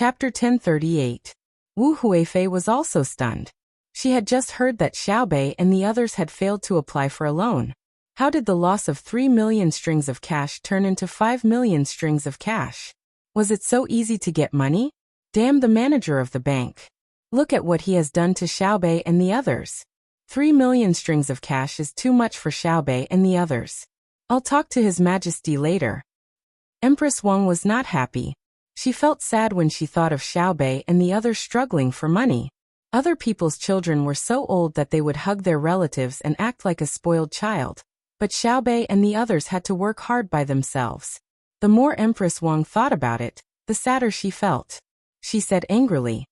Chapter 1038. Wu Huifei was also stunned. She had just heard that Xiaobei and the others had failed to apply for a loan. How did the loss of 3 million strings of cash turn into 5 million strings of cash? Was it so easy to get money? Damn the manager of the bank. Look at what he has done to Xiaobei and the others. 3 million strings of cash is too much for Xiaobei and the others. I'll talk to His Majesty later. Empress Wang was not happy. She felt sad when she thought of Xiaobei and the others struggling for money. Other people's children were so old that they would hug their relatives and act like a spoiled child. But Xiaobei and the others had to work hard by themselves. The more Empress Wang thought about it, the sadder she felt. She said angrily,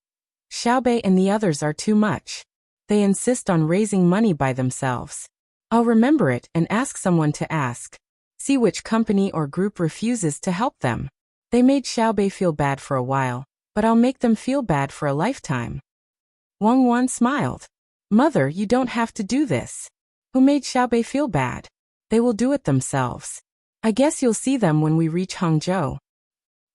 Xiaobei and the others are too much. They insist on raising money by themselves. I'll remember it and ask someone to ask. See which company or group refuses to help them. They made Xiaobei feel bad for a while, but I'll make them feel bad for a lifetime. Wang Wan smiled. Mother, you don't have to do this. Who made Xiaobei feel bad? They will do it themselves. I guess you'll see them when we reach Hangzhou.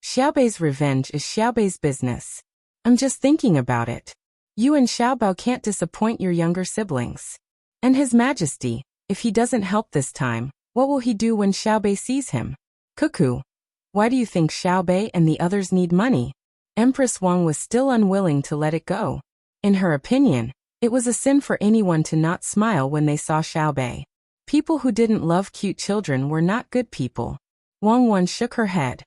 Xiaobei's revenge is Xiaobei's business. I'm just thinking about it. You and Xiaobao can't disappoint your younger siblings. And His Majesty, if he doesn't help this time, what will he do when Xiaobei sees him? Cuckoo. Why do you think Xiaobei and the others need money? Empress Wang was still unwilling to let it go. In her opinion, it was a sin for anyone to not smile when they saw Xiaobei. People who didn't love cute children were not good people. Wang Wan shook her head.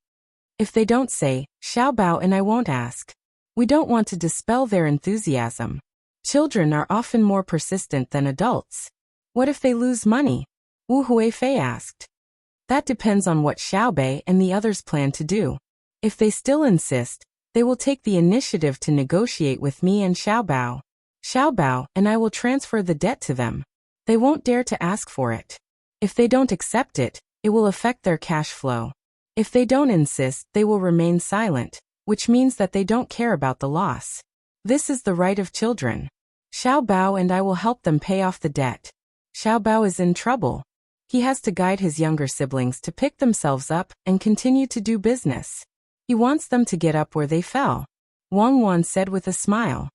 If they don't say, Xiaobao and I won't ask. We don't want to dispel their enthusiasm. Children are often more persistent than adults. What if they lose money? Wu Huifei asked. That depends on what Xiaobei and the others plan to do. If they still insist, they will take the initiative to negotiate with me and Xiaobao. Xiaobao and I will transfer the debt to them. They won't dare to ask for it. If they don't accept it, it will affect their cash flow. If they don't insist, they will remain silent, which means that they don't care about the loss. This is the right of children. Xiaobao and I will help them pay off the debt. Xiaobao is in trouble. He has to guide his younger siblings to pick themselves up and continue to do business. He wants them to get up where they fell. Wang Wan said with a smile.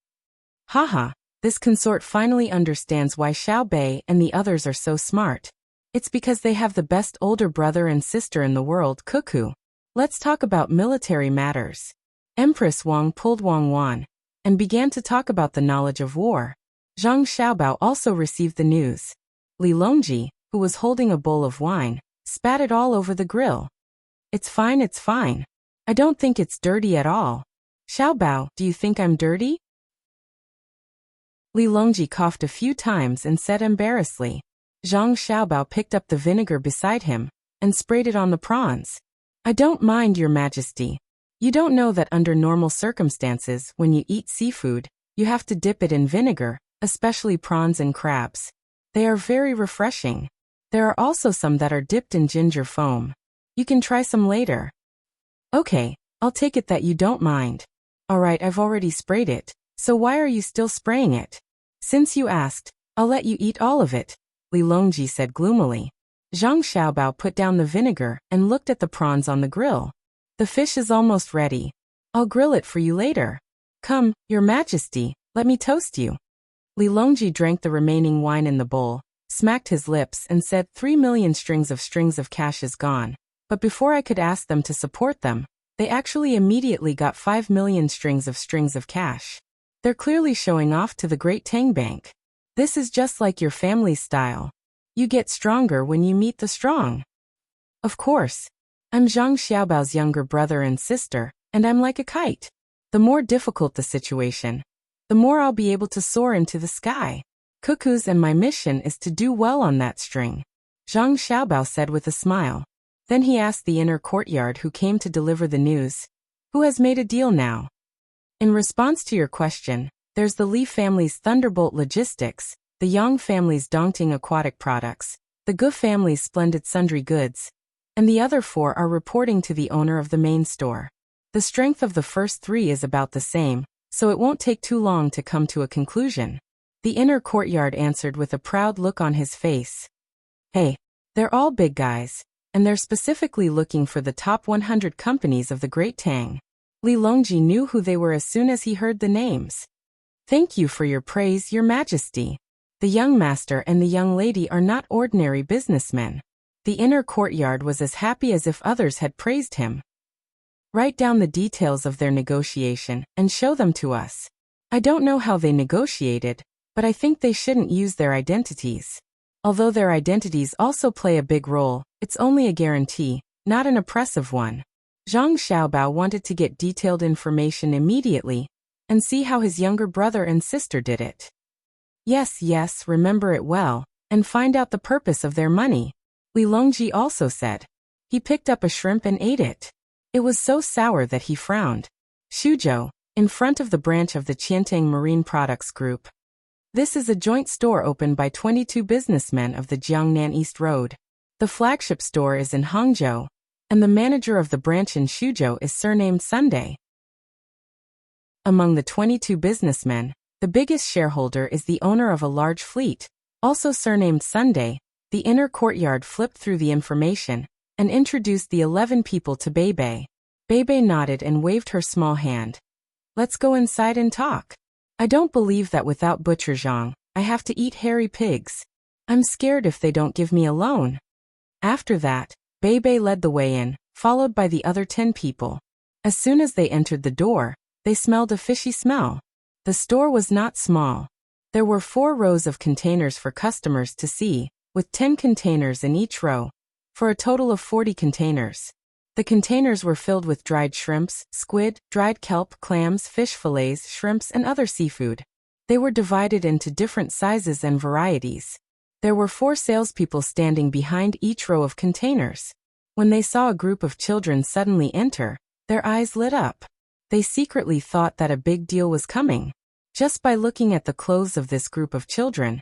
Haha, this consort finally understands why Xiaobei and the others are so smart. It's because they have the best older brother and sister in the world. Cuckoo. Let's talk about military matters. Empress Wang pulled Wang Wan and began to talk about the knowledge of war. Zhang Xiaobao also received the news. Li Longji, who was holding a bowl of wine, spat it all over the grill. It's fine, it's fine. I don't think it's dirty at all. Xiaobao, do you think I'm dirty? Li Longji coughed a few times and said embarrassedly. Zhang Xiaobao picked up the vinegar beside him and sprayed it on the prawns. I don't mind, Your Majesty. You don't know that under normal circumstances, when you eat seafood, you have to dip it in vinegar, especially prawns and crabs. They are very refreshing. There are also some that are dipped in ginger foam. You can try some later. Okay, I'll take it that you don't mind. Alright, I've already sprayed it, so why are you still spraying it? Since you asked, I'll let you eat all of it, Li Longji said gloomily. Zhang Xiaobao put down the vinegar and looked at the prawns on the grill. The fish is almost ready. I'll grill it for you later. Come, Your Majesty, let me toast you. Li Longji drank the remaining wine in the bowl, smacked his lips and said 3 million strings of cash is gone. But before I could ask them to support them, they actually immediately got 5 million strings of cash. They're clearly showing off to the great Tang Bank. This is just like your family's style. You get stronger when you meet the strong. Of course. I'm Zhang Xiaobao's younger brother and sister, and I'm like a kite. The more difficult the situation, the more I'll be able to soar into the sky. Cuckoos, and my mission is to do well on that string, Zhang Xiaobao said with a smile. Then he asked the inner courtyard who came to deliver the news. Who has made a deal now? In response to your question, there's the Li family's Thunderbolt Logistics, the Yang family's Dongting Aquatic Products, the Gu family's Splendid Sundry Goods, and the other 4 are reporting to the owner of the main store. The strength of the first 3 is about the same, so it won't take too long to come to a conclusion. The inner courtyard answered with a proud look on his face. Hey, they're all big guys, and they're specifically looking for the top 100 companies of the Great Tang. Li Longji knew who they were as soon as he heard the names. "Thank you for your praise, Your Majesty. The young master and the young lady are not ordinary businessmen." The inner courtyard was as happy as if others had praised him. "Write down the details of their negotiation and show them to us. I don't know how they negotiated, but I think they shouldn't use their identities. Although their identities also play a big role, it's only a guarantee, not an oppressive one." Zhang Xiaobao wanted to get detailed information immediately and see how his younger brother and sister did it. Yes, remember it well, and find out the purpose of their money," Li Longji also said. He picked up a shrimp and ate it. It was so sour that he frowned. Shuzhou, in front of the branch of the Qiantang Marine Products Group. This is a joint store opened by 22 businessmen of the Jiangnan East Road. The flagship store is in Hangzhou, and the manager of the branch in Shuzhou is surnamed Sunday. Among the 22 businessmen, the biggest shareholder is the owner of a large fleet, also surnamed Sunday. The inner courtyard flipped through the information and introduced the 11 people to Beibei. Beibei nodded and waved her small hand. "Let's go inside and talk. I don't believe that without Butcher Zhang, I have to eat hairy pigs. I'm scared if they don't give me a loan." After that, Beibei led the way in, followed by the other 10 people. As soon as they entered the door, they smelled a fishy smell. The store was not small. There were 4 rows of containers for customers to see, with 10 containers in each row, for a total of 40 containers. The containers were filled with dried shrimps, squid, dried kelp, clams, fish fillets, shrimps, and other seafood. They were divided into different sizes and varieties. There were 4 salespeople standing behind each row of containers. When they saw a group of children suddenly enter, their eyes lit up. They secretly thought that a big deal was coming. Just by looking at the clothes of this group of children,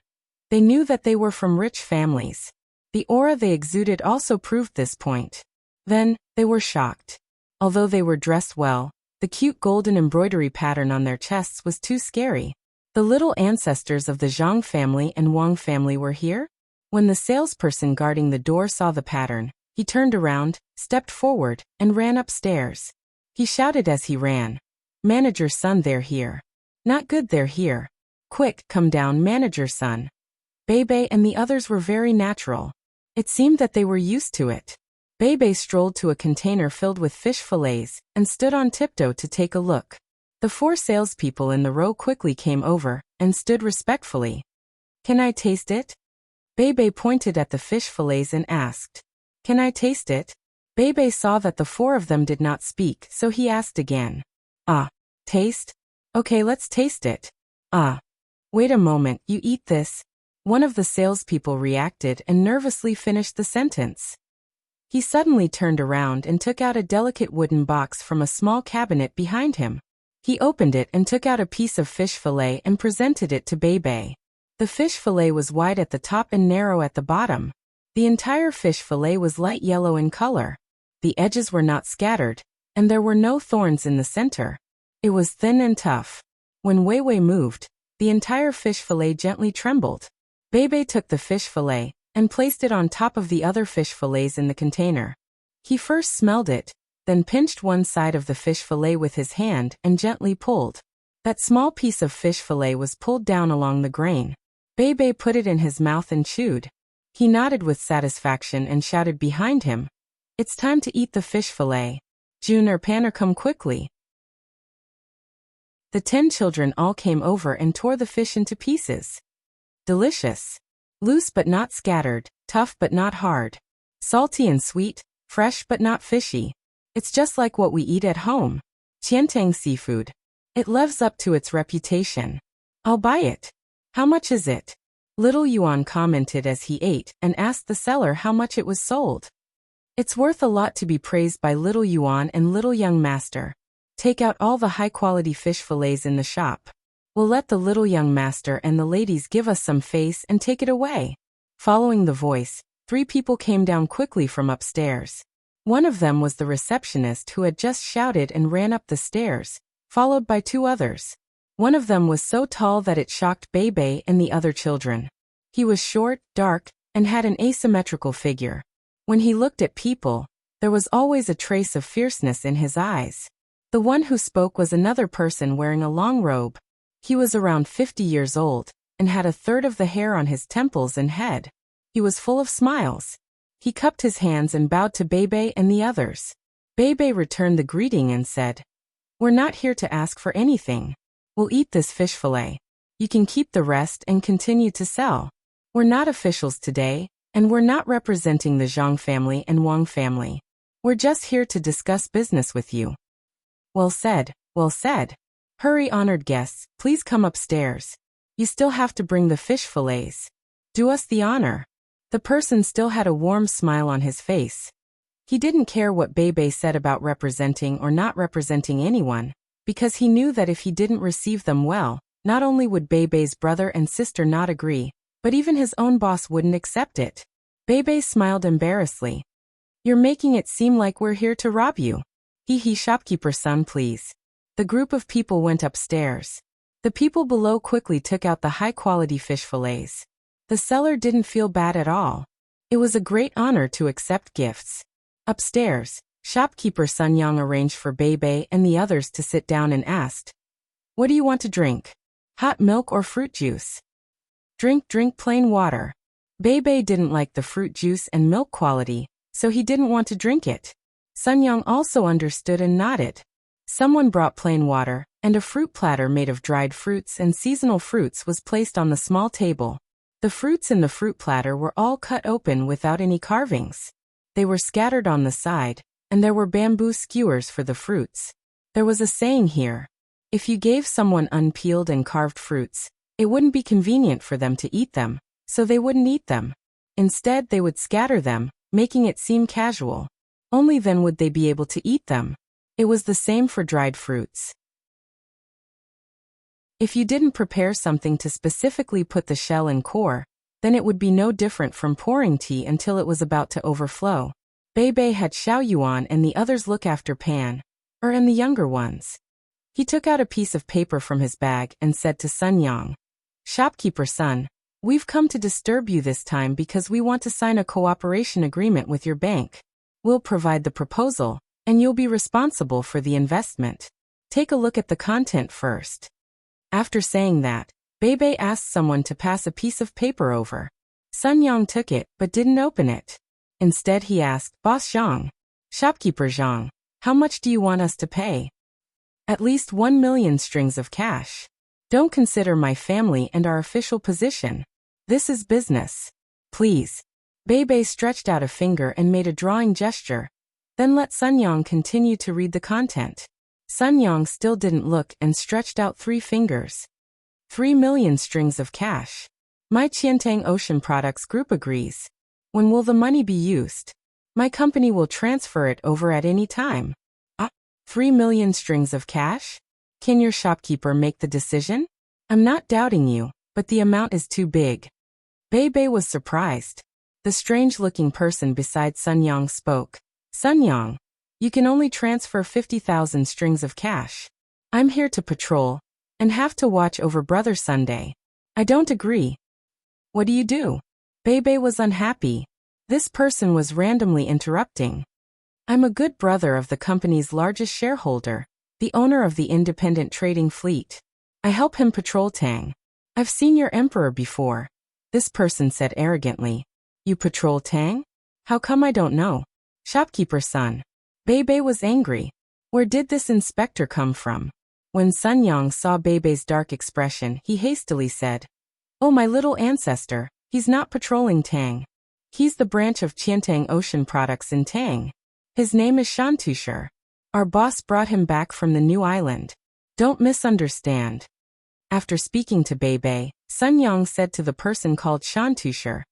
they knew that they were from rich families. The aura they exuded also proved this point. Then, they were shocked. Although they were dressed well, the cute golden embroidery pattern on their chests was too scary. The little ancestors of the Zhang family and Wang family were here? When the salesperson guarding the door saw the pattern, he turned around, stepped forward, and ran upstairs. He shouted as he ran, "Manager Sun, they're here. Not good, they're here. Quick, come down, Manager Sun." Beibei and the others were very natural. It seemed that they were used to it. Beibei strolled to a container filled with fish fillets and stood on tiptoe to take a look. The 4 salespeople in the row quickly came over and stood respectfully. "Can I taste it?" Beibei pointed at the fish fillets and asked, "Can I taste it?" Beibei saw that the 4 of them did not speak, so he asked again. Taste? Okay, let's taste it." Wait a moment, you eat this?" One of the salespeople reacted and nervously finished the sentence. He suddenly turned around and took out a delicate wooden box from a small cabinet behind him. He opened it and took out a piece of fish fillet and presented it to Beibei. The fish fillet was wide at the top and narrow at the bottom. The entire fish fillet was light yellow in color. The edges were not scattered, and there were no thorns in the center. It was thin and tough. When Weiwei moved, the entire fish fillet gently trembled. Beibei took the fish fillet and placed it on top of the other fish fillets in the container. He first smelled it, then pinched one side of the fish fillet with his hand and gently pulled. That small piece of fish fillet was pulled down along the grain. Beibei put it in his mouth and chewed. He nodded with satisfaction and shouted behind him, "It's time to eat the fish fillet. Jun or Pan, come quickly." The 10 children all came over and tore the fish into pieces. Delicious. Loose but not scattered, tough but not hard. Salty and sweet, fresh but not fishy. It's just like what we eat at home. Qiantang seafood. It lives up to its reputation. I'll buy it. How much is it? Little Yuan commented as he ate and asked the seller how much it was sold. It's worth a lot to be praised by Little Yuan and Little Young Master. Take out all the high-quality fish fillets in the shop. We'll let the Little Young Master and the ladies give us some face and take it away. Following the voice, 3 people came down quickly from upstairs. One of them was the receptionist who had just shouted and ran up the stairs, followed by 2 others. One of them was so tall that it shocked Beibei and the other children. He was short, dark, and had an asymmetrical figure. When he looked at people, there was always a trace of fierceness in his eyes. The one who spoke was another person wearing a long robe. He was around 50 years old, and had a third of the hair on his temples and head. He was full of smiles. He cupped his hands and bowed to Bebe and the others. Bebe returned the greeting and said, "We're not here to ask for anything. We'll eat this fish fillet. You can keep the rest and continue to sell. We're not officials today, and we're not representing the Zhang family and Wang family. We're just here to discuss business with you." Well said, well said. Hurry, honored guests, please come upstairs. You still have to bring the fish fillets. Do us the honor. The person still had a warm smile on his face. He didn't care what Bebe said about representing or not representing anyone, because he knew that if he didn't receive them well, not only would Bebe's brother and sister not agree, but even his own boss wouldn't accept it. Bebe smiled embarrassedly. "You're making it seem like we're here to rob you." He shopkeeper son, please. The group of people went upstairs. The people below quickly took out the high-quality fish fillets. The seller didn't feel bad at all. It was a great honor to accept gifts. Upstairs, shopkeeper Sun Yang arranged for Bebe and the others to sit down and asked, "What do you want to drink? Hot milk or fruit juice?" Drink plain water." Bebe didn't like the fruit juice and milk quality, so he didn't want to drink it. Sun Yang also understood and nodded. Someone brought plain water, and a fruit platter made of dried fruits and seasonal fruits was placed on the small table. The fruits in the fruit platter were all cut open without any carvings. They were scattered on the side, and there were bamboo skewers for the fruits. There was a saying here: if you gave someone unpeeled and carved fruits, it wouldn't be convenient for them to eat them, so they wouldn't eat them. Instead, they would scatter them, making it seem casual. Only then would they be able to eat them. It was the same for dried fruits. If you didn't prepare something to specifically put the shell and core, then it would be no different from pouring tea until it was about to overflow. Bebe had Xiao Yuan and the others look after Pan, and the younger ones. He took out a piece of paper from his bag and said to Sun Yang, "Shopkeeper son, we've come to disturb you this time because we want to sign a cooperation agreement with your bank. We'll provide the proposal, and you'll be responsible for the investment. Take a look at the content first." After saying that, Bebe asked someone to pass a piece of paper over. Sun Yang took it, but didn't open it. Instead he asked, "Boss Zhang, Shopkeeper Zhang, how much do you want us to pay?" "At least 1 million strings of cash. Don't consider my family and our official position. This is business. Please." Bebe stretched out a finger and made a drawing gesture, then let Sun Yang continue to read the content. Sun Yang still didn't look and stretched out 3 fingers. 3 million strings of cash. My Qiantang Ocean Products Group agrees. When will the money be used? My company will transfer it over at any time. 3 million strings of cash? Can your shopkeeper make the decision? I'm not doubting you, but the amount is too big. Bebe was surprised. The strange-looking person beside Sun Yang spoke. "Sun Yang, you can only transfer 50,000 strings of cash. I'm here to patrol, and have to watch over Brother Sunday. I don't agree." "What do you do?" Bebe was unhappy. This person was randomly interrupting. "I'm a good brother of the company's largest shareholder, the owner of the independent trading fleet. I help him patrol Tang. I've seen your emperor before," this person said arrogantly. "You patrol Tang? How come I don't know?" "Shopkeeper son." Bebe was angry. Where did this inspector come from? When Sun Yang saw Bebe's dark expression, he hastily said, "Oh, my little ancestor, he's not patrolling Tang. He's the branch of Qiantang Ocean Products in Tang. His name is Shantusher. Our boss brought him back from the new island. Don't misunderstand." After speaking to Bebe, Sun Yang said to the person called Shantusher,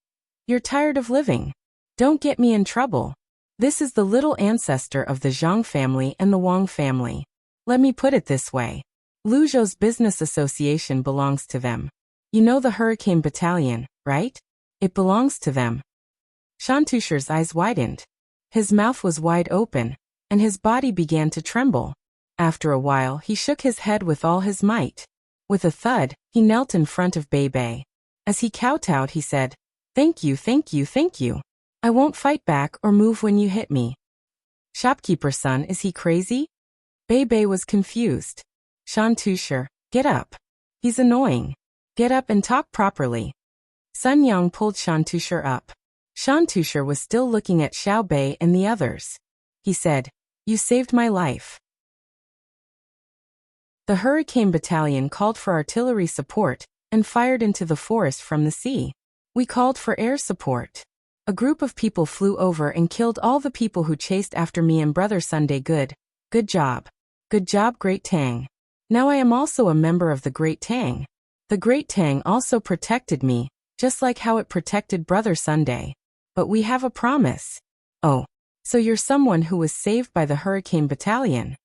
"You're tired of living. Don't get me in trouble. This is the little ancestor of the Zhang family and the Wang family. Let me put it this way. Luzhou's business association belongs to them. You know the Hurricane Battalion, right? It belongs to them." Shantusher's eyes widened. His mouth was wide open, and his body began to tremble. After a while, he shook his head with all his might. With a thud, he knelt in front of Bebe. As he kowtowed, he said, "Thank you, thank you, thank you. I won't fight back or move when you hit me." "Shopkeeper son, is he crazy?" Bei Bei was confused. Shantusher, get up. He's annoying. Get up and talk properly. Sun Yang pulled Shantusher up. Shantusher was still looking at Xiao Bei and the others. He said, "You saved my life." The Hurricane Battalion called for artillery support and fired into the forest from the sea. We called for air support. A group of people flew over and killed all the people who chased after me and Brother Sunday. Good job. Good job, Great Tang. Now I am also a member of the Great Tang. The Great Tang also protected me, just like how it protected Brother Sunday. But we have a promise. Oh, so you're someone who was saved by the Hurricane Battalion.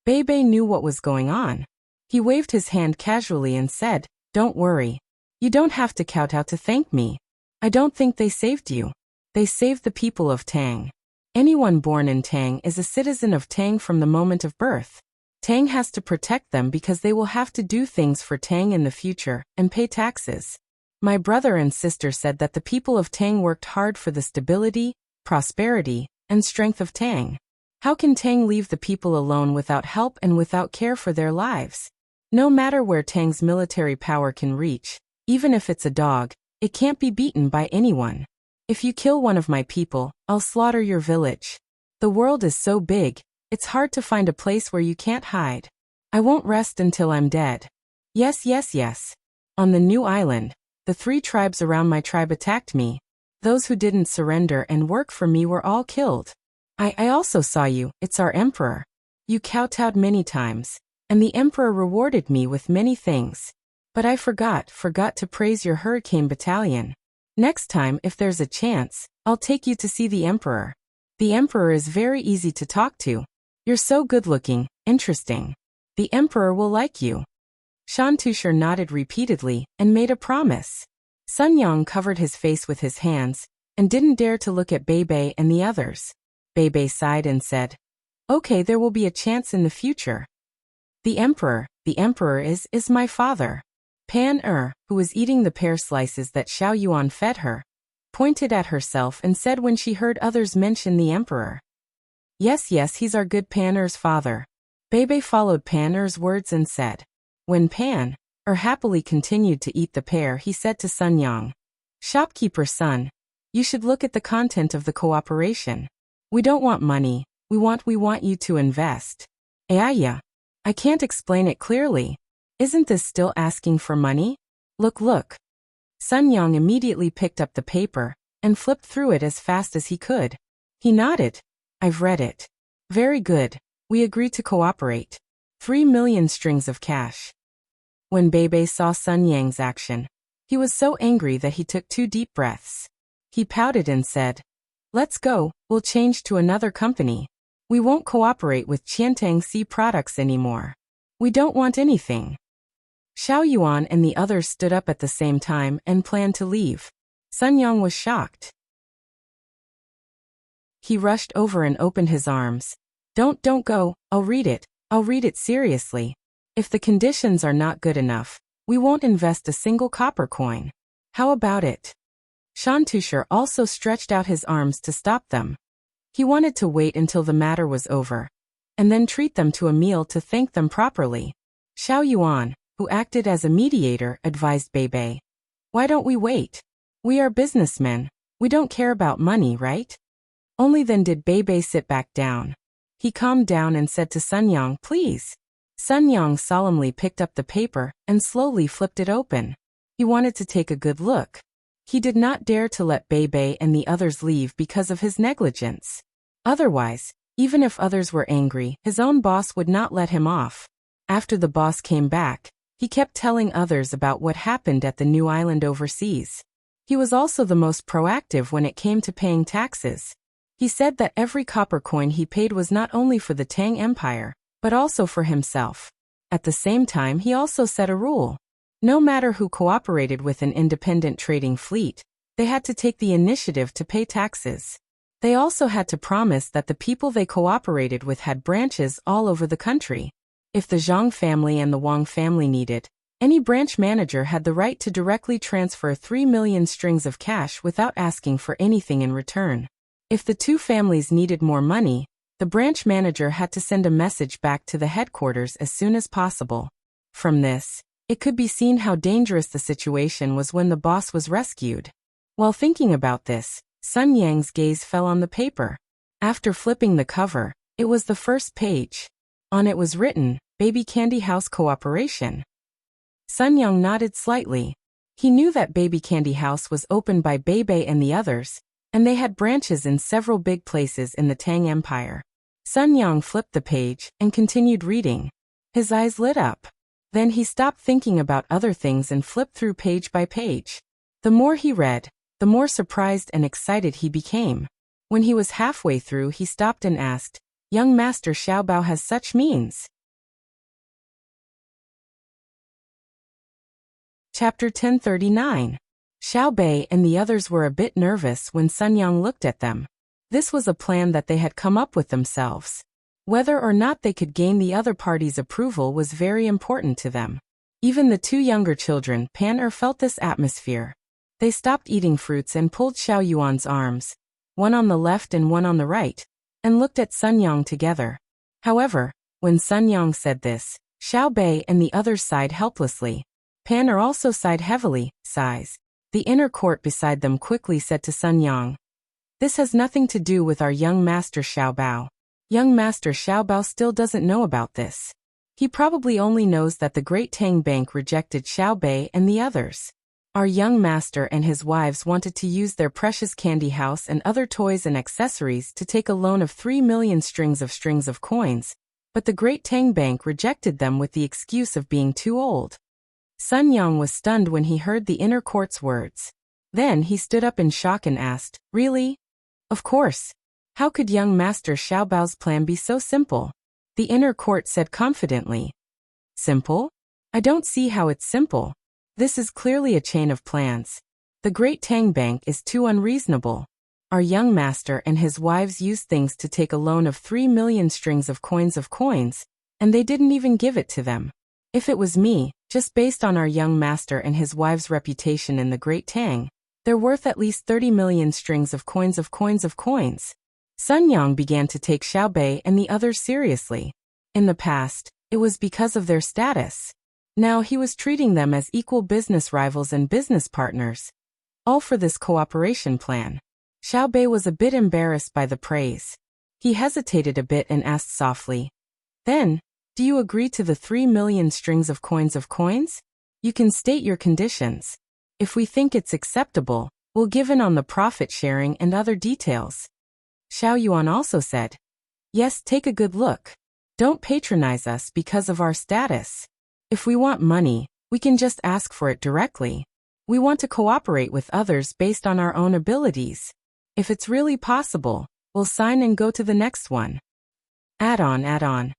Bei Bei knew what was going on. He waved his hand casually and said, "Don't worry. You don't have to kowtow to thank me. I don't think they saved you. They saved the people of Tang. Anyone born in Tang is a citizen of Tang from the moment of birth. Tang has to protect them because they will have to do things for Tang in the future and pay taxes. My brother and sister said that the people of Tang worked hard for the stability, prosperity, and strength of Tang. How can Tang leave the people alone without help and without care for their lives? No matter where Tang's military power can reach, even if it's a dog, it can't be beaten by anyone. If you kill one of my people, I'll slaughter your village. The world is so big, it's hard to find a place where you can't hide. I won't rest until I'm dead. Yes. On the new island, the 3 tribes around my tribe attacked me. Those who didn't surrender and work for me were all killed. I also saw you, it's our emperor. You kowtowed many times, and the emperor rewarded me with many things. But I forgot to praise your Hurricane Battalion. Next time, if there's a chance, I'll take you to see the emperor. The emperor is very easy to talk to. You're so good-looking, interesting. The emperor will like you." Shantusher nodded repeatedly and made a promise. Sun Yang covered his face with his hands and didn't dare to look at Bei Bei and the others. Bei Bei sighed and said, "Okay, there will be a chance in the future." The emperor is my father." Pan who was eating the pear slices that Xiao Yuan fed her, pointed at herself and said when she heard others mention the emperor, Yes, he's our good Pan father." Bei Bei followed Pan words and said. When Pan happily continued to eat the pear, he said to Sun Yang, "Shopkeeper son, you should look at the content of the cooperation. We don't want money, we want you to invest." Yeah. I can't explain it clearly. Isn't this still asking for money? Look. Sun Yang immediately picked up the paper and flipped through it as fast as he could. He nodded. "I've read it. Very good. We agree to cooperate. 3 million strings of cash." When Bei Bei saw Sun Yang's action, he was so angry that he took 2 deep breaths. He pouted and said, "Let's go, we'll change to another company. We won't cooperate with Qiantang Sea products anymore. We don't want anything." Xiao Yuan and the others stood up at the same time and planned to leave. Sun Yang was shocked. He rushed over and opened his arms. Don't go, I'll read it seriously. If the conditions are not good enough, we won't invest a single copper coin. How about it?" Shantusher also stretched out his arms to stop them. He wanted to wait until the matter was over, and then treat them to a meal to thank them properly. Xiao Yuan, who acted as a mediator, advised Bei Bei, "Why don't we wait? We are businessmen. We don't care about money, right?" Only then did Bei Bei sit back down. He calmed down and said to Sun Yang, "Please." Sun Yang solemnly picked up the paper and slowly flipped it open. He wanted to take a good look. He did not dare to let Bei Bei and the others leave because of his negligence. Otherwise, even if others were angry, his own boss would not let him off. After the boss came back, he kept telling others about what happened at the new island overseas. He was also the most proactive when it came to paying taxes. He said that every copper coin he paid was not only for the Tang Empire, but also for himself. At the same time, he also set a rule. No matter who cooperated with an independent trading fleet, they had to take the initiative to pay taxes. They also had to promise that the people they cooperated with had branches all over the country. If the Zhang family and the Wang family needed, any branch manager had the right to directly transfer 3 million strings of cash without asking for anything in return. If the 2 families needed more money, the The branch manager had to send a message back to the headquarters as soon as possible. From this, it could be seen how dangerous the situation was when the boss was rescued. While thinking about this, Sun Yang's gaze fell on the paper. After flipping the cover, it was the first page. On it was written, Baby Candy House Cooperation. Sun Yang nodded slightly. He knew that Baby Candy House was opened by Bebe and the others, and they had branches in several big places in the Tang Empire. Sun Yang flipped the page and continued reading. His eyes lit up. Then he stopped thinking about other things and flipped through page by page. The more he read, the more surprised and excited he became. When he was halfway through, he stopped and asked, Young Master Xiaobao has such means. Chapter 1039. Xiaobei and the others were a bit nervous when Sun Yang looked at them. This was a plan that they had come up with themselves. Whether or not they could gain the other party's approval was very important to them. Even the two younger children, Pan felt this atmosphere. They stopped eating fruits and pulled Xiao Yuan's arms, one on the left and one on the right, and looked at Sun Yang together. However, when Sun Yang said this, Xiaobei and the others sighed helplessly. Pan also sighed heavily, sighs. The inner court beside them quickly said to Sun Yang, This has nothing to do with our young master Xiaobao. Young master Xiaobao still doesn't know about this. He probably only knows that the Great Tang Bank rejected Xiaobei and the others. Our young master and his wives wanted to use their precious candy house and other toys and accessories to take a loan of 3 million strings of coins, but the Great Tang Bank rejected them with the excuse of being too old. Sun Yang was stunned when he heard the inner court's words. Then he stood up in shock and asked, Really? Of course. How could young master Xiaobao's plan be so simple? The inner court said confidently. Simple? I don't see how it's simple. This is clearly a chain of plans. The Great Tang Bank is too unreasonable. Our young master and his wives used things to take a loan of 3 million strings of coins, and they didn't even give it to them. If it was me, just based on our young master and his wife's reputation in the Great Tang, they're worth at least 30 million strings of coins. Sun Yang began to take Xiaobei and the others seriously. In the past, it was because of their status. Now he was treating them as equal business rivals and business partners. All for this cooperation plan. Xiaobei was a bit embarrassed by the praise. He hesitated a bit and asked softly, Then, do you agree to the 3 million strings of coins? You can state your conditions. If we think it's acceptable, we'll give in on the profit sharing and other details. Xiao Yuan also said, Yes, take a good look. Don't patronize us because of our status. If we want money, we can just ask for it directly. We want to cooperate with others based on our own abilities. If it's really possible, we'll sign and go to the next one. Add on.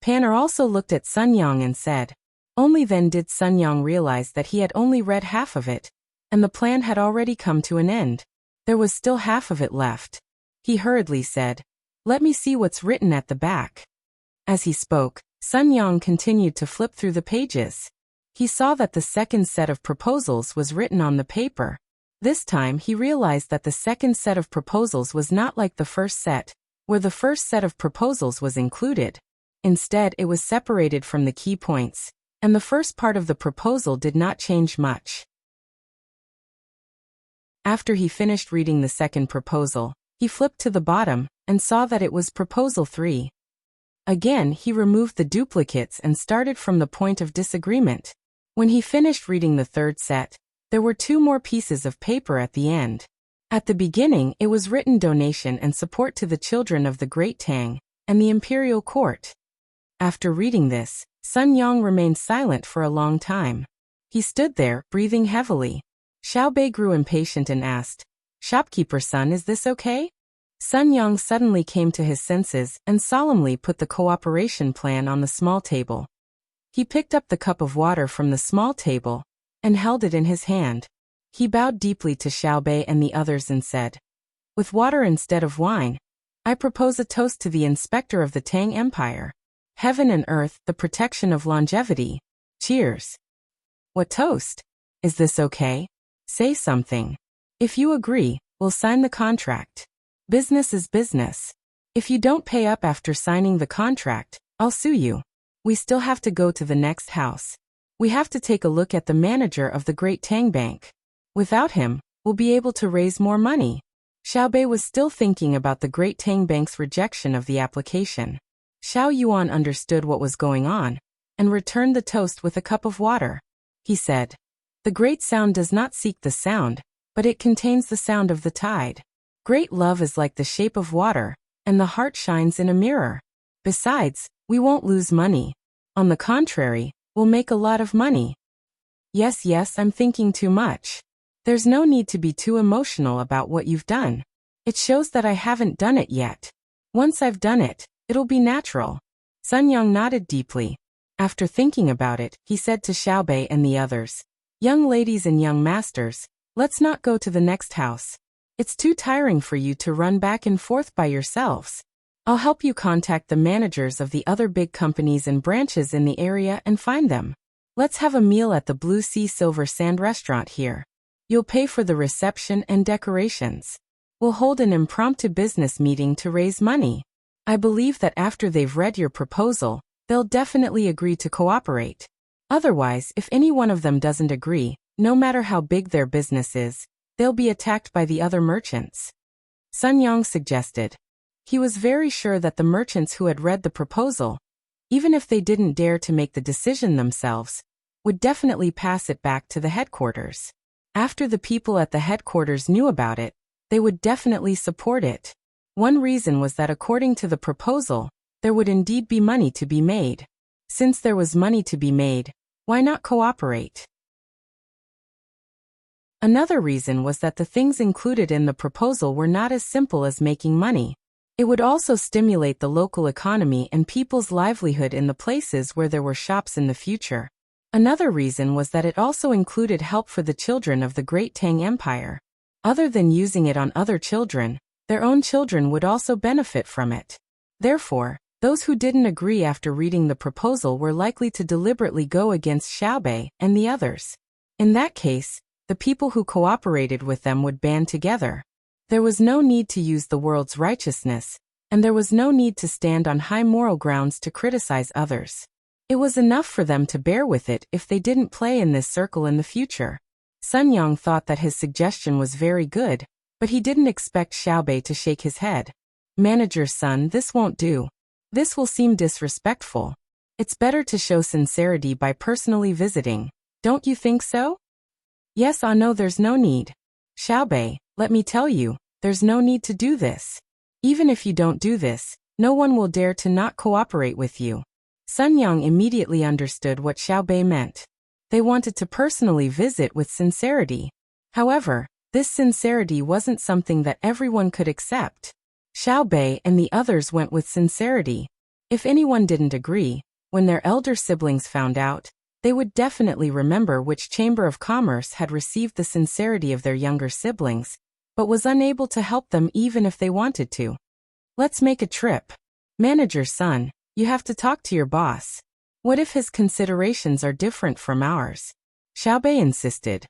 Panner also looked at Sun Yang and said. Only then did Sun Yang realize that he had only read half of it, and the plan had already come to an end. There was still half of it left. He hurriedly said, Let me see what's written at the back. As he spoke, Sun Yang continued to flip through the pages. He saw that the second set of proposals was written on the paper. This time he realized that the second set of proposals was not like the first set, where the first set of proposals was included. Instead, it was separated from the key points, and the first part of the proposal did not change much. After he finished reading the second proposal, he flipped to the bottom and saw that it was Proposal 3. Again, he removed the duplicates and started from the point of disagreement. When he finished reading the third set, there were 2 more pieces of paper at the end. At the beginning, it was written donation and support to the children of the Great Tang and the Imperial Court. After reading this, Sun Yang remained silent for a long time. He stood there, breathing heavily. Xiaobei grew impatient and asked, Shopkeeper son, is this okay? Sun Yang suddenly came to his senses and solemnly put the cooperation plan on the small table. He picked up the cup of water from the small table and held it in his hand. He bowed deeply to Xiaobei and the others and said, With water instead of wine, I propose a toast to the inspector of the Tang Empire. Heaven and earth, the protection of longevity. Cheers. What toast? Is this okay? Say something. If you agree, we'll sign the contract. Business is business. If you don't pay up after signing the contract, I'll sue you. We still have to go to the next house. We have to take a look at the manager of the Great Tang Bank. Without him, we'll be able to raise more money. Xiaobei was still thinking about the Great Tang Bank's rejection of the application. Xiao Yuan understood what was going on and returned the toast with a cup of water. He said, "The great sound does not seek the sound, but it contains the sound of the tide. Great love is like the shape of water, and the heart shines in a mirror. Besides, we won't lose money. On the contrary, we'll make a lot of money." Yes, I'm thinking too much. There's no need to be too emotional about what you've done. It shows that I haven't done it yet. Once I've done it, it'll be natural. Sun Yang nodded deeply. After thinking about it, he said to Xiaobei and the others, "Young ladies and young masters, let's not go to the next house. It's too tiring for you to run back and forth by yourselves. I'll help you contact the managers of the other big companies and branches in the area and find them. Let's have a meal at the Blue Sea Silver Sand restaurant here. You'll pay for the reception and decorations. We'll hold an impromptu business meeting to raise money. I believe that after they've read your proposal, they'll definitely agree to cooperate. Otherwise, if any one of them doesn't agree, no matter how big their business is, they'll be attacked by the other merchants." Sun Yang suggested. He was very sure that the merchants who had read the proposal, even if they didn't dare to make the decision themselves, would definitely pass it back to the headquarters. After the people at the headquarters knew about it, they would definitely support it. One reason was that according to the proposal, there would indeed be money to be made. Since there was money to be made, why not cooperate? Another reason was that the things included in the proposal were not as simple as making money. It would also stimulate the local economy and people's livelihood in the places where there were shops in the future. Another reason was that it also included help for the children of the Great Tang Empire. Other than using it on other children, their own children would also benefit from it. Therefore, those who didn't agree after reading the proposal were likely to deliberately go against Xiaobei and the others. In that case, the people who cooperated with them would band together. There was no need to use the world's righteousness, and there was no need to stand on high moral grounds to criticize others. It was enough for them to bear with it if they didn't play in this circle in the future. Sun Yang thought that his suggestion was very good, but he didn't expect Xiaobei to shake his head. "Manager's son, this won't do. This will seem disrespectful. It's better to show sincerity by personally visiting. Don't you think so?" "Yes, no, there's no need. Xiaobei, let me tell you, there's no need to do this. Even if you don't do this, no one will dare to not cooperate with you." Sun Yang immediately understood what Xiaobei meant. They wanted to personally visit with sincerity. However, this sincerity wasn't something that everyone could accept. Xiaobei and the others went with sincerity. If anyone didn't agree, when their elder siblings found out, they would definitely remember which Chamber of Commerce had received the sincerity of their younger siblings, but was unable to help them even if they wanted to. "Let's make a trip. Manager's son, you have to talk to your boss. What if his considerations are different from ours?" Xiaobei insisted.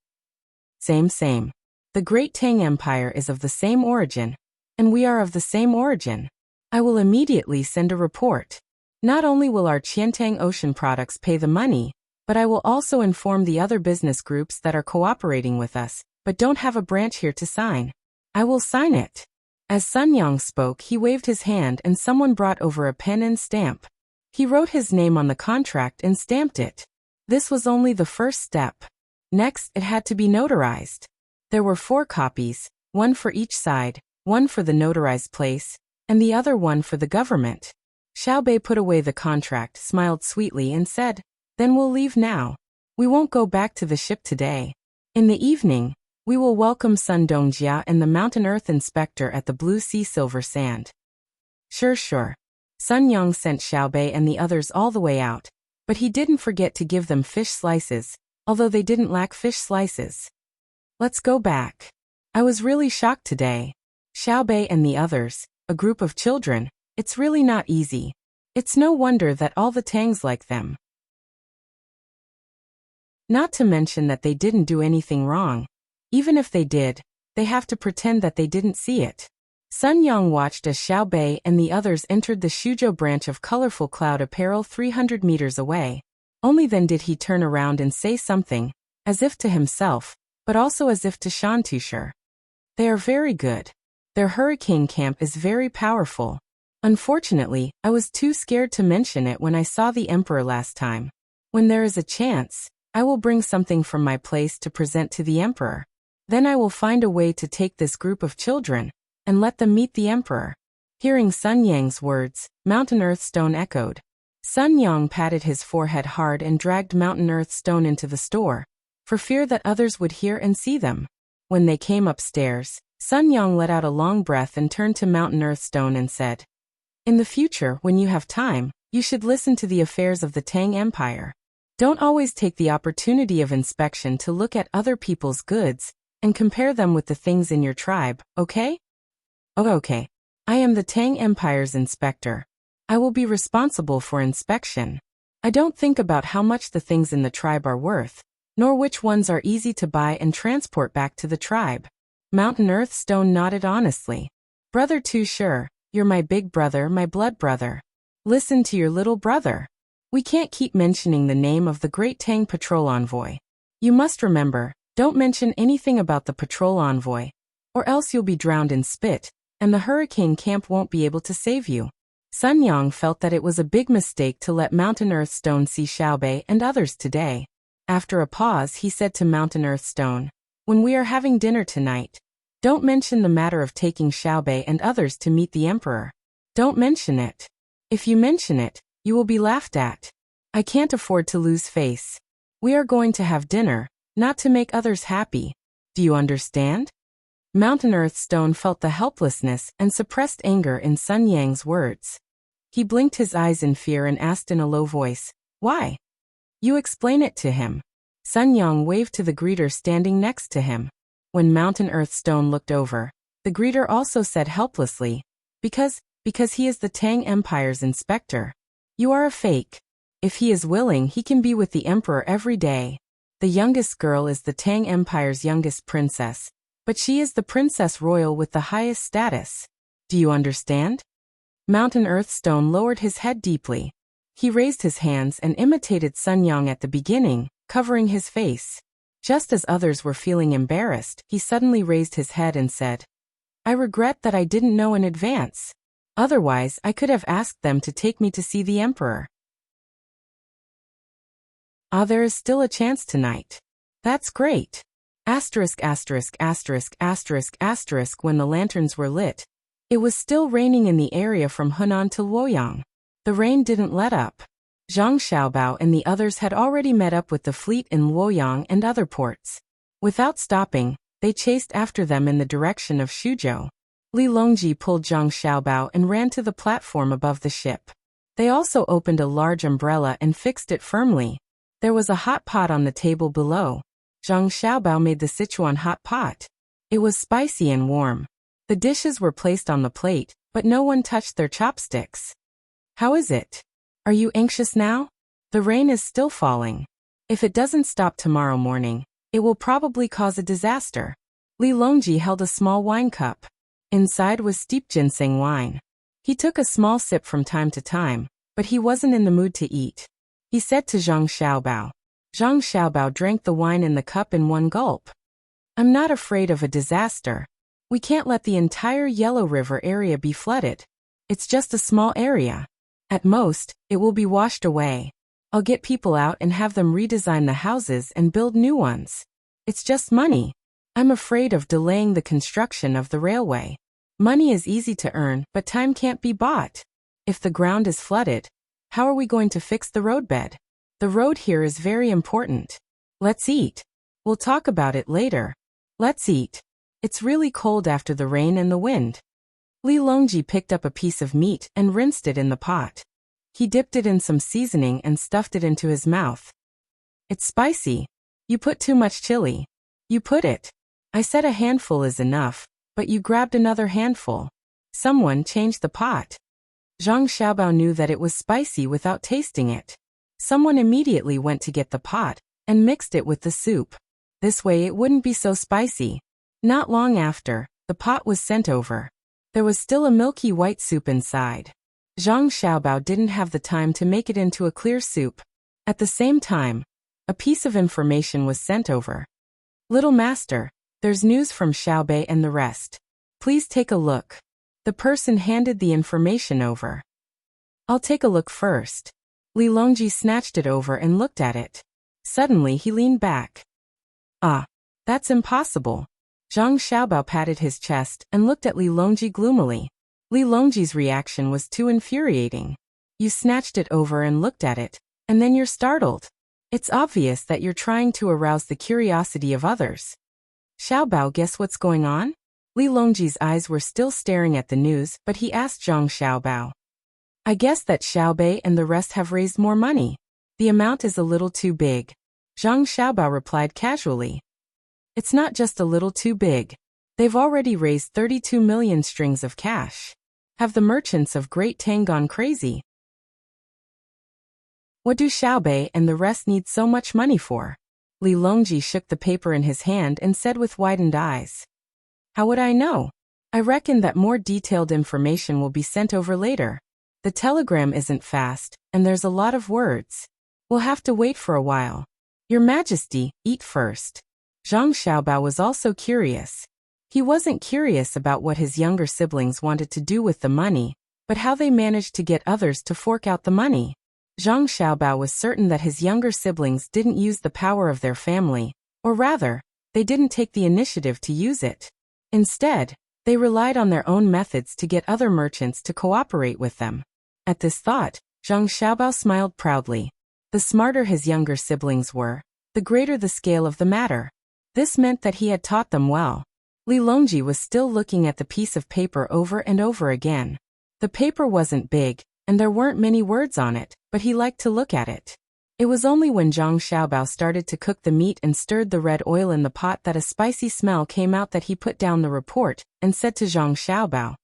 Same. The Great Tang Empire is of the same origin, and we are of the same origin. I will immediately send a report. Not only will our Qiantang Ocean products pay the money, but I will also inform the other business groups that are cooperating with us, but don't have a branch here to sign. I will sign it. As Sun Yang spoke, he waved his hand and someone brought over a pen and stamp. He wrote his name on the contract and stamped it. This was only the first step. Next, it had to be notarized. There were 4 copies, one for each side, one for the notarized place, and the other one for the government. Xiaobei put away the contract, smiled sweetly and said, "Then we'll leave now. We won't go back to the ship today. In the evening, we will welcome Sun Dongjia and the Mountain Earth Inspector at the Blue Sea Silver Sand." Sure. Sun Yang sent Xiaobei and the others all the way out, but he didn't forget to give them fish slices, although they didn't lack fish slices. "Let's go back. I was really shocked today. Xiaobei and the others, a group of children, it's really not easy. It's no wonder that all the Tangs like them. Not to mention that they didn't do anything wrong. Even if they did, they have to pretend that they didn't see it. Sun Yang watched as Xiao Bei and the others entered the Shuzhou branch of Colorful Cloud Apparel 300 meters away. Only then did he turn around and say something, as if to himself, but also as if to Shantusher. They are very good. Their hurricane camp is very powerful. Unfortunately, I was too scared to mention it when I saw the Emperor last time. When there is a chance, I will bring something from my place to present to the Emperor. Then I will find a way to take this group of children and let them meet the Emperor. Hearing Sun Yang's words, Mountain Earth Stone echoed. Sun Yang patted his forehead hard and dragged Mountain Earth Stone into the store, for fear that others would hear and see them. When they came upstairs, Sun Yang let out a long breath and turned to Mountain Earth Stone and said, "In the future, when you have time, you should listen to the affairs of the Tang Empire. Don't always take the opportunity of inspection to look at other people's goods and compare them with the things in your tribe, okay?" "Oh, okay. I am the Tang Empire's inspector. I will be responsible for inspection. I don't think about how much the things in the tribe are worth, nor which ones are easy to buy and transport back to the tribe." Mountain Earth Stone nodded honestly. "Brother Too Sure, you're my big brother, my blood brother. Listen to your little brother. We can't keep mentioning the name of the great Tang patrol envoy. You must remember, don't mention anything about the patrol envoy, or else you'll be drowned in spit, and the hurricane camp won't be able to save you." Sun Yang felt that it was a big mistake to let Mountain Earth Stone see Xiao Bei and others today. After a pause, he said to Mountain Earth Stone, "When we are having dinner tonight, don't mention the matter of taking Xiao Bei and others to meet the Emperor. Don't mention it. If you mention it, you will be laughed at. I can't afford to lose face. We are going to have dinner, not to make others happy. Do you understand?" Mountain Earth Stone felt the helplessness and suppressed anger in Sun Yang's words. He blinked his eyes in fear and asked in a low voice, "Why?" "You explain it to him." Sun Yang waved to the greeter standing next to him. When Mountain Earth Stone looked over, the greeter also said helplessly, because he is the Tang Empire's inspector. "You are a fake. If he is willing, he can be with the Emperor every day. The youngest girl is the Tang Empire's youngest princess, but she is the princess royal with the highest status. Do you understand?" Mountain Earth Stone lowered his head deeply. He raised his hands and imitated Sun Yang at the beginning, covering his face. Just as others were feeling embarrassed, he suddenly raised his head and said, "I regret that I didn't know in advance. Otherwise, I could have asked them to take me to see the Emperor." "Ah, there is still a chance tonight. That's great. Asterisk asterisk asterisk asterisk asterisk. When the lanterns were lit, it was still raining in the area from Hunan to Luoyang. The rain didn't let up. Zhang Xiaobao and the others had already met up with the fleet in Luoyang and other ports. Without stopping, they chased after them in the direction of Shuzhou. Li Longji pulled Zhang Xiaobao and ran to the platform above the ship. They also opened a large umbrella and fixed it firmly. There was a hot pot on the table below. Zhang Xiaobao made the Sichuan hot pot. It was spicy and warm. The dishes were placed on the plate, but no one touched their chopsticks. "How is it? Are you anxious now? The rain is still falling. If it doesn't stop tomorrow morning, it will probably cause a disaster." Li Longji held a small wine cup. Inside was steeped ginseng wine. He took a small sip from time to time, but he wasn't in the mood to eat. He said to Zhang Xiaobao. Zhang Xiaobao drank the wine in the cup in one gulp. "I'm not afraid of a disaster. We can't let the entire Yellow River area be flooded. It's just a small area. At most, it will be washed away. I'll get people out and have them redesign the houses and build new ones. It's just money. I'm afraid of delaying the construction of the railway. Money is easy to earn, but time can't be bought. If the ground is flooded, how are we going to fix the roadbed? The road here is very important. Let's eat. We'll talk about it later. Let's eat. It's really cold after the rain and the wind." Li Longji picked up a piece of meat and rinsed it in the pot. He dipped it in some seasoning and stuffed it into his mouth. "It's spicy. You put too much chili. You put it. I said a handful is enough, but you grabbed another handful. Someone changed the pot." Zhang Xiaobao knew that it was spicy without tasting it. Someone immediately went to get the pot and mixed it with the soup. This way it wouldn't be so spicy. Not long after, the pot was sent over. There was still a milky white soup inside. Zhang Xiaobao didn't have the time to make it into a clear soup. At the same time, a piece of information was sent over. Little master, there's news from Xiaobei and the rest. Please take a look. The person handed the information over. I'll take a look first. Li Longji snatched it over and looked at it. Suddenly he leaned back. Ah, that's impossible. Zhang Xiaobao patted his chest and looked at Li Longji gloomily. Li Longji's reaction was too infuriating. You snatched it over and looked at it, and then you're startled. It's obvious that you're trying to arouse the curiosity of others. Xiaobao, guess what's going on? Li Longji's eyes were still staring at the news, but he asked Zhang Xiaobao. I guess that Xiaobei and the rest have raised more money. The amount is a little too big. Zhang Xiaobao replied casually. It's not just a little too big. They've already raised 32 million strings of cash. Have the merchants of Great Tang gone crazy? What do Xiaobei and the rest need so much money for? Li Longji shook the paper in his hand and said with widened eyes. How would I know? I reckon that more detailed information will be sent over later. The telegram isn't fast, and there's a lot of words. We'll have to wait for a while. Your Majesty, eat first. Zhang Xiaobao was also curious. He wasn't curious about what his younger siblings wanted to do with the money, but how they managed to get others to fork out the money. Zhang Xiaobao was certain that his younger siblings didn't use the power of their family, or rather, they didn't take the initiative to use it. Instead, they relied on their own methods to get other merchants to cooperate with them. At this thought, Zhang Xiaobao smiled proudly. The smarter his younger siblings were, the greater the scale of the matter. This meant that he had taught them well. Li Longji was still looking at the piece of paper over and over again. The paper wasn't big, and there weren't many words on it, but he liked to look at it. It was only when Zhang Xiaobao started to cook the meat and stirred the red oil in the pot that a spicy smell came out that he put down the report and said to Zhang Xiaobao,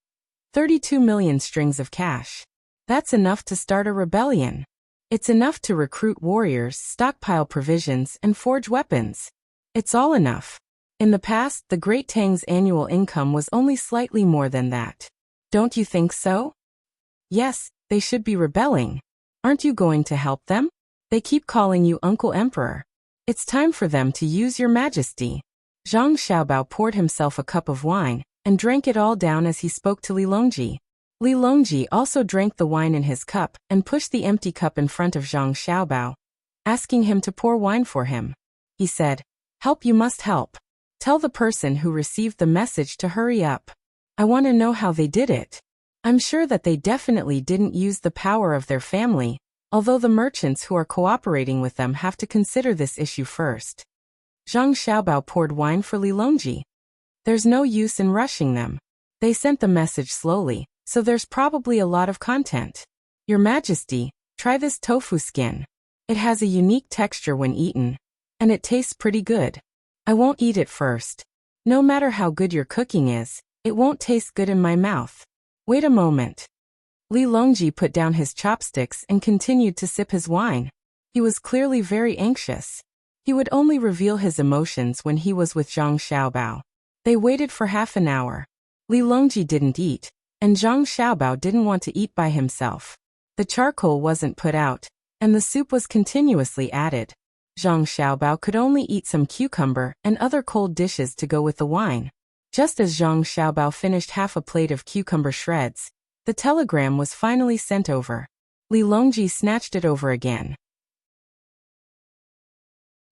32 million strings of cash. That's enough to start a rebellion. It's enough to recruit warriors, stockpile provisions, and forge weapons. It's all enough. In the past, the Great Tang's annual income was only slightly more than that. Don't you think so? Yes, they should be rebelling. Aren't you going to help them? They keep calling you Uncle Emperor. It's time for them to use your Majesty. Zhang Xiaobao poured himself a cup of wine and drank it all down as he spoke to Li Longji. Li Longji also drank the wine in his cup and pushed the empty cup in front of Zhang Xiaobao, asking him to pour wine for him. He said, Help, you must help. Tell the person who received the message to hurry up. I want to know how they did it. I'm sure that they definitely didn't use the power of their family, although the merchants who are cooperating with them have to consider this issue first. Zhang Xiaobao poured wine for Li Longji. There's no use in rushing them. They sent the message slowly, so there's probably a lot of content. Your Majesty, try this tofu skin. It has a unique texture when eaten, and it tastes pretty good. I won't eat it first. No matter how good your cooking is, it won't taste good in my mouth. Wait a moment. Li Longji put down his chopsticks and continued to sip his wine. He was clearly very anxious. He would only reveal his emotions when he was with Zhang Xiaobao. They waited for half an hour. Li Longji didn't eat, and Zhang Xiaobao didn't want to eat by himself. The charcoal wasn't put out, and the soup was continuously added. Zhang Xiaobao could only eat some cucumber and other cold dishes to go with the wine. Just as Zhang Xiaobao finished half a plate of cucumber shreds, the telegram was finally sent over. Li Longji snatched it over again.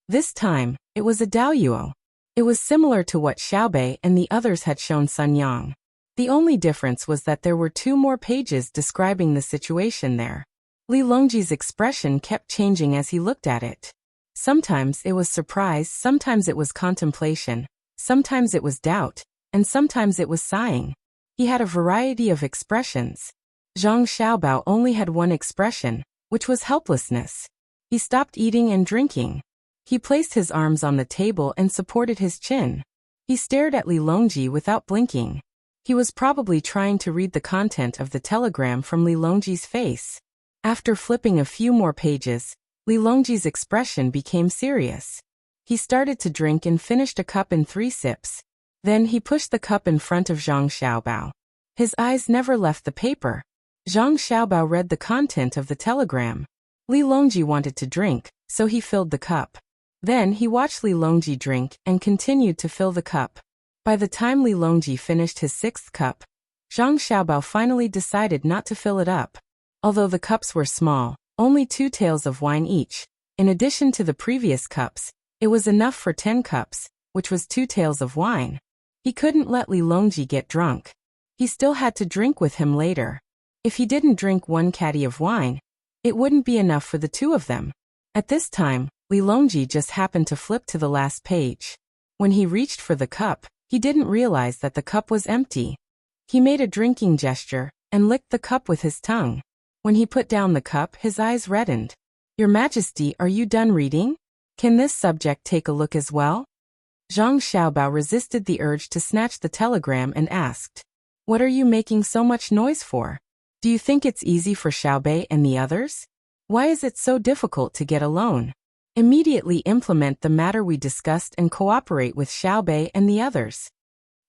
This time, it was a daoyuo. It was similar to what Xiaobei and the others had shown Sun Yang. The only difference was that there were 2 more pages describing the situation there. Li Longji's expression kept changing as he looked at it. Sometimes it was surprise, sometimes it was contemplation, sometimes it was doubt, and sometimes it was sighing. He had a variety of expressions. Zhang Xiaobao only had one expression, which was helplessness. He stopped eating and drinking. He placed his arms on the table and supported his chin. He stared at Li Longji without blinking. He was probably trying to read the content of the telegram from Li Longji's face. After flipping a few more pages, Li Longji's expression became serious. He started to drink and finished a cup in 3 sips. Then he pushed the cup in front of Zhang Xiaobao. His eyes never left the paper. Zhang Xiaobao read the content of the telegram. Li Longji wanted to drink, so he filled the cup. Then he watched Li Longji drink and continued to fill the cup. By the time Li Longji finished his 6th cup, Zhang Xiaobao finally decided not to fill it up. Although the cups were small, only 2 taels of wine each, in addition to the previous cups, it was enough for 10 cups, which was 2 taels of wine. He couldn't let Li Longji get drunk. He still had to drink with him later. If he didn't drink 1 caddy of wine, it wouldn't be enough for the 2 of them. At this time, Li Longji just happened to flip to the last page. When he reached for the cup, he didn't realize that the cup was empty. He made a drinking gesture and licked the cup with his tongue. When he put down the cup, his eyes reddened. "Your Majesty, are you done reading? Can this subject take a look as well?" Zhang Xiaobao resisted the urge to snatch the telegram and asked, "What are you making so much noise for? Do you think it's easy for Xiaobei and the others? Why is it so difficult to get a loan? Immediately implement the matter we discussed and cooperate with Xiaobei and the others."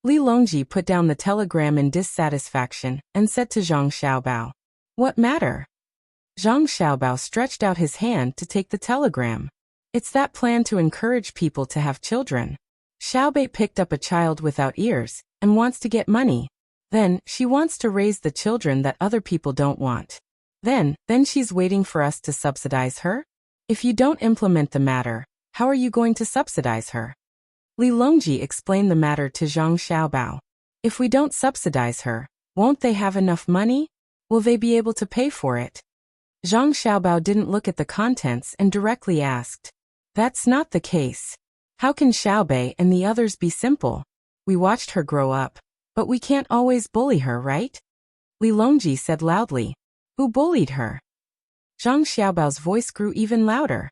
Li Longji put down the telegram in dissatisfaction and said to Zhang Xiaobao, "What matter?" Zhang Xiaobao stretched out his hand to take the telegram. "It's that plan to encourage people to have children. Xiaobei picked up a child without ears and wants to get money. Then, she wants to raise the children that other people don't want. Then she's waiting for us to subsidize her? If you don't implement the matter, how are you going to subsidize her?" Li Longji explained the matter to Zhang Xiaobao. "If we don't subsidize her, won't they have enough money? Will they be able to pay for it?" Zhang Xiaobao didn't look at the contents and directly asked, "That's not the case. How can Xiaobei and the others be simple? We watched her grow up, but we can't always bully her, right?" Li Longji said loudly, "Who bullied her?" Zhang Xiaobao's voice grew even louder.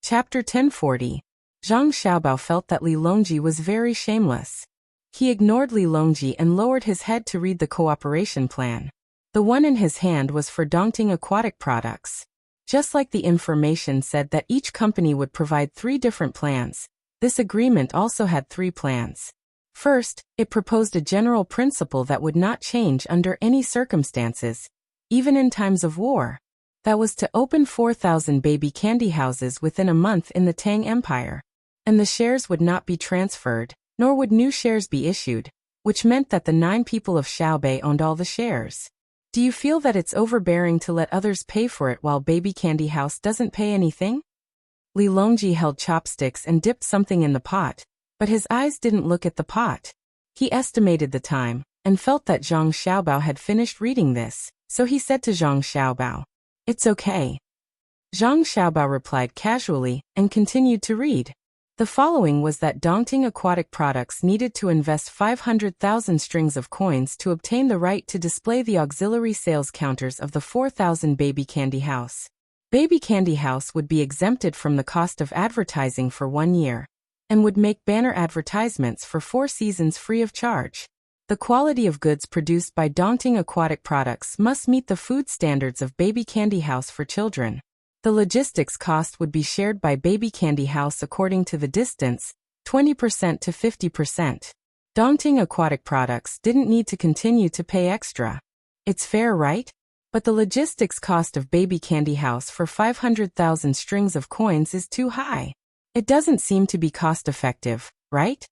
Chapter 1040. Zhang Xiaobao felt that Li Longji was very shameless. He ignored Li Longji and lowered his head to read the cooperation plan. The one in his hand was for Dongting Aquatic Products. Just like the information said that each company would provide 3 different plans, this agreement also had 3 plans. First, it proposed a general principle that would not change under any circumstances, even in times of war. That was to open 4,000 baby candy houses within a month in the Tang Empire. And the shares would not be transferred, nor would new shares be issued, which meant that the 9 people of Xiaobei owned all the shares. Do you feel that it's overbearing to let others pay for it while Baby Candy House doesn't pay anything? Li Longji held chopsticks and dipped something in the pot, but his eyes didn't look at the pot. He estimated the time, and felt that Zhang Xiaobao had finished reading this, so he said to Zhang Xiaobao, "It's okay." Zhang Xiaobao replied casually, and continued to read. The following was that Dongting Aquatic Products needed to invest 500,000 strings of coins to obtain the right to display the auxiliary sales counters of the 4,000 Baby Candy House. Baby Candy House would be exempted from the cost of advertising for 1 year, and would make banner advertisements for 4 seasons free of charge. The quality of goods produced by Dongting Aquatic Products must meet the food standards of Baby Candy House for children. The logistics cost would be shared by Baby Candy House according to the distance, 20% to 50%. Dongting Aquatic Products didn't need to continue to pay extra. It's fair, right? But the logistics cost of Baby Candy House for 500,000 strings of coins is too high. It doesn't seem to be cost-effective, right?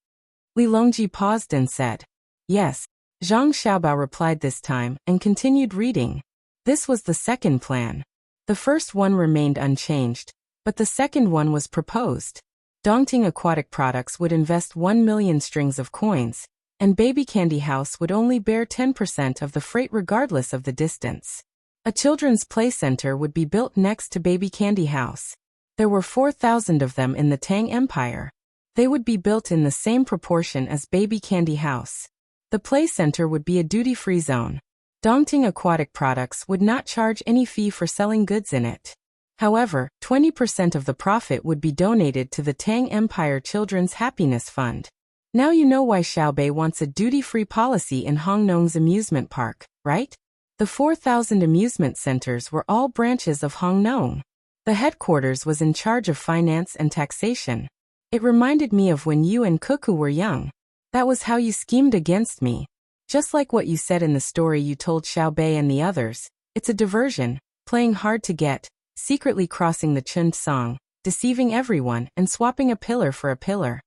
Li Longji paused and said, "Yes." Zhang Xiaobao replied this time and continued reading. This was the second plan. The first one remained unchanged, but the second one was proposed. Dongting Aquatic Products would invest 1 million strings of coins, and Baby Candy House would only bear 10% of the freight regardless of the distance. A children's play center would be built next to Baby Candy House. There were 4,000 of them in the Tang Empire. They would be built in the same proportion as Baby Candy House. The play center would be a duty-free zone. Dongting Aquatic Products would not charge any fee for selling goods in it. However, 20% of the profit would be donated to the Tang Empire Children's Happiness Fund. Now you know why Xiaobei wants a duty-free policy in Hongnong's amusement park, right? The 4,000 amusement centers were all branches of Hongnong. The headquarters was in charge of finance and taxation. It reminded me of when you and Cuckoo were young. That was how you schemed against me. Just like what you said in the story you told Xiaobei and the others, it's a diversion, playing hard to get, secretly crossing the Chun song, deceiving everyone and swapping a pillar for a pillar.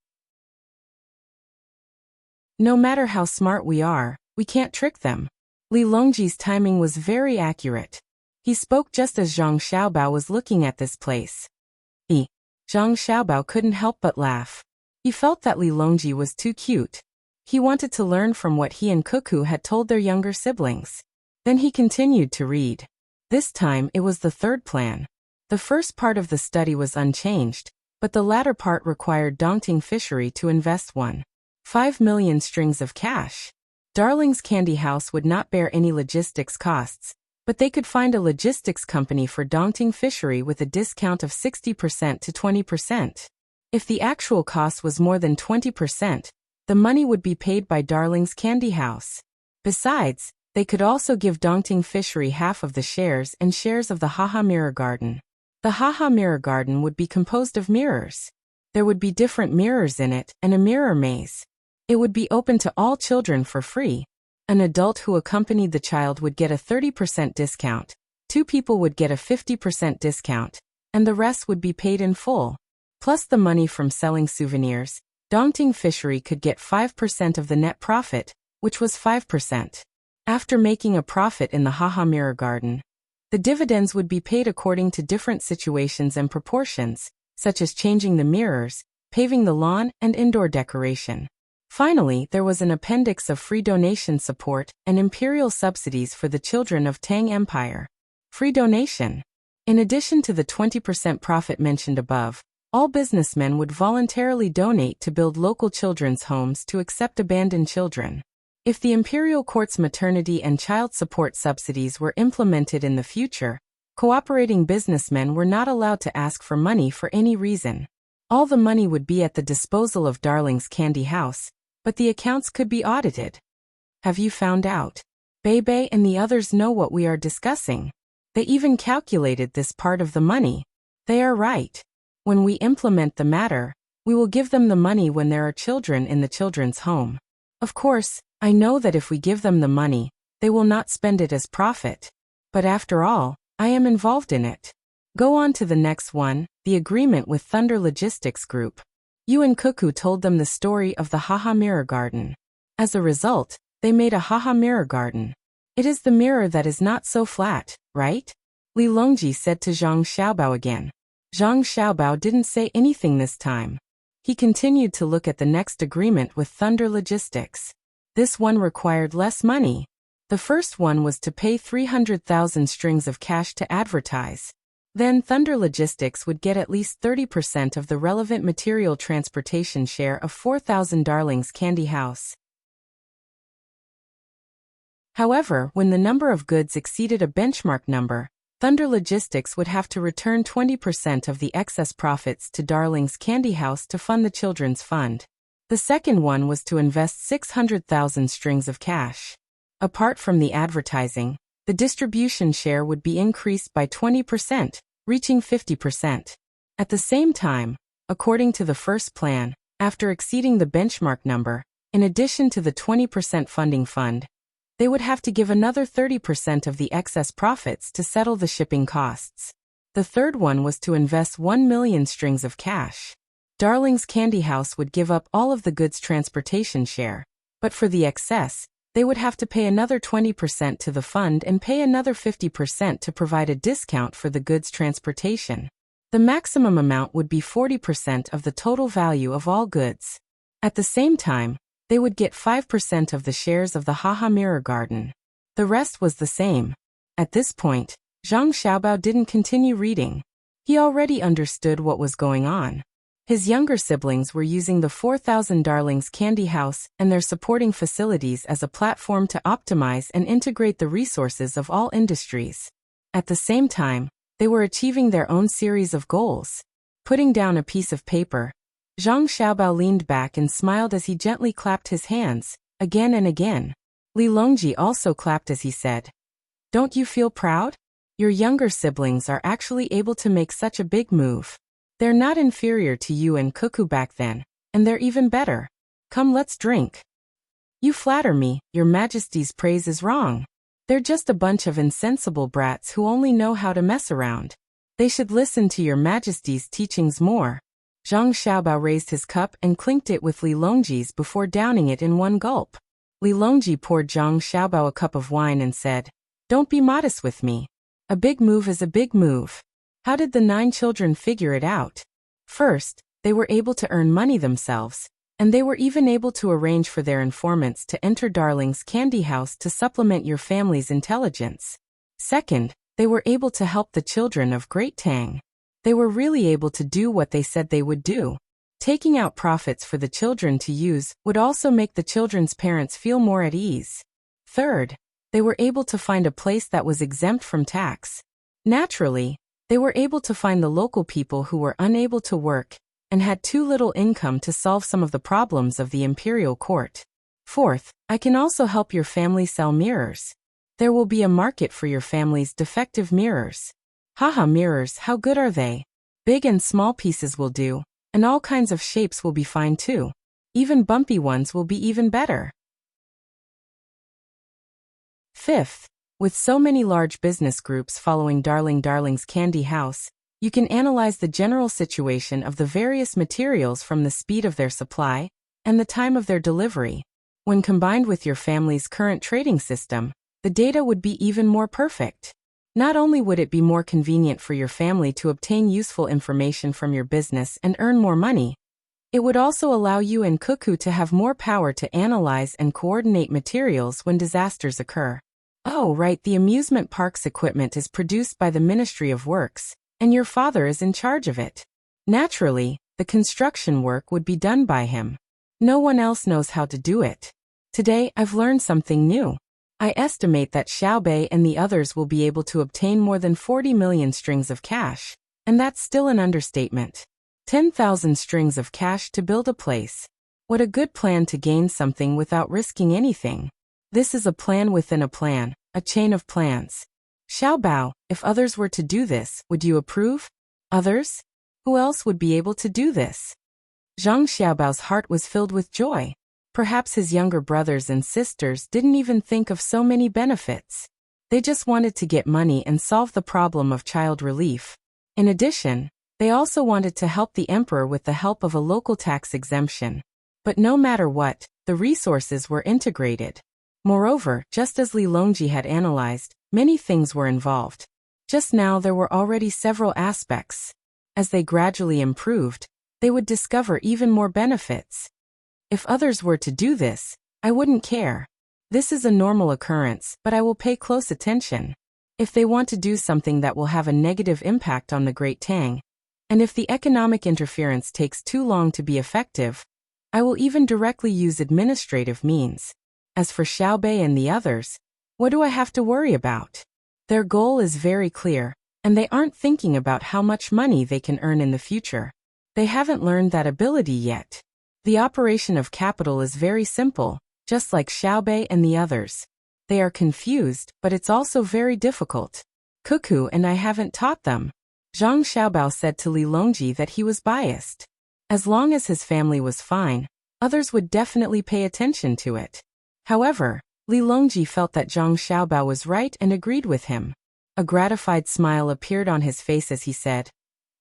No matter how smart we are, we can't trick them. Li Longji's timing was very accurate. He spoke just as Zhang Xiaobao was looking at this place. Zhang Xiaobao couldn't help but laugh. He felt that Li Longji was too cute. He wanted to learn from what he and Cuckoo had told their younger siblings. Then he continued to read. This time it was the third plan. The first part of the study was unchanged, but the latter part required Dongting Fishery to invest 1.5 million strings of cash. Darling's Candy House would not bear any logistics costs, but they could find a logistics company for Dongting Fishery with a discount of 60% to 20%. If the actual cost was more than 20%, the money would be paid by Darling's Candy House. Besides, they could also give Dongting Fishery half of the shares and shares of the Haha Mirror Garden. The Haha Mirror Garden would be composed of mirrors. There would be different mirrors in it and a mirror maze. It would be open to all children for free. An adult who accompanied the child would get a 30% discount, 2 people would get a 50% discount, and the rest would be paid in full. Plus the money from selling souvenirs, Dongting Fishery could get 5% of the net profit, which was 5%. After making a profit in the Haha Mirror Garden, the dividends would be paid according to different situations and proportions, such as changing the mirrors, paving the lawn, and indoor decoration. Finally, there was an appendix of free donation support and imperial subsidies for the children of Tang Empire. Free donation. In addition to the 20% profit mentioned above, all businessmen would voluntarily donate to build local children's homes to accept abandoned children. If the imperial court's maternity and child support subsidies were implemented in the future, cooperating businessmen were not allowed to ask for money for any reason. All the money would be at the disposal of Darling's Candy House, but the accounts could be audited. Have you found out? Bei and the others know what we are discussing. They even calculated this part of the money. They are right. When we implement the matter, we will give them the money when there are children in the children's home. Of course, I know that if we give them the money, they will not spend it as profit. But after all, I am involved in it. Go on to the next one, the agreement with Thunder Logistics Group. You and Cuckoo told them the story of the Haha Mirror Garden. As a result, they made a Haha Mirror Garden. It is the mirror that is not so flat, right? Li Longji said to Zhang Xiaobao again. Zhang Xiaobao didn't say anything this time. He continued to look at the next agreement with Thunder Logistics. This one required less money. The first one was to pay 300,000 strings of cash to advertise. Then Thunder Logistics would get at least 30% of the relevant material transportation share of 4,000 Darling's Candy House. However, when the number of goods exceeded a benchmark number, Thunder Logistics would have to return 20% of the excess profits to Darling's Candy House to fund the children's fund. The second one was to invest 600,000 strings of cash. Apart from the advertising, the distribution share would be increased by 20%, reaching 50%. At the same time, according to the first plan, after exceeding the benchmark number, in addition to the 20% funding fund, they would have to give another 30% of the excess profits to settle the shipping costs. The third one was to invest 1 million strings of cash. Darling's Candy House would give up all of the goods transportation share, but for the excess, they would have to pay another 20% to the fund and pay another 50% to provide a discount for the goods transportation. The maximum amount would be 40% of the total value of all goods. At the same time, they would get 5% of the shares of the Haha Mirror Garden. The rest was the same. At this point, Zhang Xiaobao didn't continue reading. He already understood what was going on. His younger siblings were using the 4,000 Darling's Candy House and their supporting facilities as a platform to optimize and integrate the resources of all industries. At the same time, they were achieving their own series of goals. Putting down a piece of paper, Zhang Xiaobao leaned back and smiled as he gently clapped his hands, again and again. Li Longji also clapped as he said, "Don't you feel proud? Your younger siblings are actually able to make such a big move. They're not inferior to you and Cuckoo back then, and they're even better. Come, let's drink. You flatter me, your Majesty's praise is wrong. They're just a bunch of insensible brats who only know how to mess around. They should listen to your Majesty's teachings more. Zhang Xiaobao raised his cup and clinked it with Li Longji's before downing it in one gulp. Li Longji poured Zhang Xiaobao a cup of wine and said, "Don't be modest with me. A big move is a big move." How did the 9 children figure it out? First, they were able to earn money themselves, and they were even able to arrange for their informants to enter Darling's candy house to supplement your family's intelligence. Second, they were able to help the children of Great Tang. They were really able to do what they said they would do. Taking out profits for the children to use would also make the children's parents feel more at ease. Third, they were able to find a place that was exempt from tax. Naturally, they were able to find the local people who were unable to work and had too little income to solve some of the problems of the imperial court. Fourth, I can also help your family sell mirrors. There will be a market for your family's defective mirrors. Haha, mirrors, how good are they? Big and small pieces will do, and all kinds of shapes will be fine too. Even bumpy ones will be even better. Fifth, with so many large business groups following Darling's Candy House, you can analyze the general situation of the various materials from the speed of their supply and the time of their delivery. When combined with your family's current trading system, the data would be even more perfect. Not only would it be more convenient for your family to obtain useful information from your business and earn more money, it would also allow you and Cuckoo to have more power to analyze and coordinate materials when disasters occur. Oh, right, the amusement park's equipment is produced by the Ministry of Works, and your father is in charge of it. Naturally, the construction work would be done by him. No one else knows how to do it. Today, I've learned something new. I estimate that Xiaobei and the others will be able to obtain more than 40 million strings of cash, and that's still an understatement. 10,000 strings of cash to build a place. What a good plan to gain something without risking anything. This is a plan within a plan, a chain of plans. Xiaobao, if others were to do this, would you approve? Others? Who else would be able to do this? Zhang Xiaobao's heart was filled with joy. Perhaps his younger brothers and sisters didn't even think of so many benefits. They just wanted to get money and solve the problem of child relief. In addition, they also wanted to help the emperor with the help of a local tax exemption. But no matter what, the resources were integrated. Moreover, just as Li Longji had analyzed, many things were involved. Just now there were already several aspects. As they gradually improved, they would discover even more benefits. If others were to do this, I wouldn't care. This is a normal occurrence, but I will pay close attention. If they want to do something that will have a negative impact on the Great Tang, and if the economic interference takes too long to be effective, I will even directly use administrative means. As for Xiaobei and the others, what do I have to worry about? Their goal is very clear, and they aren't thinking about how much money they can earn in the future. They haven't learned that ability yet. The operation of capital is very simple, just like Xiaobei and the others. They are confused, but it's also very difficult. Cuckoo and I haven't taught them. Zhang Xiaobao said to Li Longji that he was biased. As long as his family was fine, others would definitely pay attention to it. However, Li Longji felt that Zhang Xiaobao was right and agreed with him. A gratified smile appeared on his face as he said,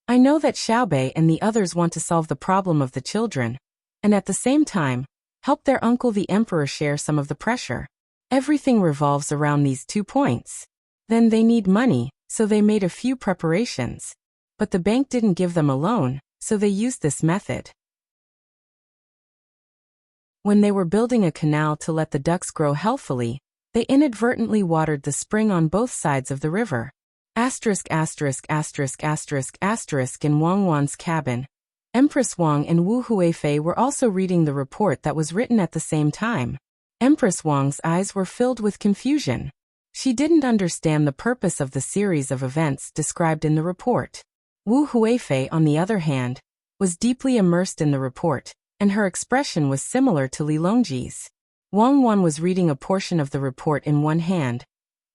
I know that Xiaobei and the others want to solve the problem of the children, and at the same time, help their uncle the emperor share some of the pressure. Everything revolves around these 2 points. Then they need money, so they made a few preparations. But the bank didn't give them a loan, so they used this method. When they were building a canal to let the ducks grow healthfully, they inadvertently watered the spring on both sides of the river. ********** In Wang Wan's cabin, Empress Wang and Wu Huifei were also reading the report that was written at the same time. Empress Wang's eyes were filled with confusion. She didn't understand the purpose of the series of events described in the report. Wu Huifei, on the other hand, was deeply immersed in the report, and her expression was similar to Li Longji's. Wang Wan was reading a portion of the report in one hand,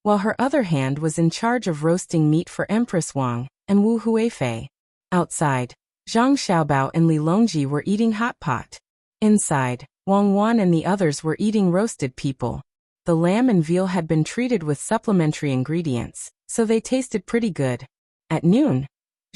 while her other hand was in charge of roasting meat for Empress Wang and Wu Huifei. Outside, Zhang Xiaobao and Li Longji were eating hot pot. Inside, Wang Wan and the others were eating roasted people. The lamb and veal had been treated with supplementary ingredients, so they tasted pretty good. At noon,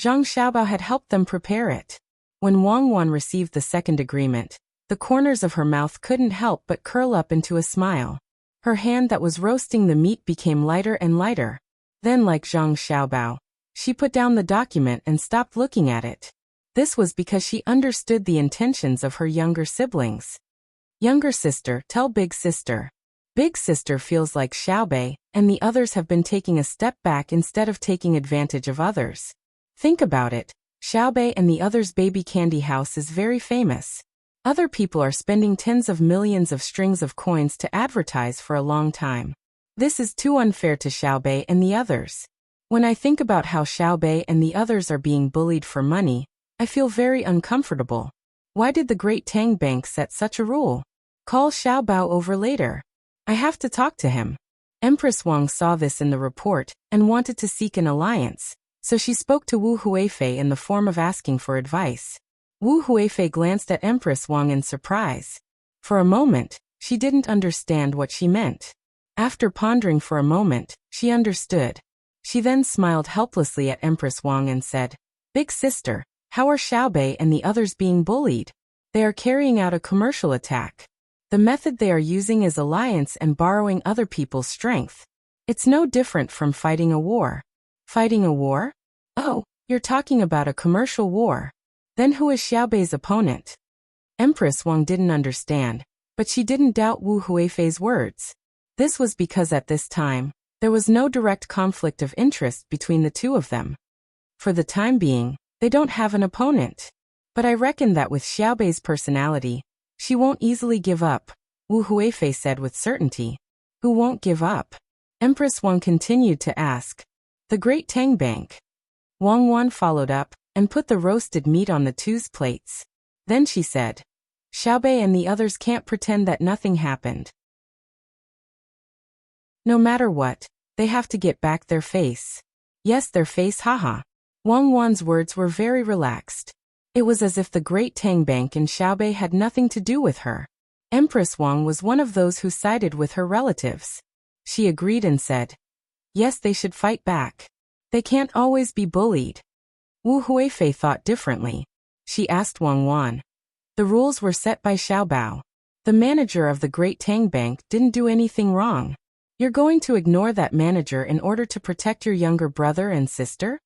Zhang Xiaobao had helped them prepare it. When Wang Wan received the second agreement, the corners of her mouth couldn't help but curl up into a smile. Her hand that was roasting the meat became lighter and lighter. Then, like Zhang Xiaobao, she put down the document and stopped looking at it. This was because she understood the intentions of her younger siblings. Younger sister, tell big sister. Big sister feels like Xiaobei and the others have been taking a step back instead of taking advantage of others. Think about it, Xiaobei and the others' baby candy house is very famous. Other people are spending tens of millions of strings of coins to advertise for a long time. This is too unfair to Xiaobei and the others. When I think about how Xiaobei and the others are being bullied for money, I feel very uncomfortable. Why did the Great Tang Bank set such a rule? Call Xiaobao over later. I have to talk to him. Empress Wang saw this in the report and wanted to seek an alliance, so she spoke to Wu Huifei in the form of asking for advice. Wu Huifei glanced at Empress Wang in surprise. For a moment, she didn't understand what she meant. After pondering for a moment, she understood. She then smiled helplessly at Empress Wang and said, "Big sister, how are Xiaobei and the others being bullied? They are carrying out a commercial attack. The method they are using is alliance and borrowing other people's strength. It's no different from fighting a war." Fighting a war? Oh, you're talking about a commercial war. Then who is Xiaobei's opponent? Empress Wang didn't understand, but she didn't doubt Wu Huifei's words. This was because at this time, there was no direct conflict of interest between the two of them. For the time being, they don't have an opponent. But I reckon that with Xiaobei's personality, she won't easily give up, Wu Huifei said with certainty. Who won't give up? Empress Wang continued to ask. The Great Tang Bank. Wang Wan followed up and put the roasted meat on the two's plates. Then she said, Xiaobei and the others can't pretend that nothing happened. No matter what, they have to get back their face. Yes, their face, haha. Wang Wan's words were very relaxed. It was as if the Great Tang Bank and Xiaobei had nothing to do with her. Empress Wang was one of those who sided with her relatives. She agreed and said, yes, they should fight back. They can't always be bullied. Wu Huifei thought differently. She asked Wang Wan. The rules were set by Xiaobao. The manager of the Great Tang Bank didn't do anything wrong. You're going to ignore that manager in order to protect your younger brother and sister?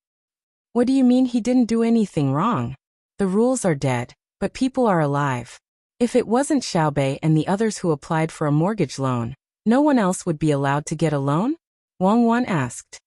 What do you mean he didn't do anything wrong? The rules are dead, but people are alive. If it wasn't Xiaobei and the others who applied for a mortgage loan, no one else would be allowed to get a loan? Wang Wan asked.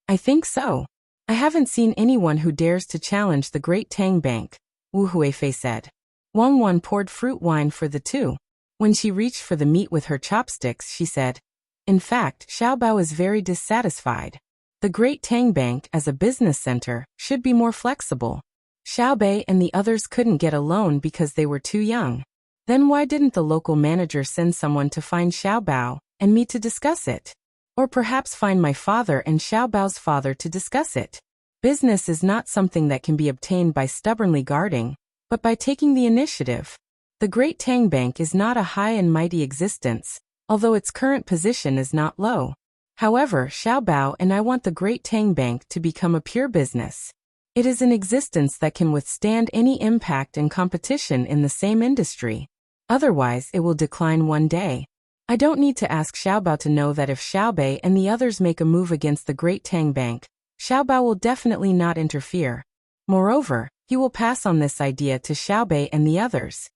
I think so. I haven't seen anyone who dares to challenge the Great Tang Bank, Wu Huifei said. Wang Wan poured fruit wine for the two. When she reached for the meat with her chopsticks, she said, in fact, Xiaobao is very dissatisfied. The Great Tang Bank, as a business center, should be more flexible. Xiaobei and the others couldn't get a loan because they were too young. Then why didn't the local manager send someone to find Xiaobao and me to discuss it? Or perhaps find my father and Xiaobao's father to discuss it. Business is not something that can be obtained by stubbornly guarding, but by taking the initiative. The Great Tang Bank is not a high and mighty existence, although its current position is not low. However, Xiaobao and I want the Great Tang Bank to become a pure business. It is an existence that can withstand any impact and competition in the same industry. Otherwise, it will decline one day. I don't need to ask Xiaobao to know that if Xiaobei and the others make a move against the Great Tang Bank, Xiaobao will definitely not interfere. Moreover, he will pass on this idea to Xiaobei and the others.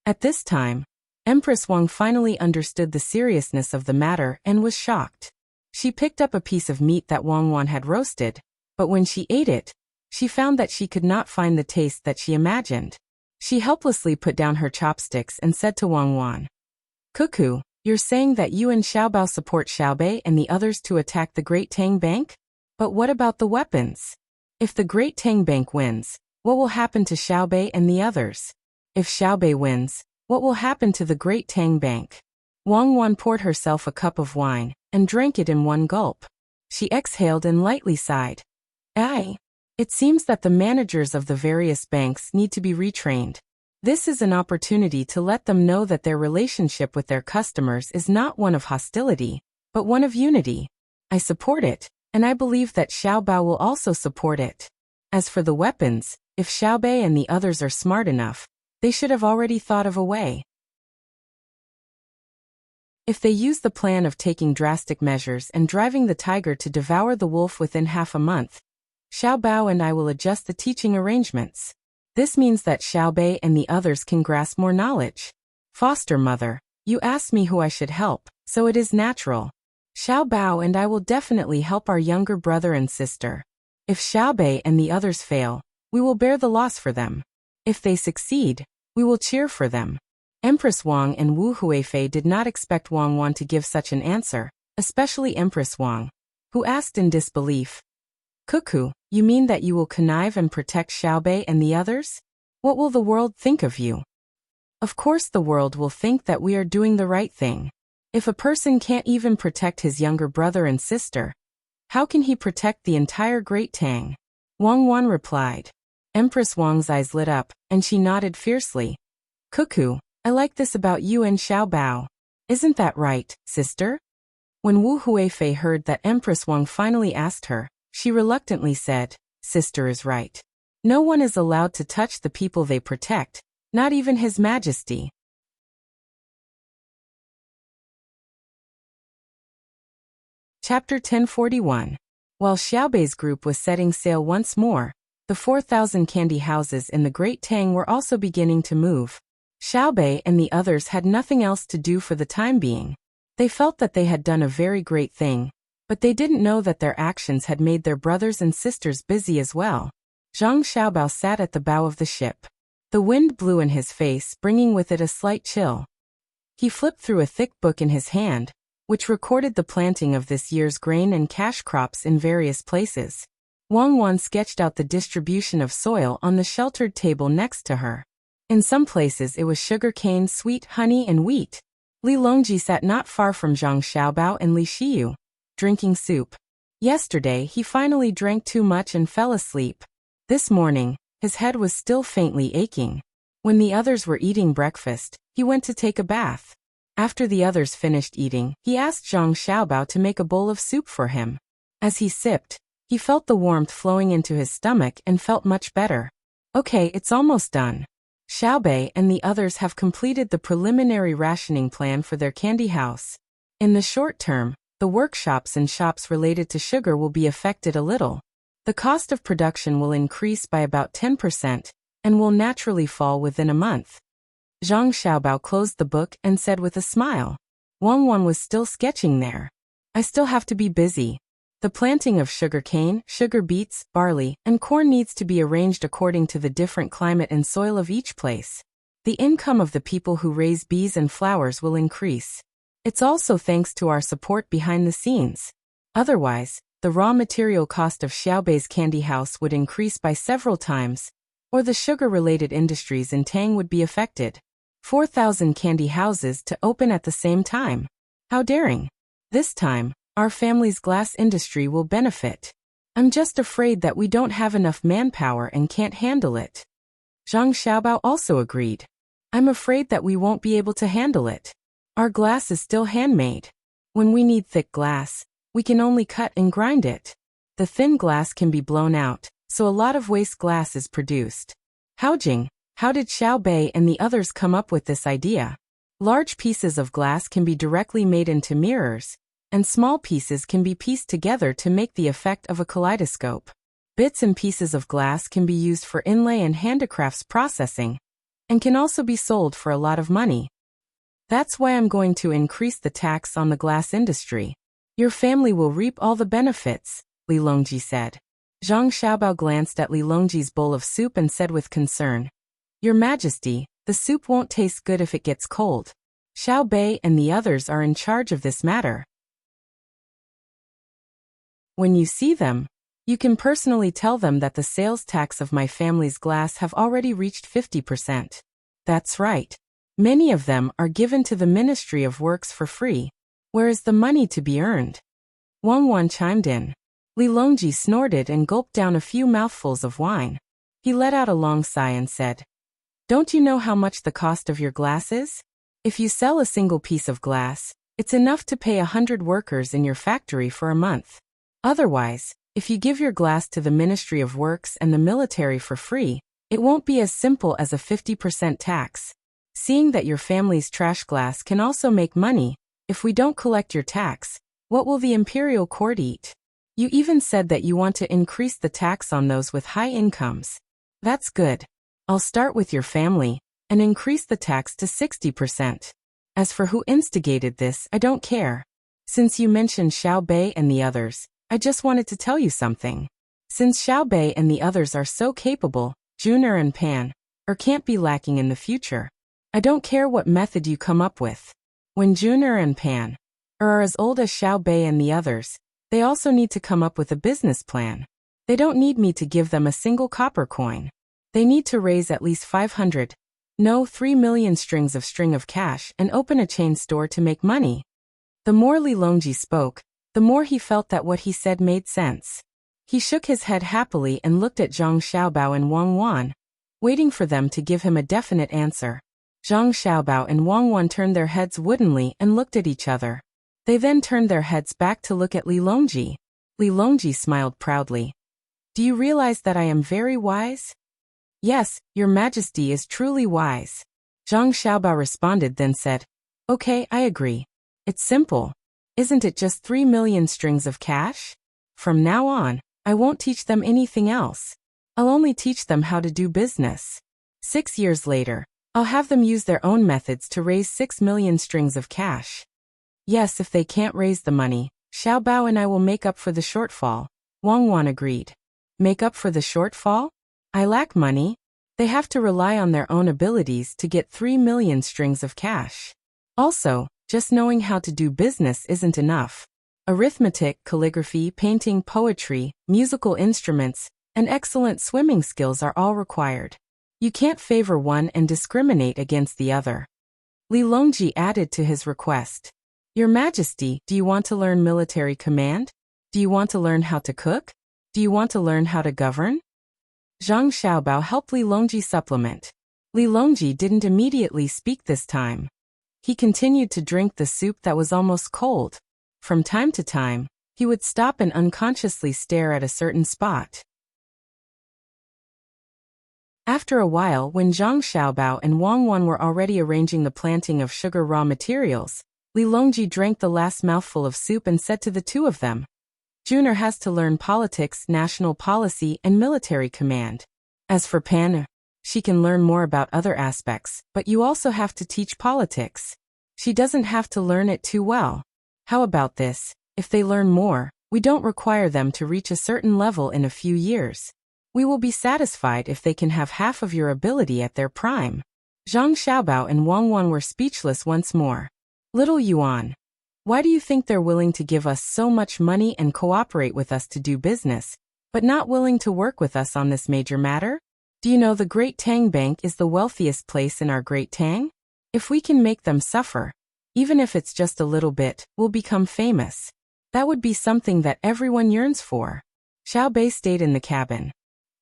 At this time, Empress Wang finally understood the seriousness of the matter and was shocked. She picked up a piece of meat that Wang Wan had roasted, but when she ate it, she found that she could not find the taste that she imagined. She helplessly put down her chopsticks and said to Wang Wan, Cuckoo, you're saying that you and Xiaobao support Xiaobei and the others to attack the Great Tang Bank? But what about the weapons? If the Great Tang Bank wins, what will happen to Xiaobei and the others? If Xiaobei wins, what will happen to the Great Tang Bank? Wang Wan poured herself a cup of wine and drank it in one gulp. She exhaled and lightly sighed. Aye. It seems that the managers of the various banks need to be retrained. This is an opportunity to let them know that their relationship with their customers is not one of hostility, but one of unity. I support it, and I believe that Xiaobao will also support it. As for the weapons, if Xiaobei and the others are smart enough, they should have already thought of a way. If they use the plan of taking drastic measures and driving the tiger to devour the wolf within half a month, Xiaobao and I will adjust the teaching arrangements. This means that Xiaobei and the others can grasp more knowledge. Foster mother, you asked me who I should help, so it is natural. Xiaobao and I will definitely help our younger brother and sister. If Xiaobei and the others fail, we will bear the loss for them. If they succeed, we will cheer for them. Empress Wang and Wu Huifei did not expect Wang Wan to give such an answer, especially Empress Wang, who asked in disbelief. Cuckoo, you mean that you will connive and protect Xiaobei and the others? What will the world think of you? Of course the world will think that we are doing the right thing. If a person can't even protect his younger brother and sister, how can he protect the entire Great Tang? Wang Wan replied. Empress Wang's eyes lit up, and she nodded fiercely. Cuckoo, I like this about you and Xiaobao. Isn't that right, sister? When Wu Huifei heard that Empress Wang finally asked her, she reluctantly said, Sister is right. No one is allowed to touch the people they protect, not even His Majesty. Chapter 1041. While Xiaobei's group was setting sail once more, the 4,000 candy houses in the Great Tang were also beginning to move. Xiaobei and the others had nothing else to do for the time being. They felt that they had done a very great thing, but they didn't know that their actions had made their brothers and sisters busy as well. Zhang Xiaobao sat at the bow of the ship. The wind blew in his face, bringing with it a slight chill. He flipped through a thick book in his hand, which recorded the planting of this year's grain and cash crops in various places. Wang Wan sketched out the distribution of soil on the sheltered table next to her. In some places it was sugar cane, sweet honey, and wheat. Li Longji sat not far from Zhang Xiaobao and Li Xiyu, drinking soup. Yesterday he finally drank too much and fell asleep. This morning, his head was still faintly aching. When the others were eating breakfast, he went to take a bath. After the others finished eating, he asked Zhang Xiaobao to make a bowl of soup for him. As he sipped, he felt the warmth flowing into his stomach and felt much better. Okay, it's almost done. Xiaobei and the others have completed the preliminary rationing plan for their candy house. In the short term, the workshops and shops related to sugar will be affected a little. The cost of production will increase by about 10% and will naturally fall within a month. Zhang Xiaobao closed the book and said with a smile. Wang Wan was still sketching there. I still have to be busy. The planting of sugar cane, sugar beets, barley, and corn needs to be arranged according to the different climate and soil of each place. The income of the people who raise bees and flowers will increase. It's also thanks to our support behind the scenes. Otherwise, the raw material cost of Xiaobei's candy house would increase by several times, or the sugar-related industries in Tang would be affected. 4,000 candy houses to open at the same time. How daring! This time, our family's glass industry will benefit. I'm just afraid that we don't have enough manpower and can't handle it. Zhang Xiaobao also agreed. I'm afraid that we won't be able to handle it. Our glass is still handmade. When we need thick glass, we can only cut and grind it. The thin glass can be blown out, so a lot of waste glass is produced. Haojing, how did Xiaobei and the others come up with this idea? Large pieces of glass can be directly made into mirrors, and small pieces can be pieced together to make the effect of a kaleidoscope. Bits and pieces of glass can be used for inlay and handicrafts processing, and can also be sold for a lot of money. That's why I'm going to increase the tax on the glass industry. Your family will reap all the benefits, Li Longji said. Zhang Xiaobao glanced at Li Longji's bowl of soup and said with concern, Your Majesty, the soup won't taste good if it gets cold. Xiaobei and the others are in charge of this matter. When you see them, you can personally tell them that the sales tax of my family's glass have already reached 50%. That's right. Many of them are given to the Ministry of Works for free. Where is the money to be earned? Wang Wan chimed in. Li Longji snorted and gulped down a few mouthfuls of wine. He let out a long sigh and said, "Don't you know how much the cost of your glass is? If you sell a single piece of glass, it's enough to pay 100 workers in your factory for a month. Otherwise, if you give your glass to the Ministry of Works and the military for free, it won't be as simple as a 50% tax. Seeing that your family's trash glass can also make money, if we don't collect your tax, what will the imperial court eat? You even said that you want to increase the tax on those with high incomes. That's good. I'll start with your family and increase the tax to 60%. As for who instigated this, I don't care. Since you mentioned Xiao Bei and the others, I just wanted to tell you something. Since Xiao Bei and the others are so capable, Junior and Pan, can't be lacking in the future. I don't care what method you come up with. When Junior and Pan are as old as Xiao Bei and the others, they also need to come up with a business plan. They don't need me to give them a single copper coin. They need to raise at least 500, no 3 million strings of cash and open a chain store to make money." The more Li Longji spoke, the more he felt that what he said made sense. He shook his head happily and looked at Zhang Xiaobao and Wang Wan, waiting for them to give him a definite answer. Zhang Xiaobao and Wang Wan turned their heads woodenly and looked at each other. They then turned their heads back to look at Li Longji. Li Longji smiled proudly. "Do you realize that I am very wise?" "Yes, Your Majesty is truly wise." Zhang Xiaobao responded, then said, "Okay, I agree. It's simple. Isn't it just 3 million strings of cash? From now on, I won't teach them anything else. I'll only teach them how to do business. 6 years later, I'll have them use their own methods to raise 6 million strings of cash." "Yes, if they can't raise the money, Xiaobao and I will make up for the shortfall," Wang Wan agreed. "Make up for the shortfall? I lack money. They have to rely on their own abilities to get 3 million strings of cash. Also, just knowing how to do business isn't enough. Arithmetic, calligraphy, painting, poetry, musical instruments, and excellent swimming skills are all required. You can't favor one and discriminate against the other." Li Longji added to his request, "Your Majesty, do you want to learn military command? Do you want to learn how to cook? Do you want to learn how to govern?" Zhang Xiaobao helped Li Longji supplement. Li Longji didn't immediately speak this time. He continued to drink the soup that was almost cold. From time to time, he would stop and unconsciously stare at a certain spot. After a while, when Zhang Xiaobao and Wang Wan were already arranging the planting of sugar raw materials, Li Longji drank the last mouthful of soup and said to the two of them, "Junior has to learn politics, national policy, and military command. As for Pan, she can learn more about other aspects, but you also have to teach politics. She doesn't have to learn it too well. How about this? If they learn more, we don't require them to reach a certain level in a few years. We will be satisfied if they can have half of your ability at their prime." Zhang Xiaobao and Wang Wan were speechless once more. "Little Yuan, why do you think they're willing to give us so much money and cooperate with us to do business, but not willing to work with us on this major matter? Do you know the Great Tang Bank is the wealthiest place in our Great Tang? If we can make them suffer, even if it's just a little bit, we'll become famous. That would be something that everyone yearns for." Xiao Bei stayed in the cabin.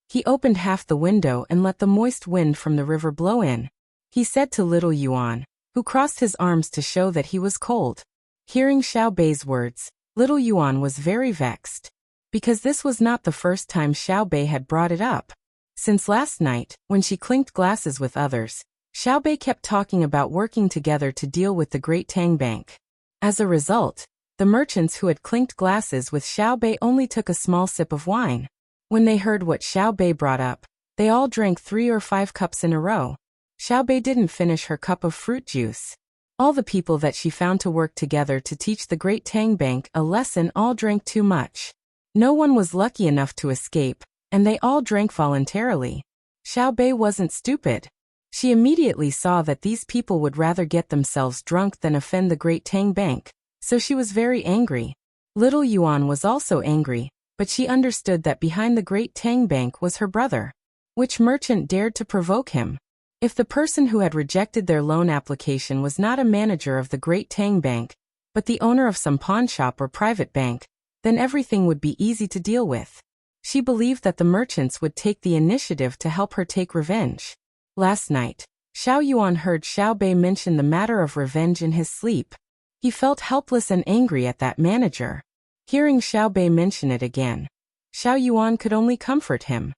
He opened half the window and let the moist wind from the river blow in. He said to little Yuan, who crossed his arms to show that he was cold. Hearing Xiao Bei's words, little Yuan was very vexed. Because this was not the first time Xiao Bei had brought it up. Since last night, when she clinked glasses with others, Xiao Bei kept talking about working together to deal with the Great Tang Bank. As a result, the merchants who had clinked glasses with Xiao Bei only took a small sip of wine. When they heard what Xiao Bei brought up, they all drank 3 or 5 cups in a row. Xiao Bei didn't finish her cup of fruit juice. All the people that she found to work together to teach the Great Tang Bank a lesson all drank too much. No one was lucky enough to escape, and they all drank voluntarily. Xiao Bei wasn't stupid. She immediately saw that these people would rather get themselves drunk than offend the Great Tang Bank, so she was very angry. Little Yuan was also angry, but she understood that behind the Great Tang Bank was her brother. Which merchant dared to provoke him? If the person who had rejected their loan application was not a manager of the Great Tang Bank, but the owner of some pawn shop or private bank, Then everything would be easy to deal with. She believed that the merchants would take the initiative to help her take revenge. Last night, Xiao Yuan heard Xiao Bei mention the matter of revenge in his sleep. He felt helpless and angry at that manager. Hearing Xiao Bei mention it again, Xiao Yuan could only comfort him.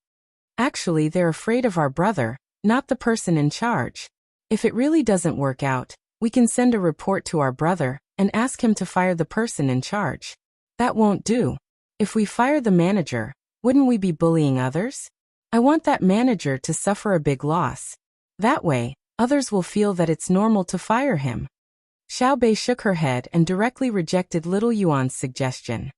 Actually, they're afraid of our brother, not the person in charge. If it really doesn't work out, we can send a report to our brother and ask him to fire the person in charge. That won't do. If we fire the manager, wouldn't we be bullying others? I want that manager to suffer a big loss. That way, others will feel that it's normal to fire him. Xiao Bei shook her head and directly rejected Little Yuan's suggestion.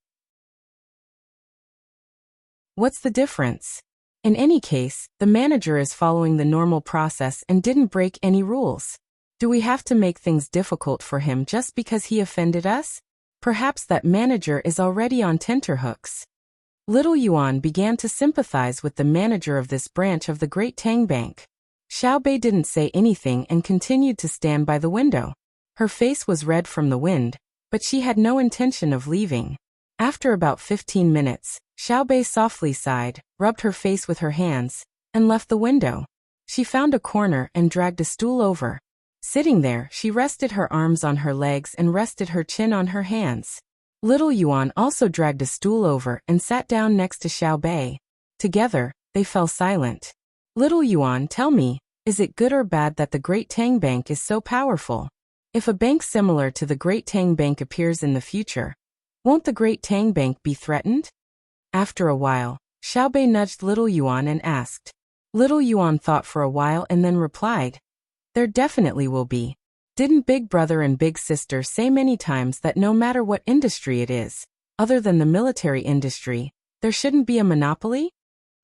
What's the difference? In any case, the manager is following the normal process and didn't break any rules. Do we have to make things difficult for him just because he offended us? Perhaps that manager is already on tenterhooks. Little Yuan began to sympathize with the manager of this branch of the Great Tang Bank. Xiao Bei didn't say anything and continued to stand by the window. Her face was red from the wind, but she had no intention of leaving. After about 15 minutes, Xiao Bei softly sighed, rubbed her face with her hands, and left the window. She found a corner and dragged a stool over. Sitting there, she rested her arms on her legs and rested her chin on her hands. Little Yuan also dragged a stool over and sat down next to Xiao Bei. Together, they fell silent. Little Yuan, tell me, is it good or bad that the Great Tang Bank is so powerful? If a bank similar to the Great Tang Bank appears in the future, won't the Great Tang Bank be threatened? After a while, Xiao Bei nudged Little Yuan and asked. Little Yuan thought for a while and then replied, there definitely will be. Didn't Big Brother and Big Sister say many times that no matter what industry it is, other than the military industry, there shouldn't be a monopoly?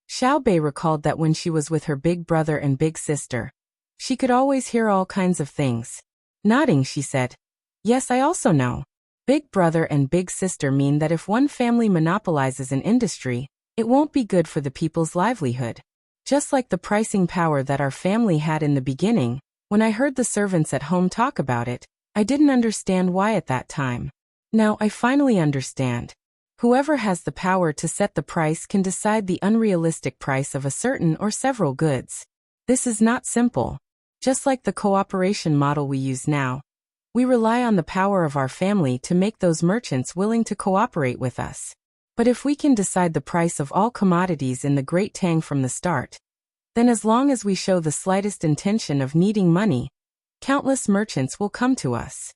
Xiao Bei recalled that when she was with her big brother and big sister, she could always hear all kinds of things. Nodding, she said, yes, I also know. Big Brother and Big Sister mean that if one family monopolizes an industry, it won't be good for the people's livelihood. Just like the pricing power that our family had in the beginning, when I heard the servants at home talk about it, I didn't understand why at that time. Now I finally understand. Whoever has the power to set the price can decide the unrealistic price of a certain or several goods. This is not simple. Just like the cooperation model we use now, we rely on the power of our family to make those merchants willing to cooperate with us. But if we can decide the price of all commodities in the Great Tang from the start, then as long as we show the slightest intention of needing money, countless merchants will come to us.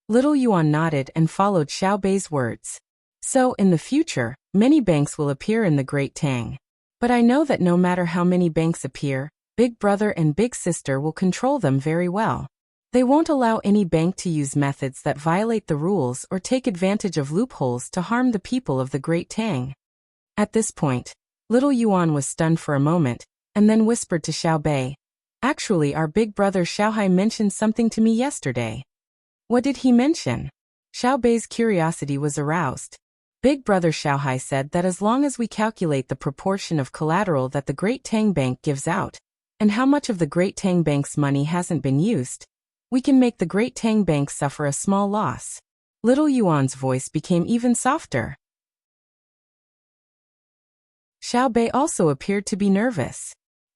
Little Yuan nodded and followed Xiao Bei's words. So, in the future, many banks will appear in the Great Tang. But I know that no matter how many banks appear, Big Brother and Big Sister will control them very well. They won't allow any bank to use methods that violate the rules or take advantage of loopholes to harm the people of the Great Tang. At this point, Little Yuan was stunned for a moment, and then whispered to Xiao Bei, actually our big brother Xiaohai mentioned something to me yesterday. What did he mention? Xiao Bei's curiosity was aroused. Big brother Xiaohai said that as long as we calculate the proportion of collateral that the Great Tang Bank gives out, and how much of the Great Tang Bank's money hasn't been used, we can make the Great Tang Bank suffer a small loss. Little Yuan's voice became even softer. Xiao Bei also appeared to be nervous.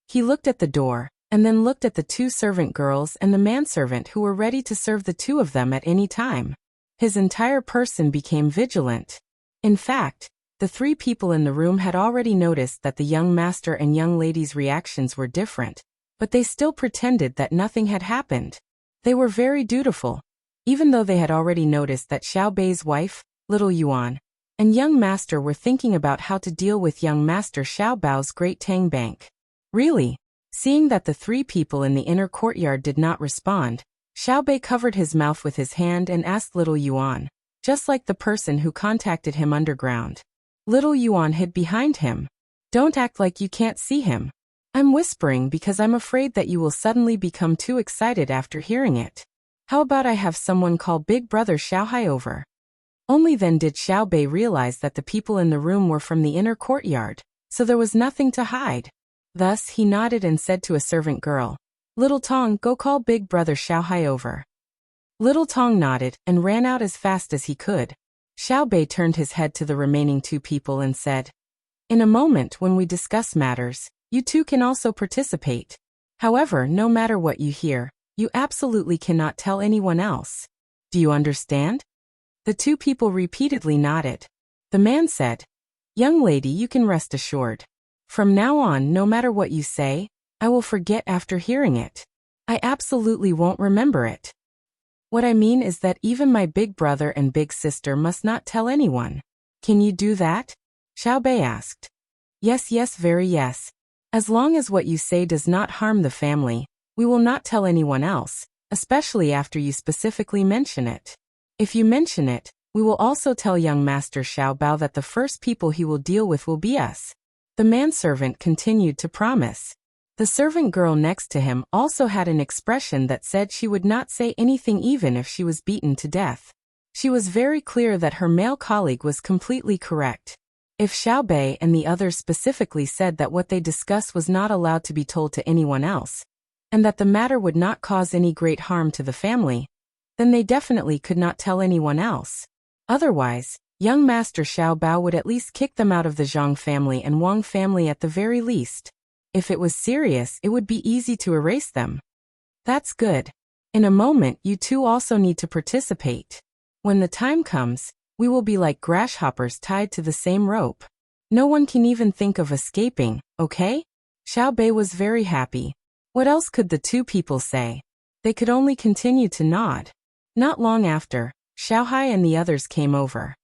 He looked at the door, and then looked at the two servant girls and the manservant who were ready to serve the two of them at any time. His entire person became vigilant. In fact, the three people in the room had already noticed that the young master and young lady's reactions were different, but they still pretended that nothing had happened. They were very dutiful, even though they had already noticed that Xiao Bei's wife, Little Yuan, and young master were thinking about how to deal with young master Xiao Bao's Great Tang Bank. Really? Seeing that the three people in the inner courtyard did not respond, Xiao Bei covered his mouth with his hand and asked Little Yuan, just like the person who contacted him underground. Little Yuan hid behind him. Don't act like you can't see him. I'm whispering because I'm afraid that you will suddenly become too excited after hearing it. How about I have someone call Big Brother Xiaohai over? Only then did Xiao Bei realize that the people in the room were from the inner courtyard, so there was nothing to hide. Thus, he nodded and said to a servant girl, Little Tang, go call Big Brother Xiaohai over. Little Tang nodded and ran out as fast as he could. Xiaobei turned his head to the remaining two people and said, "In a moment when we discuss matters, you two can also participate. However, no matter what you hear, you absolutely cannot tell anyone else. Do you understand?" The two people repeatedly nodded. The man said, "Young lady, you can rest assured. From now on, no matter what you say, I will forget after hearing it. I absolutely won't remember it. What I mean is that even my big brother and big sister must not tell anyone. Can you do that?" Xiaobei asked. Yes, very yes. As long as what you say does not harm the family, we will not tell anyone else, especially after you specifically mention it. If you mention it, we will also tell young Master Xiaobao that the first people he will deal with will be us." The manservant continued to promise. The servant girl next to him also had an expression that said she would not say anything even if she was beaten to death. She was very clear that her male colleague was completely correct. If Xiaobei and the others specifically said that what they discussed was not allowed to be told to anyone else, and that the matter would not cause any great harm to the family, then they definitely could not tell anyone else. Otherwise, young Master Xiaobao would at least kick them out of the Zhang family and Wang family at the very least. If it was serious, it would be easy to erase them. That's good. In a moment, you two also need to participate. When the time comes, we will be like grasshoppers tied to the same rope. No one can even think of escaping, okay? Xiaobei was very happy. What else could the two people say? They could only continue to nod. Not long after, Xiaohai and the others came over.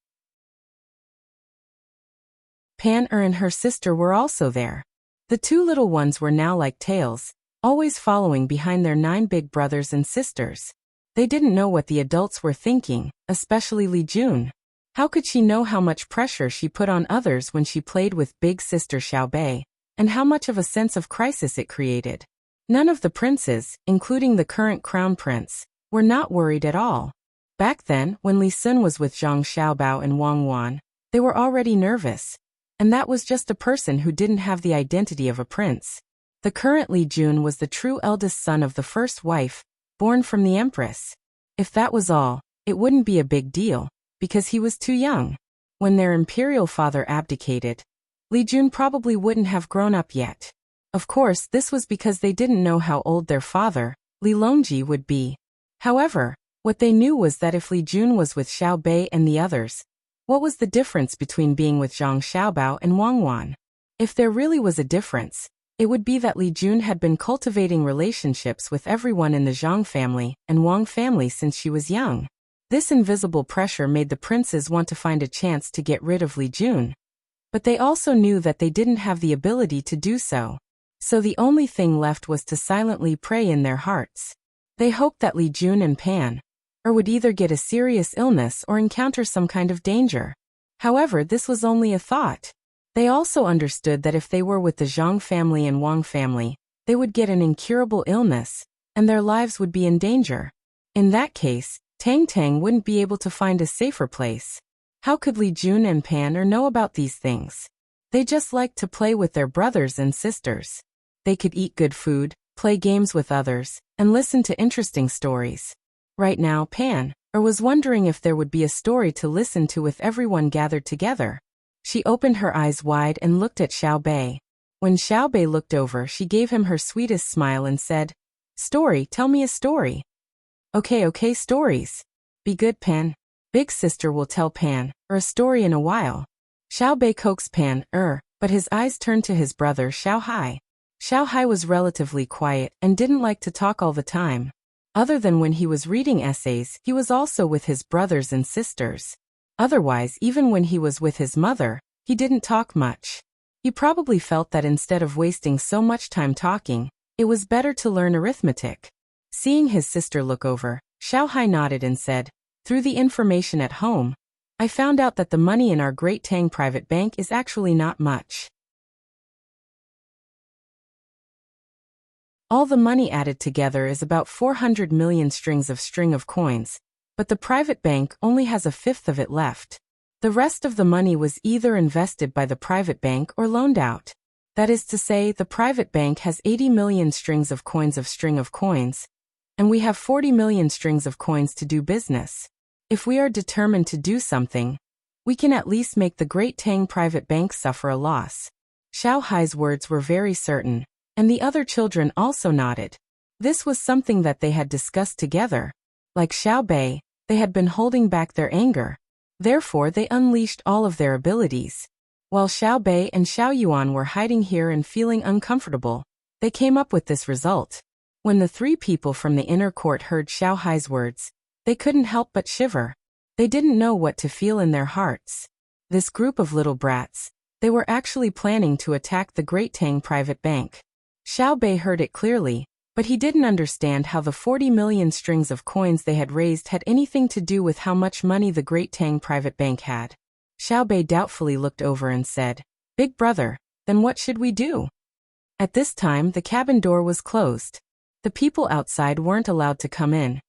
Pan and her sister were also there. The two little ones were now like tails, always following behind their 9 big brothers and sisters. They didn't know what the adults were thinking, especially Li Jun. How could she know how much pressure she put on others when she played with big sister Xiaobei, and how much of a sense of crisis it created? None of the princes, including the current crown prince, were not worried at all. Back then, when Li Sun was with Zhang Xiaobao and Wang Wan, they were already nervous. And that was just a person who didn't have the identity of a prince. The current Li Jun was the true eldest son of the first wife, born from the empress. If that was all, it wouldn't be a big deal, because he was too young. When their imperial father abdicated, Li Jun probably wouldn't have grown up yet. Of course, this was because they didn't know how old their father, Li Longji, would be. However, what they knew was that if Li Jun was with Xiaobei and the others, what was the difference between being with Zhang Xiaobao and Wang Wan? If there really was a difference, it would be that Li Jun had been cultivating relationships with everyone in the Zhang family and Wang family since she was young. This invisible pressure made the princes want to find a chance to get rid of Li Jun. But they also knew that they didn't have the ability to do so. So the only thing left was to silently pray in their hearts. They hoped that Li Jun and Pan would either get a serious illness or encounter some kind of danger. However, this was only a thought. They also understood that if they were with the Zhang family and Wang family, they would get an incurable illness, and their lives would be in danger. In that case, Tang wouldn't be able to find a safer place. How could Li Jun and Pan know about these things? They just liked to play with their brothers and sisters. They could eat good food, play games with others, and listen to interesting stories. Right now, Pan was wondering if there would be a story to listen to with everyone gathered together. She opened her eyes wide and looked at Xiaobei. When Xiaobei looked over, she gave him her sweetest smile and said, "Story, tell me a story." Okay, stories. Be good, Pan. Big sister will tell Pan a story in a while. Xiaobei coaxed Pan but his eyes turned to his brother Xiaohai. Xiaohai was relatively quiet and didn't like to talk all the time. Other than when he was reading essays, he was also with his brothers and sisters. Otherwise, even when he was with his mother, he didn't talk much. He probably felt that instead of wasting so much time talking, it was better to learn arithmetic. Seeing his sister look over, Xiaohai nodded and said, "Through the information at home, I found out that the money in our Great Tang private bank is actually not much. All the money added together is about 400 million strings of coins, but the private bank only has a fifth of it left. The rest of the money was either invested by the private bank or loaned out. That is to say, the private bank has 80 million strings of coins, and we have 40 million strings of coins to do business. If we are determined to do something, We can at least make the Great Tang private bank suffer a loss. Xiao Hai's words were very certain, and the other children also nodded. This was something that they had discussed together. Like Xiao Bei, they had been holding back their anger. Therefore they unleashed all of their abilities. While Xiao Bei and Xiao Yuan were hiding here and feeling uncomfortable, they came up with this result. When the three people from the inner court heard Xiao Hai's words, they couldn't help but shiver. They didn't know what to feel in their hearts. This group of little brats, they were actually planning to attack the Great Tang private bank. Xiao Bei heard it clearly, but he didn't understand how the 40 million strings of coins they had raised had anything to do with how much money the Great Tang private bank had. Xiao Bei doubtfully looked over and said, "Big brother, then what should we do?" At this time the cabin door was closed. The people outside weren't allowed to come in,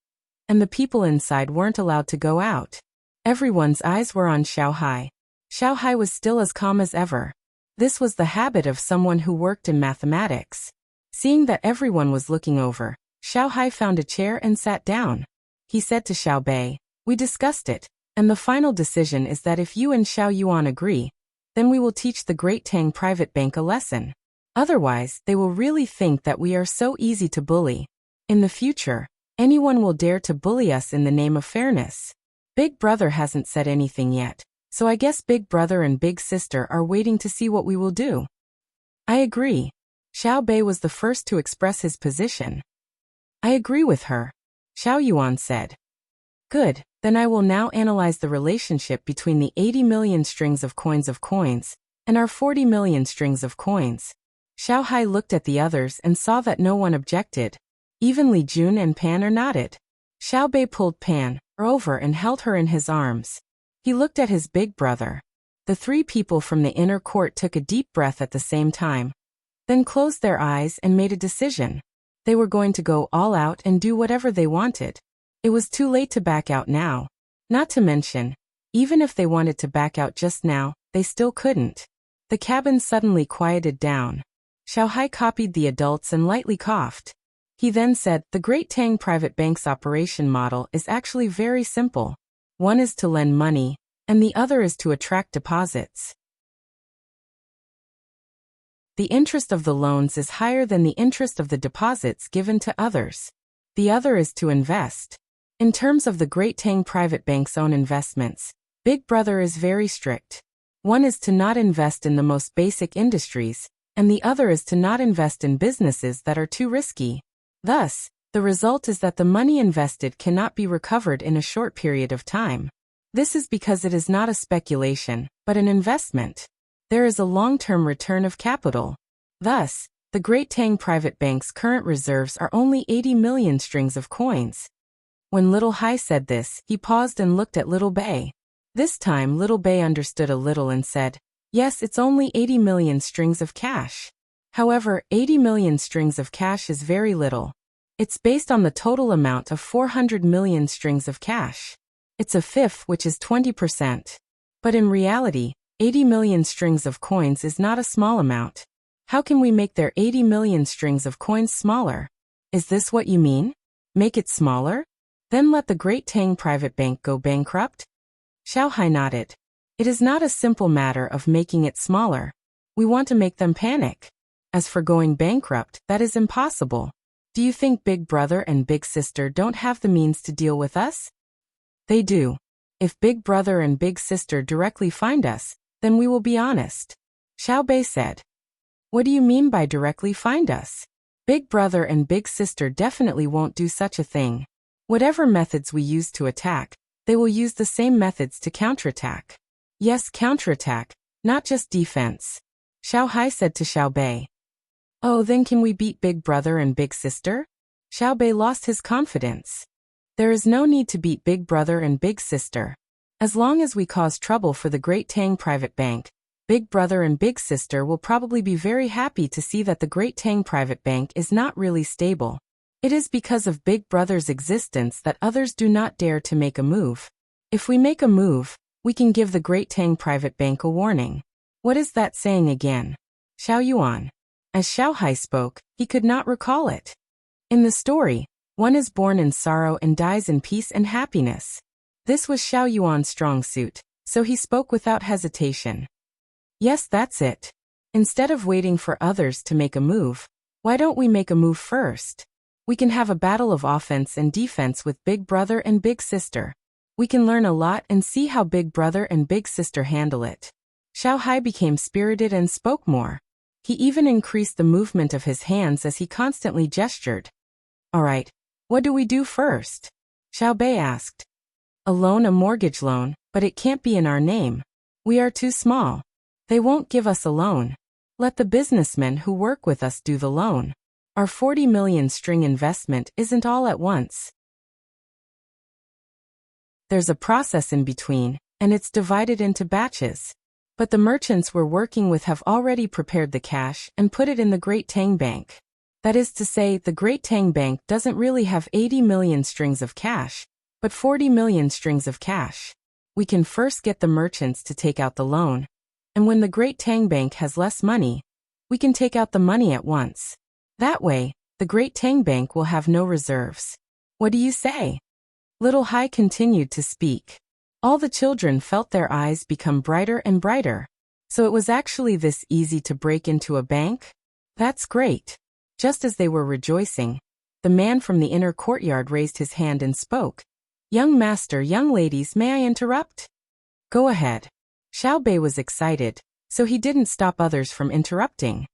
and the people inside weren't allowed to go out. Everyone's eyes were on Xiao Hai. Xiao Hai was still as calm as ever. This was the habit of someone who worked in mathematics. Seeing that everyone was looking over, Xiao Hai found a chair and sat down. He said to Xiao Bei, "We discussed it, and the final decision is that if you and Xiao Yuan agree, then we will teach the Great Tang private bank a lesson. Otherwise, they will really think that we are so easy to bully. In the future, anyone will dare to bully us in the name of fairness." Big brother hasn't said anything yet, so I guess big brother and big sister are waiting to see what we will do. I agree. Xiao Bei was the first to express his position. I agree with her, Xiao Yuan said. Good, then I will now analyze the relationship between the 80 million strings of coins and our 40 million strings of coins. Xiao Hai looked at the others and saw that no one objected. Even Li Jun and Pan are nodded. Xiao Bei pulled Pan over and held her in his arms. He looked at his big brother. The three people from the inner court took a deep breath at the same time, then closed their eyes and made a decision. They were going to go all out and do whatever they wanted. It was too late to back out now. Not to mention, even if they wanted to back out just now, they still couldn't. The cabin suddenly quieted down. Xiao Hai copied the adults and lightly coughed. He then said, "The Great Tang private bank's operation model is actually very simple. One is to lend money, and the other is to attract deposits. The interest of the loans is higher than the interest of the deposits given to others. The other is to invest. In terms of the Great Tang private bank's own investments, Big Brother is very strict. One is to not invest in the most basic industries, and the other is to not invest in businesses that are too risky. Thus, the result is that the money invested cannot be recovered in a short period of time. This is because it is not a speculation, but an investment. There is a long-term return of capital. Thus, the Great Tang private bank's current reserves are only 80 million strings of coins." When Little Hai said this, he paused and looked at Little Bei. This time Little Bei understood a little and said, "Yes, it's only 80 million strings of cash. However, 80 million strings of cash is very little. It's based on the total amount of 400 million strings of cash. It's a fifth, which is 20%. But in reality, 80 million strings of coins is not a small amount. How can we make their 80 million strings of coins smaller? Is this what you mean? Make it smaller? Then let the Great Tang private bank go bankrupt?" Xiao Hai nodded. It is not a simple matter of making it smaller. We want to make them panic. As for going bankrupt, that is impossible. Do you think Big Brother and Big Sister don't have the means to deal with us? They do. If Big Brother and Big Sister directly find us, then we will be honest, Xiao Bei said. What do you mean by directly find us? Big Brother and Big Sister definitely won't do such a thing. Whatever methods we use to attack, they will use the same methods to counterattack. Yes, counterattack, not just defense, Xiao Hai said to Xiao Bei. Oh, then can we beat Big Brother and Big Sister? Xiao Bei lost his confidence. There is no need to beat Big Brother and Big Sister. As long as we cause trouble for the Great Tang private bank, Big Brother and Big Sister will probably be very happy to see that the Great Tang private bank is not really stable. It is because of Big Brother's existence that others do not dare to make a move. If we make a move, we can give the Great Tang private bank a warning. What is that saying again? Xiao Yuan. As Xiao Hai spoke, he could not recall it. In the story, one is born in sorrow and dies in peace and happiness. This was Xiao Yuan's strong suit, So he spoke without hesitation. Yes, that's it. Instead of waiting for others to make a move, why don't we make a move first? We can have a battle of offense and defense with Big Brother and Big Sister. We can learn a lot and see how Big Brother and Big Sister handle it. Xiao Hai became spirited and spoke more. He even increased the movement of his hands as he constantly gestured. All right, what do we do first? Xiao Bei asked. A mortgage loan, but it can't be in our name. We are too small. They won't give us a loan. Let the businessmen who work with us do the loan. Our 40 million string investment isn't all at once. There's a process in between, and it's divided into batches. But the merchants we're working with have already prepared the cash and put it in the Great Tang Bank. That is to say, the Great Tang Bank doesn't really have 80 million strings of cash, but 40 million strings of cash. We can first get the merchants to take out the loan, and when the Great Tang Bank has less money, we can take out the money at once. That way, the Great Tang Bank will have no reserves. What do you say? Little Hai continued to speak. All the children felt their eyes become brighter and brighter. So it was actually this easy to break into a bank? That's great. Just as they were rejoicing, the man from the inner courtyard raised his hand and spoke. Young master, young ladies, may I interrupt? Go ahead. Xiao Bei was excited, so he didn't stop others from interrupting.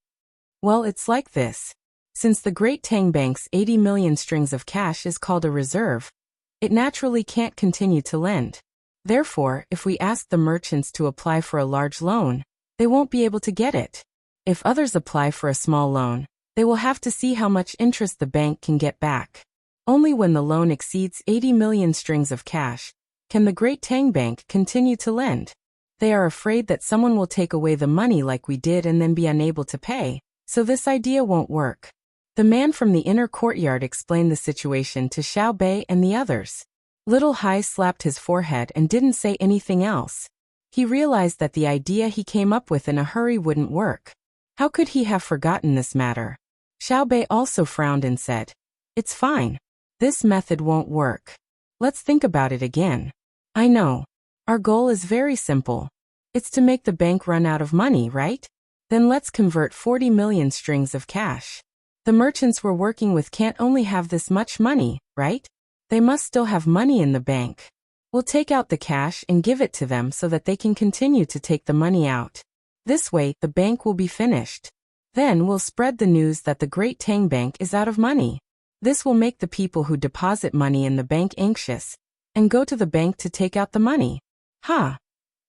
Well, it's like this. Since the Great Tang Bank's 80 million strings of cash is called a reserve, it naturally can't continue to lend. Therefore, if we ask the merchants to apply for a large loan, they won't be able to get it. If others apply for a small loan, they will have to see how much interest the bank can get back. Only when the loan exceeds 80 million strings of cash can the Great Tang Bank continue to lend. They are afraid that someone will take away the money like we did and then be unable to pay, so this idea won't work. The man from the inner courtyard explained the situation to Xiao Bei and the others. Little Hai slapped his forehead and didn't say anything else. He realized that the idea he came up with in a hurry wouldn't work. How could he have forgotten this matter? Xiao Bei also frowned and said, It's fine. This method won't work. Let's think about it again. I know. Our goal is very simple. It's to make the bank run out of money, right? Then let's convert 40 million strings of cash. The merchants we're working with can't only have this much money, right? They must still have money in the bank. We'll take out the cash and give it to them so that they can continue to take the money out. This way, the bank will be finished. Then we'll spread the news that the Great Tang Bank is out of money. This will make the people who deposit money in the bank anxious and go to the bank to take out the money.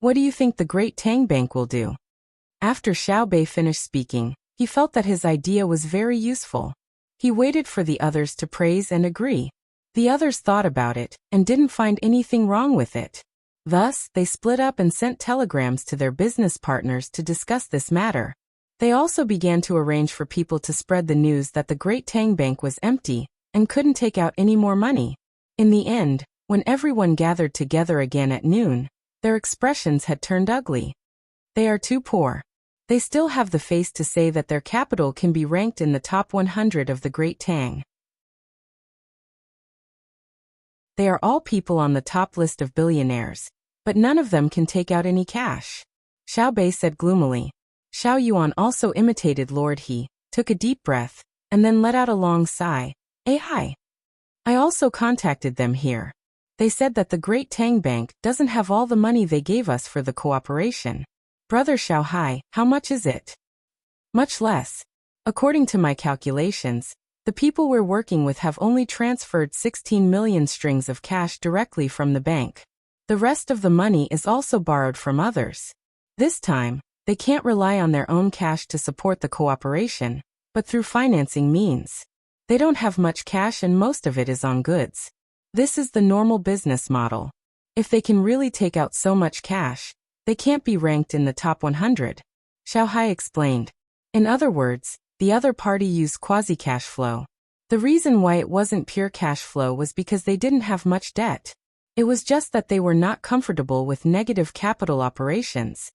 What do you think the Great Tang Bank will do? After Xiao Bei finished speaking, he felt that his idea was very useful. He waited for the others to praise and agree. The others thought about it and didn't find anything wrong with it. Thus, they split up and sent telegrams to their business partners to discuss this matter. They also began to arrange for people to spread the news that the Great Tang Bank was empty and couldn't take out any more money. In the end, when everyone gathered together again at noon, their expressions had turned ugly. They are too poor. They still have the face to say that their capital can be ranked in the top 100 of the Great Tang. They are all people on the top list of billionaires, but none of them can take out any cash. Xiao Bei said gloomily. Xiao Yuan also imitated Lord He, took a deep breath, and then let out a long sigh. Hi. I also contacted them here. They said that the Great Tang Bank doesn't have all the money they gave us for the cooperation. Brother Xiao Hai, how much is it? Much less. According to my calculations, the people we're working with have only transferred 16 million strings of cash directly from the bank. The rest of the money is also borrowed from others. This time, they can't rely on their own cash to support the cooperation, but through financing means. They don't have much cash and most of it is on goods. This is the normal business model. If they can really take out so much cash, they can't be ranked in the top 100. Xiao Hai explained. In other words, the other party used quasi-cash flow. The reason why it wasn't pure cash flow was because they didn't have much debt. It was just that they were not comfortable with negative capital operations.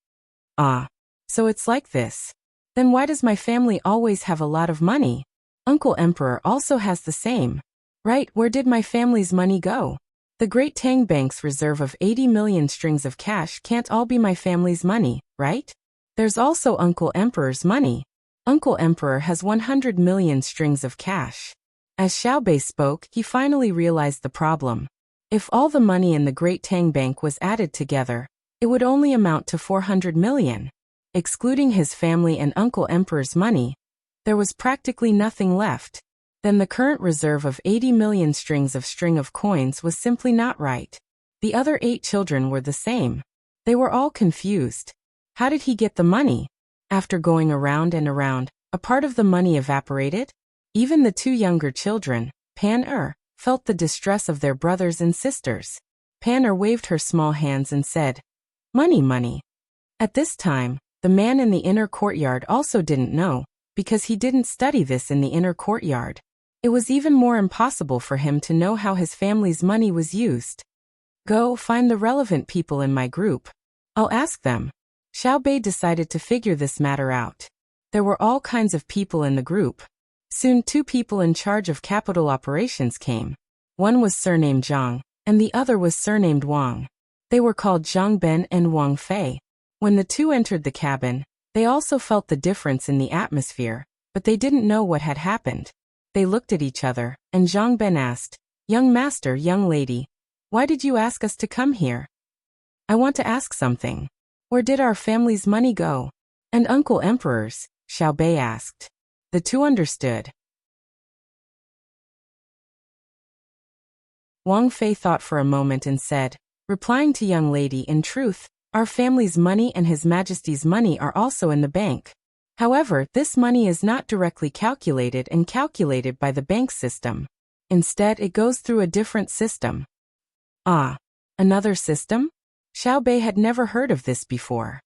So it's like this. Then why does my family always have a lot of money? Uncle Emperor also has the same. Right, where did my family's money go? The Great Tang Bank's reserve of 80 million strings of cash can't all be my family's money, right? There's also Uncle Emperor's money. Uncle Emperor has 100 million strings of cash. As Xiaobei spoke, he finally realized the problem. If all the money in the Great Tang Bank was added together, it would only amount to 400 million. Excluding his family and Uncle Emperor's money, there was practically nothing left. Then the current reserve of 80 million strings of coins was simply not right. The other 8 children were the same. They were all confused. How did he get the money? After going around and around, a part of the money evaporated? Even the 2 younger children, Pan felt the distress of their brothers and sisters. Pan waved her small hands and said, "Money, money." At this time, the man in the inner courtyard also didn't know, because he didn't study this in the inner courtyard. It was even more impossible for him to know how his family's money was used. Go find the relevant people in my group. I'll ask them. Xiaobei decided to figure this matter out. There were all kinds of people in the group. Soon 2 people in charge of capital operations came. One was surnamed Zhang, and the other was surnamed Wang. They were called Zhang Ben and Wang Fei. When the 2 entered the cabin, they also felt the difference in the atmosphere, but they didn't know what had happened. They looked at each other, and Zhang Ben asked, "Young master, young lady, why did you ask us to come here?" "I want to ask something. Where did our family's money go?" "And Uncle Emperor's?" Xiaobei asked. The 2 understood. Wang Fei thought for a moment and said, replying to young lady, "In truth, our family's money and His Majesty's money are also in the bank. However, this money is not directly calculated by the bank system. Instead, it goes through a different system." "Ah, another system?" Xiaobei had never heard of this before.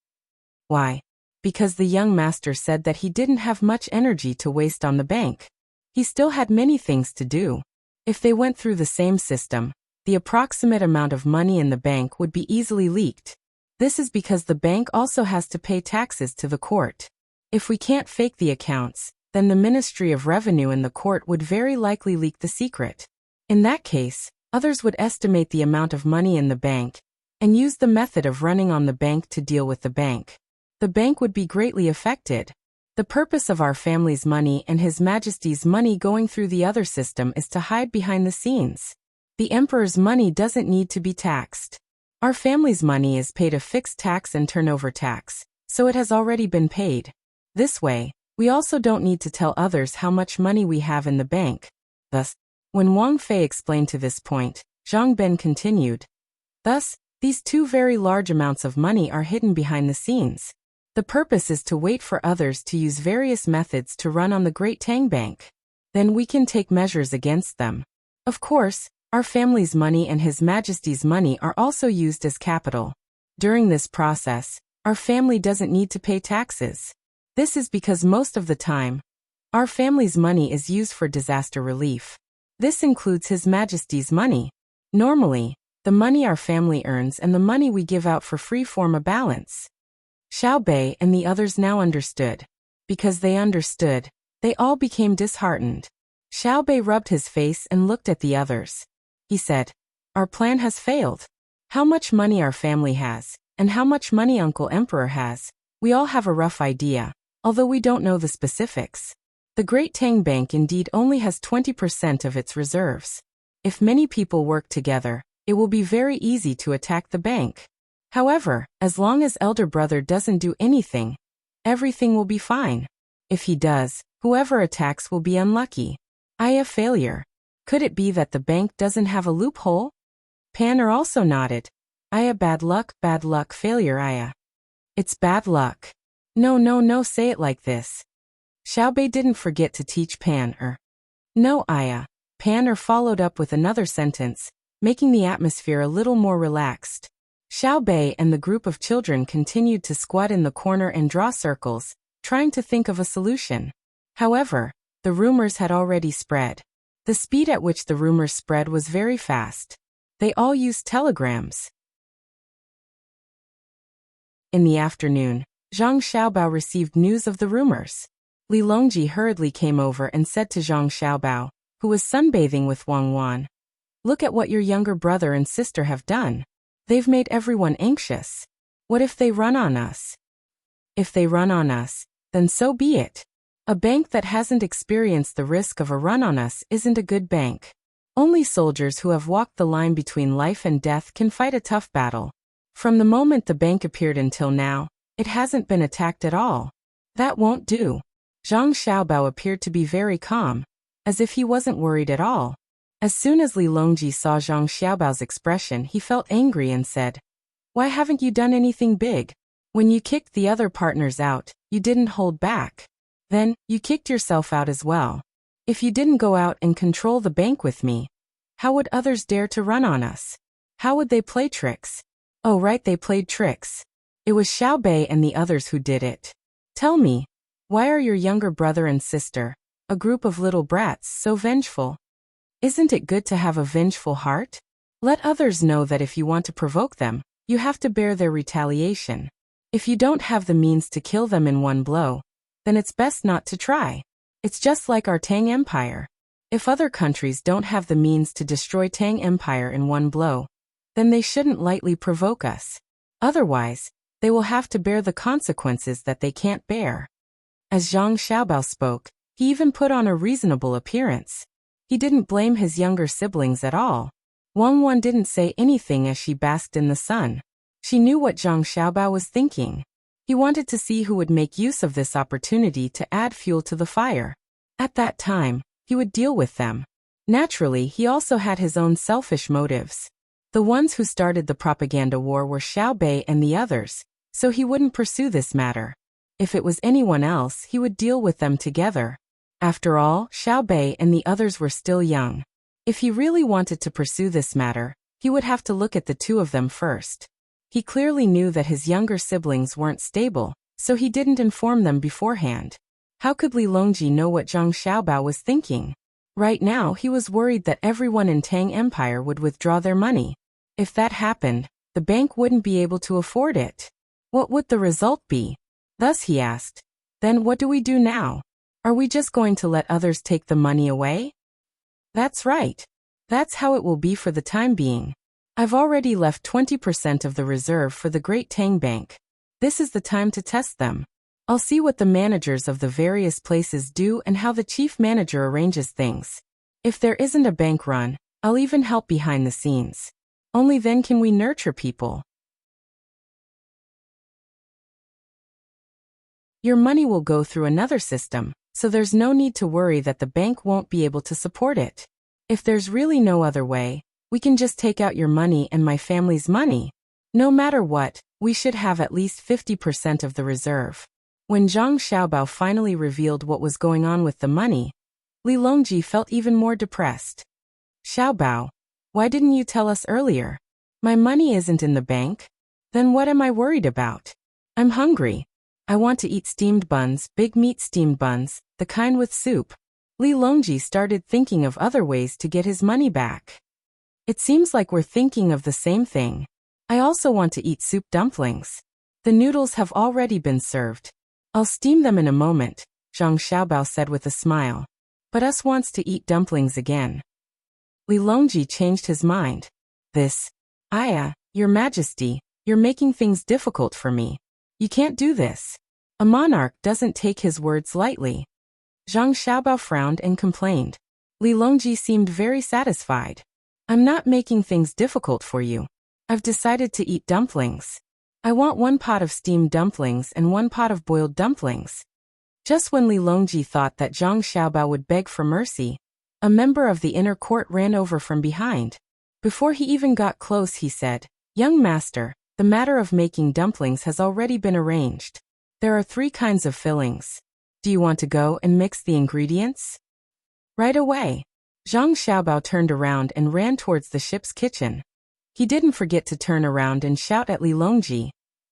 "Why?" "Because the young master said that he didn't have much energy to waste on the bank. He still had many things to do. If they went through the same system, the approximate amount of money in the bank would be easily leaked. This is because the bank also has to pay taxes to the court. If we can't fake the accounts, then the Ministry of Revenue and the court would very likely leak the secret. In that case, others would estimate the amount of money in the bank and use the method of running on the bank to deal with the bank. The bank would be greatly affected. The purpose of our family's money and His Majesty's money going through the other system is to hide behind the scenes. The Emperor's money doesn't need to be taxed. Our family's money is paid a fixed tax and turnover tax, so it has already been paid. This way, we also don't need to tell others how much money we have in the bank." Thus, when Wang Fei explained to this point, Zhang Ben continued, "Thus, these 2 very large amounts of money are hidden behind the scenes. The purpose is to wait for others to use various methods to run on the Great Tang Bank. Then we can take measures against them. Of course, our family's money and His Majesty's money are also used as capital. During this process, our family doesn't need to pay taxes. This is because most of the time, our family's money is used for disaster relief. This includes His Majesty's money. Normally, the money our family earns and the money we give out for free form a balance." Xiaobei and the others now understood. Because they understood, they all became disheartened. Xiaobei rubbed his face and looked at the others. He said, "Our plan has failed. How much money our family has, and how much money Uncle Emperor has, we all have a rough idea, although we don't know the specifics. The Great Tang Bank indeed only has 20% of its reserves. If many people work together, it will be very easy to attack the bank. However, as long as elder brother doesn't do anything, everything will be fine. If he does, whoever attacks will be unlucky. A failure. Could it be that the bank doesn't have a loophole?" Panner also nodded. Bad luck, failure, It's bad luck. No, say it like this." Xiaobei didn't forget to teach Panner. "No, Panner followed up with another sentence, making the atmosphere a little more relaxed. Xiaobei and the group of children continued to squat in the corner and draw circles, trying to think of a solution. However, the rumors had already spread. The speed at which the rumors spread was very fast. They all used telegrams. In the afternoon, Zhang Xiaobao received news of the rumors. Li Longji hurriedly came over and said to Zhang Xiaobao, who was sunbathing with Wang Wan, Look at what your younger brother and sister have done. They've made everyone anxious. What if they run on us? If they run on us, then so be it. A bank that hasn't experienced the risk of a run on us isn't a good bank. Only soldiers who have walked the line between life and death can fight a tough battle. From the moment the bank appeared until now, it hasn't been attacked at all. That won't do. Zhang Xiaobao appeared to be very calm, as if he wasn't worried at all. As soon as Li Longji saw Zhang Xiaobao's expression, he felt angry and said, "Why haven't you done anything big? When you kicked the other partners out, you didn't hold back. Then, you kicked yourself out as well. If you didn't go out and control the bank with me, how would others dare to run on us? How would they play tricks?" Oh right, they played tricks. It was Xiaobei and the others who did it. Tell me, why are your younger brother and sister, a group of little brats, so vengeful? Isn't it good to have a vengeful heart? Let others know that if you want to provoke them, you have to bear their retaliation. If you don't have the means to kill them in one blow, then it's best not to try. It's just like our Tang Empire. If other countries don't have the means to destroy Tang Empire in one blow, then they shouldn't lightly provoke us. Otherwise, they will have to bear the consequences that they can't bear. As Zhang Xiaobao spoke, he even put on a reasonable appearance. He didn't blame his younger siblings at all. Wang Wan didn't say anything as she basked in the sun. She knew what Zhang Xiaobao was thinking. He wanted to see who would make use of this opportunity to add fuel to the fire. At that time, he would deal with them. Naturally, he also had his own selfish motives. The ones who started the propaganda war were Xiaobei and the others, so he wouldn't pursue this matter. If it was anyone else, he would deal with them together. After all, Xiaobei and the others were still young. If he really wanted to pursue this matter, he would have to look at the two of them first. He clearly knew that his younger siblings weren't stable, so he didn't inform them beforehand. How could Li Longji know what Zhang Xiaobao was thinking? Right now, he was worried that everyone in Tang Empire would withdraw their money. If that happened, the bank wouldn't be able to afford it. What would the result be? Thus he asked, "Then what do we do now? Are we just going to let others take the money away?" That's right. That's how it will be for the time being. I've already left 20% of the reserve for the Great Tang Bank. This is the time to test them. I'll see what the managers of the various places do and how the chief manager arranges things. If there isn't a bank run, I'll even help behind the scenes. Only then can we nurture people. Your money will go through another system, so there's no need to worry that the bank won't be able to support it. If there's really no other way, we can just take out your money and my family's money. No matter what, we should have at least 50% of the reserve. When Zhang Xiaobao finally revealed what was going on with the money, Li Longji felt even more depressed. "Xiaobao, why didn't you tell us earlier? My money isn't in the bank. Then what am I worried about? I'm hungry. I want to eat steamed buns, big meat steamed buns, the kind with soup." Li Longji started thinking of other ways to get his money back. It seems like we're thinking of the same thing. I also want to eat soup dumplings. The noodles have already been served. I'll steam them in a moment, Zhang Xiaobao said with a smile. But us wants to eat dumplings again. Li Longji changed his mind. Your Majesty, you're making things difficult for me. You can't do this. A monarch doesn't take his words lightly. Zhang Xiaobao frowned and complained. Li Longji seemed very satisfied. I'm not making things difficult for you. I've decided to eat dumplings. I want 1 pot of steamed dumplings and 1 pot of boiled dumplings. Just when Li Longji thought that Zhang Xiaobao would beg for mercy, a member of the inner court ran over from behind. Before he even got close, he said, "Young master, the matter of making dumplings has already been arranged. There are 3 kinds of fillings. Do you want to go and mix the ingredients?" Right away. Zhang Xiaobao turned around and ran towards the ship's kitchen. He didn't forget to turn around and shout at Li Longji,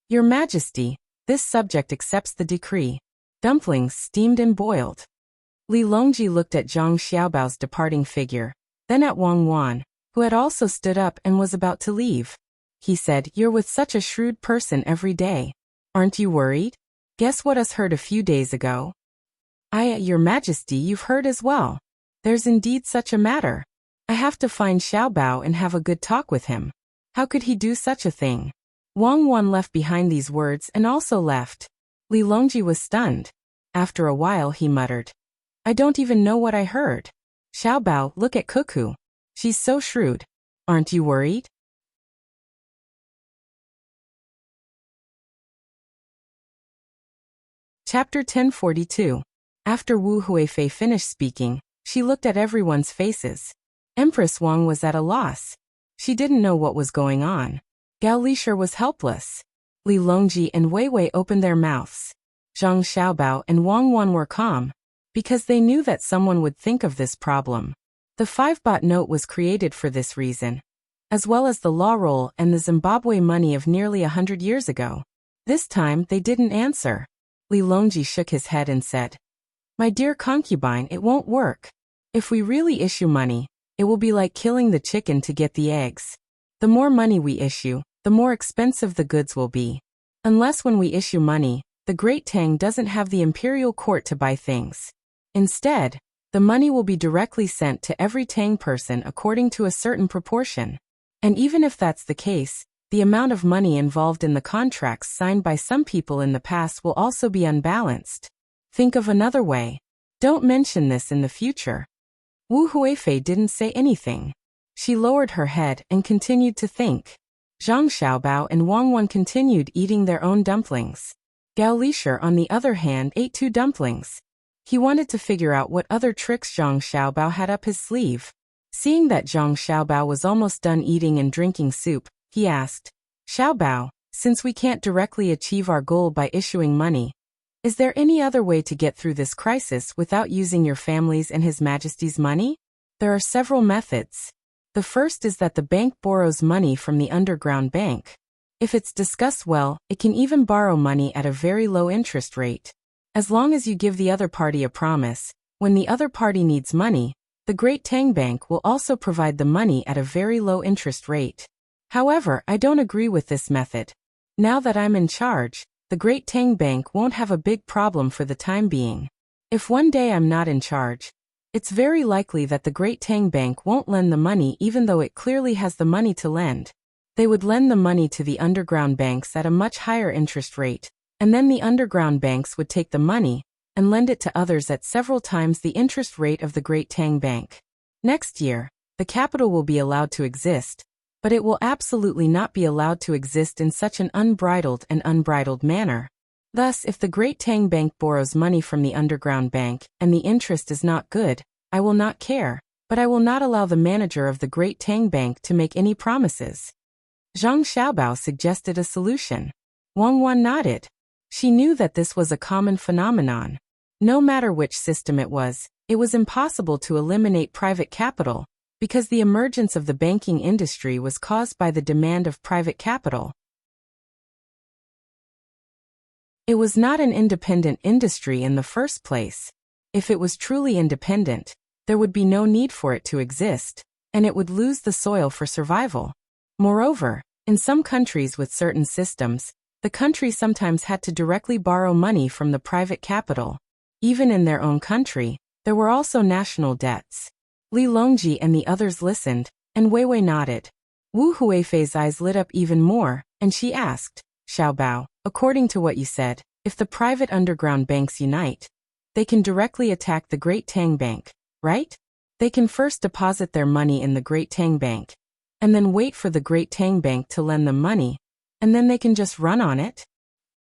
"Your Majesty, this subject accepts the decree. Dumplings steamed and boiled." Li Longji looked at Zhang Xiaobao's departing figure, then at Wang Wan, who had also stood up and was about to leave. He said, "You're with such a shrewd person every day. Aren't you worried? Guess what us heard a few days ago?" Your Majesty, you've heard as well. There's indeed such a matter. I have to find Xiaobao and have a good talk with him. How could he do such a thing? Wang Wan left behind these words and also left. Li Longji was stunned. After a while he muttered, I don't even know what I heard. Xiaobao, look at Cuckoo. She's so shrewd. Aren't you worried? Chapter 1042. After Wu Huifei finished speaking, she looked at everyone's faces. Empress Wang was at a loss. She didn't know what was going on. Gao Lishir was helpless. Li Longji and Wei Wei opened their mouths. Zhang Xiaobao and Wang Wan were calm, because they knew that someone would think of this problem. The 5-baht note was created for this reason, as well as the law roll and the Zimbabwe money of nearly 100 years ago. This time they didn't answer. Li Longji shook his head and said, My dear concubine, it won't work. If we really issue money, it will be like killing the chicken to get the eggs. The more money we issue, the more expensive the goods will be. Unless when we issue money, the Great Tang doesn't have the imperial court to buy things. Instead, the money will be directly sent to every Tang person according to a certain proportion. And even if that's the case, the amount of money involved in the contracts signed by some people in the past will also be unbalanced. Think of another way. Don't mention this in the future. Wu Huifei didn't say anything. She lowered her head and continued to think. Zhang Xiaobao and Wang Wan continued eating their own dumplings. Gao Lishir, on the other hand, ate 2 dumplings. He wanted to figure out what other tricks Zhang Xiaobao had up his sleeve. Seeing that Zhang Xiaobao was almost done eating and drinking soup, he asked, Xiaobao, since we can't directly achieve our goal by issuing money, is there any other way to get through this crisis without using your family's and His Majesty's money? There are several methods. The first is that the bank borrows money from the underground bank. If it's discussed well, it can even borrow money at a very low interest rate. As long as you give the other party a promise, when the other party needs money, the Great Tang Bank will also provide the money at a very low interest rate. However, I don't agree with this method. Now that I'm in charge, the Great Tang Bank won't have a big problem for the time being. If one day I'm not in charge, it's very likely that the Great Tang Bank won't lend the money even though it clearly has the money to lend. They would lend the money to the underground banks at a much higher interest rate, and then the underground banks would take the money and lend it to others at several times the interest rate of the Great Tang Bank. Next year, the capital will be allowed to exist, but it will absolutely not be allowed to exist in such an unbridled manner. Thus, if the Great Tang Bank borrows money from the underground bank and the interest is not good, I will not care, but I will not allow the manager of the Great Tang Bank to make any promises. Zhang Xiaobao suggested a solution. Wang Wan nodded. She knew that this was a common phenomenon. No matter which system it was impossible to eliminate private capital, because the emergence of the banking industry was caused by the demand of private capital. It was not an independent industry in the first place. If it was truly independent, there would be no need for it to exist, and it would lose the soil for survival. Moreover, in some countries with certain systems, the country sometimes had to directly borrow money from the private capital. Even in their own country, there were also national debts. Li Longji and the others listened, and Wei Wei nodded. Wu Huifei's eyes lit up even more, and she asked, Xiaobao, according to what you said, if the private underground banks unite, they can directly attack the Great Tang Bank, right? They can first deposit their money in the Great Tang Bank, and then wait for the Great Tang Bank to lend them money, and then they can just run on it?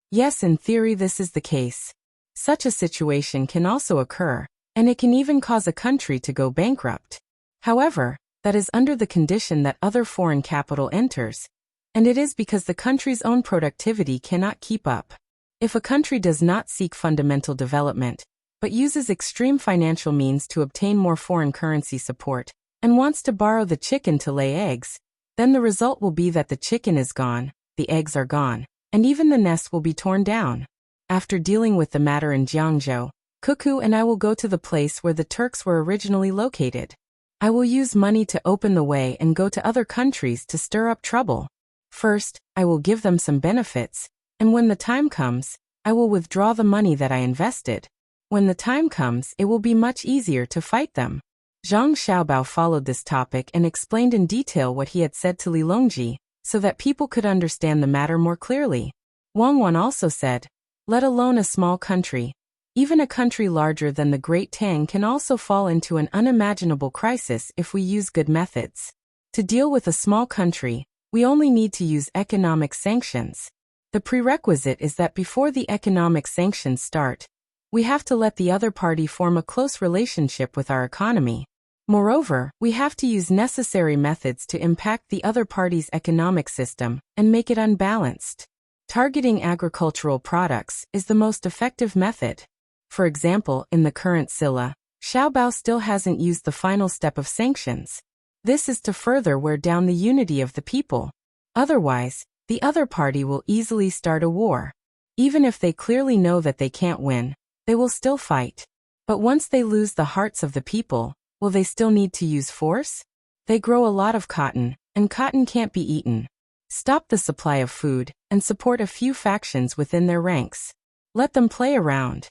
Yes, in theory this is the case. Such a situation can also occur, and it can even cause a country to go bankrupt. However, that is under the condition that other foreign capital enters, and it is because the country's own productivity cannot keep up. If a country does not seek fundamental development, but uses extreme financial means to obtain more foreign currency support, and wants to borrow the chicken to lay eggs, then the result will be that the chicken is gone, the eggs are gone, and even the nest will be torn down. After dealing with the matter in Jiangzhou, Cuckoo and I will go to the place where the Turks were originally located. I will use money to open the way and go to other countries to stir up trouble. First, I will give them some benefits, and when the time comes, I will withdraw the money that I invested. When the time comes, it will be much easier to fight them. Zhang Xiaobao followed this topic and explained in detail what he had said to Li Longji, so that people could understand the matter more clearly. Wang Wan also said, let alone a small country, even a country larger than the Great Tang can also fall into an unimaginable crisis if we use good methods. To deal with a small country, we only need to use economic sanctions. The prerequisite is that before the economic sanctions start, we have to let the other party form a close relationship with our economy. Moreover, we have to use necessary methods to impact the other party's economic system and make it unbalanced. Targeting agricultural products is the most effective method. For example, in the current Silla, Xiaobao still hasn't used the final step of sanctions. This is to further wear down the unity of the people. Otherwise, the other party will easily start a war. Even if they clearly know that they can't win, they will still fight. But once they lose the hearts of the people, will they still need to use force? They grow a lot of cotton, and cotton can't be eaten. Stop the supply of food, and support a few factions within their ranks. Let them play around.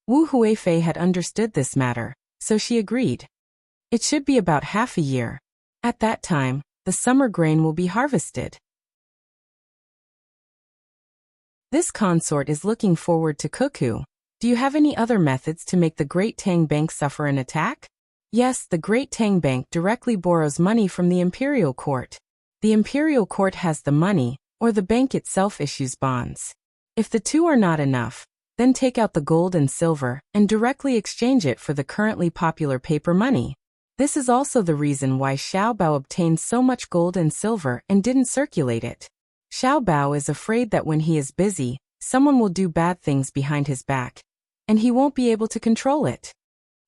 Wu Huifei had understood this matter, so she agreed. It should be about half a year. At that time, the summer grain will be harvested. This consort is looking forward to Cuckoo. Do you have any other methods to make the Great Tang Bank suffer an attack? Yes, the Great Tang Bank directly borrows money from the Imperial Court. The Imperial Court has the money, or the bank itself issues bonds. If the two are not enough, then take out the gold and silver and directly exchange it for the currently popular paper money. This is also the reason why Xiaobao obtained so much gold and silver and didn't circulate it. Xiaobao is afraid that when he is busy, someone will do bad things behind his back, and he won't be able to control it.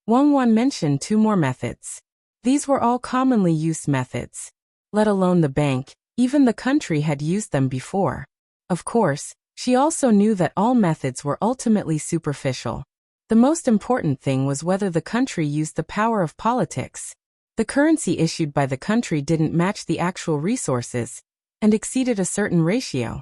Wang Wan mentioned two more methods. These were all commonly used methods. Let alone the bank, even the country had used them before. Of course, she also knew that all methods were ultimately superficial. The most important thing was whether the country used the power of politics. The currency issued by the country didn't match the actual resources, and exceeded a certain ratio.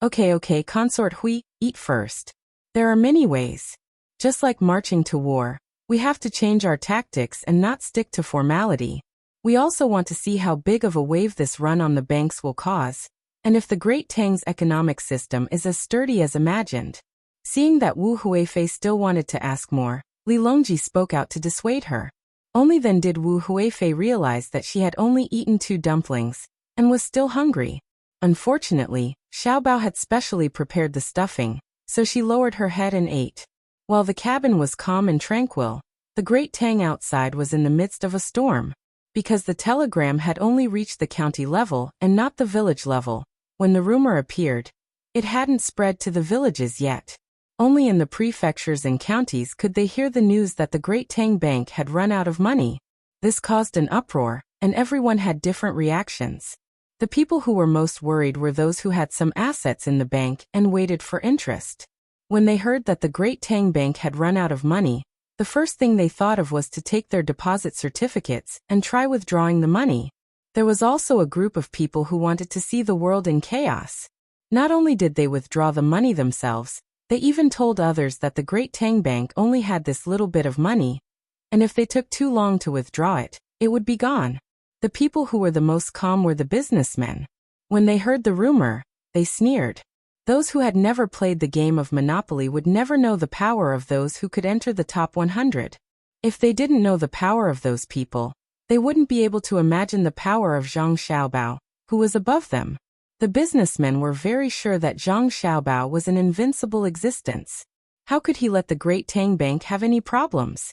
Okay, Consort Hui, eat first. There are many ways. Just like marching to war, we have to change our tactics and not stick to formality. We also want to see how big of a wave this run on the banks will cause, and if the Great Tang's economic system is as sturdy as imagined. Seeing that Wu Huifei still wanted to ask more, Li Longji spoke out to dissuade her. Only then did Wu Huifei realize that she had only eaten 2 dumplings, and was still hungry. Unfortunately, Xiaobao had specially prepared the stuffing, so she lowered her head and ate. While the cabin was calm and tranquil, the Great Tang outside was in the midst of a storm. Because the telegram had only reached the county level and not the village level, when the rumor appeared, it hadn't spread to the villages yet. Only in the prefectures and counties could they hear the news that the Great Tang Bank had run out of money. This caused an uproar, and everyone had different reactions. The people who were most worried were those who had some assets in the bank and waited for interest. When they heard that the Great Tang Bank had run out of money, the first thing they thought of was to take their deposit certificates and try withdrawing the money. There was also a group of people who wanted to see the world in chaos. Not only did they withdraw the money themselves, they even told others that the Great Tang Bank only had this little bit of money, and if they took too long to withdraw it, it would be gone. The people who were the most calm were the businessmen. When they heard the rumor, they sneered. Those who had never played the game of Monopoly would never know the power of those who could enter the top 100. If they didn't know the power of those people, they wouldn't be able to imagine the power of Zhang Xiaobao, who was above them. The businessmen were very sure that Zhang Xiaobao was an invincible existence. How could he let the Great Tang Bank have any problems?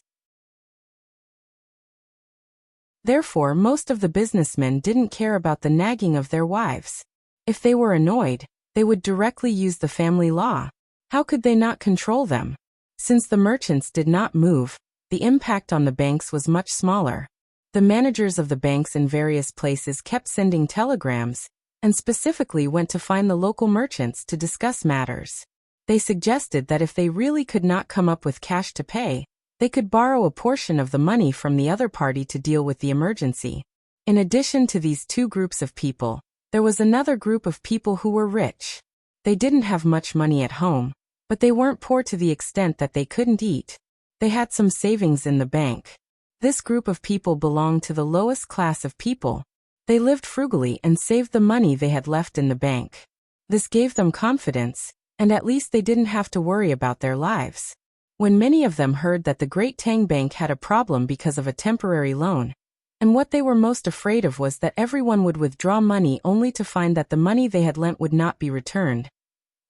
Therefore, most of the businessmen didn't care about the nagging of their wives. If they were annoyed, they would directly use the family law. How could they not control them? Since the merchants did not move, the impact on the banks was much smaller. The managers of the banks in various places kept sending telegrams, and specifically went to find the local merchants to discuss matters. They suggested that if they really could not come up with cash to pay, they could borrow a portion of the money from the other party to deal with the emergency. In addition to these two groups of people, there was another group of people who were rich. They didn't have much money at home, but they weren't poor to the extent that they couldn't eat. They had some savings in the bank. This group of people belonged to the lowest class of people. They lived frugally and saved the money they had left in the bank. This gave them confidence, and at least they didn't have to worry about their lives. When many of them heard that the Great Tang Bank had a problem because of a temporary loan, and what they were most afraid of was that everyone would withdraw money only to find that the money they had lent would not be returned.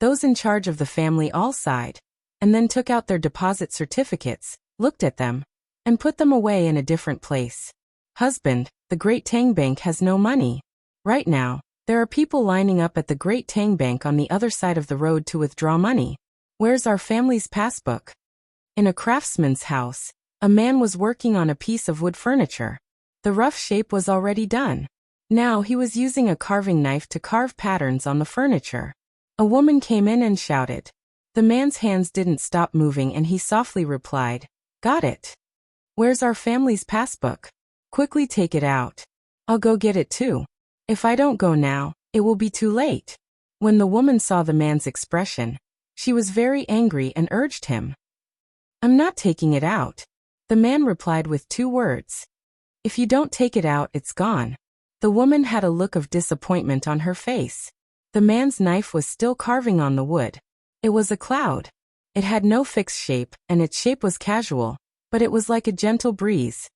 Those in charge of the family all sighed, and then took out their deposit certificates, looked at them, and put them away in a different place. Husband, the Great Tang Bank has no money. Right now, there are people lining up at the Great Tang Bank on the other side of the road to withdraw money. Where's our family's passbook? In a craftsman's house, a man was working on a piece of wood furniture. The rough shape was already done. Now he was using a carving knife to carve patterns on the furniture. A woman came in and shouted. The man's hands didn't stop moving and he softly replied, "Got it. Where's our family's passbook? Quickly take it out. I'll go get it too. If I don't go now, it will be too late." When the woman saw the man's expression, she was very angry and urged him. "I'm not taking it out." The man replied with 2 words. "If you don't take it out, it's gone." The woman had a look of disappointment on her face. The man's knife was still carving on the wood. It was a cloud. It had no fixed shape, and its shape was casual, but it was like a gentle breeze.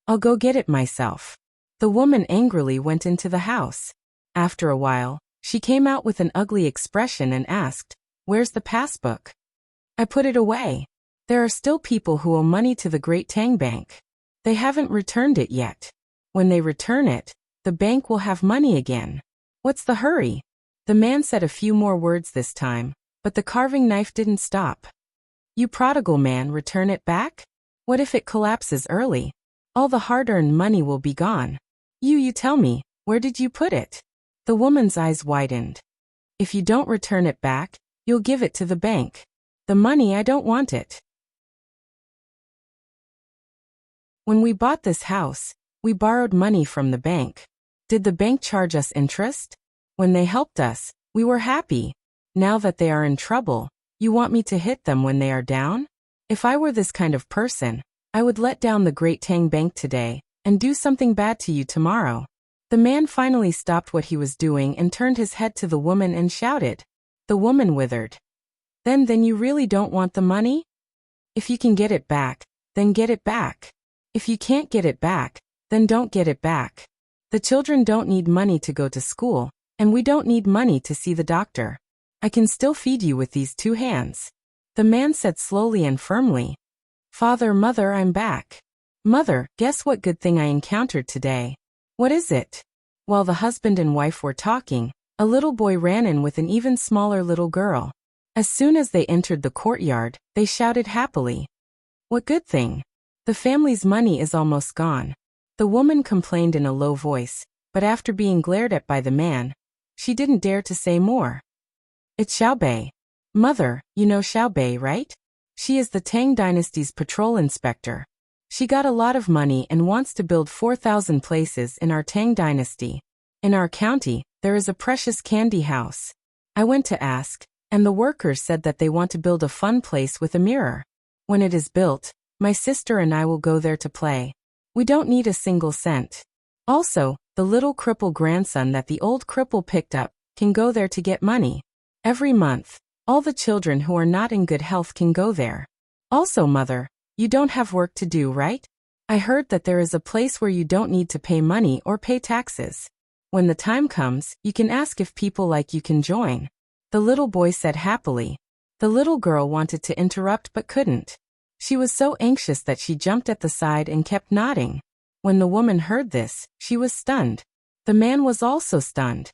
"I'll go get it myself." The woman angrily went into the house. After a while, she came out with an ugly expression and asked, "Where's the passbook?" "I put it away. There are still people who owe money to the Great Tang Bank. They haven't returned it yet. When they return it, the bank will have money again. What's the hurry?" The man said a few more words this time, but the carving knife didn't stop. "You prodigal man, return it back? What if it collapses early? All the hard-earned money will be gone. You tell me, where did you put it?" The woman's eyes widened. "If you don't return it back, you'll give it to the bank. The money, I don't want it." When we bought this house, we borrowed money from the bank. Did the bank charge us interest? When they helped us, we were happy. Now that they are in trouble, you want me to hit them when they are down? If I were this kind of person, I would let down the Great Tang Bank today, and do something bad to you tomorrow. The man finally stopped what he was doing and turned his head to the woman and shouted. The woman withered. Then you really don't want the money? If you can get it back, then get it back. If you can't get it back, then don't get it back. The children don't need money to go to school, and we don't need money to see the doctor. I can still feed you with these 2 hands. The man said slowly and firmly. "Father, Mother, I'm back. Mother, guess what good thing I encountered today?" "What is it?" While the husband and wife were talking, a little boy ran in with an even smaller little girl. As soon as they entered the courtyard, they shouted happily. "What good thing?" "The family's money is almost gone." The woman complained in a low voice, but after being glared at by the man, she didn't dare to say more. "It's Xiaobei. Mother, you know Xiaobei, right? She is the Tang Dynasty's patrol inspector. She got a lot of money and wants to build 4,000 places in our Tang Dynasty. In our county, there is a precious candy house. I went to ask, and the workers said that they want to build a fun place with a mirror. When it is built, my sister and I will go there to play. We don't need a single cent. Also, the little cripple grandson that the old cripple picked up can go there to get money. Every month, all the children who are not in good health can go there. Also, Mother, you don't have work to do, right? I heard that there is a place where you don't need to pay money or pay taxes. When the time comes, you can ask if people like you can join." The little boy said happily. The little girl wanted to interrupt but couldn't. She was so anxious that she jumped at the side and kept nodding. When the woman heard this, she was stunned. The man was also stunned.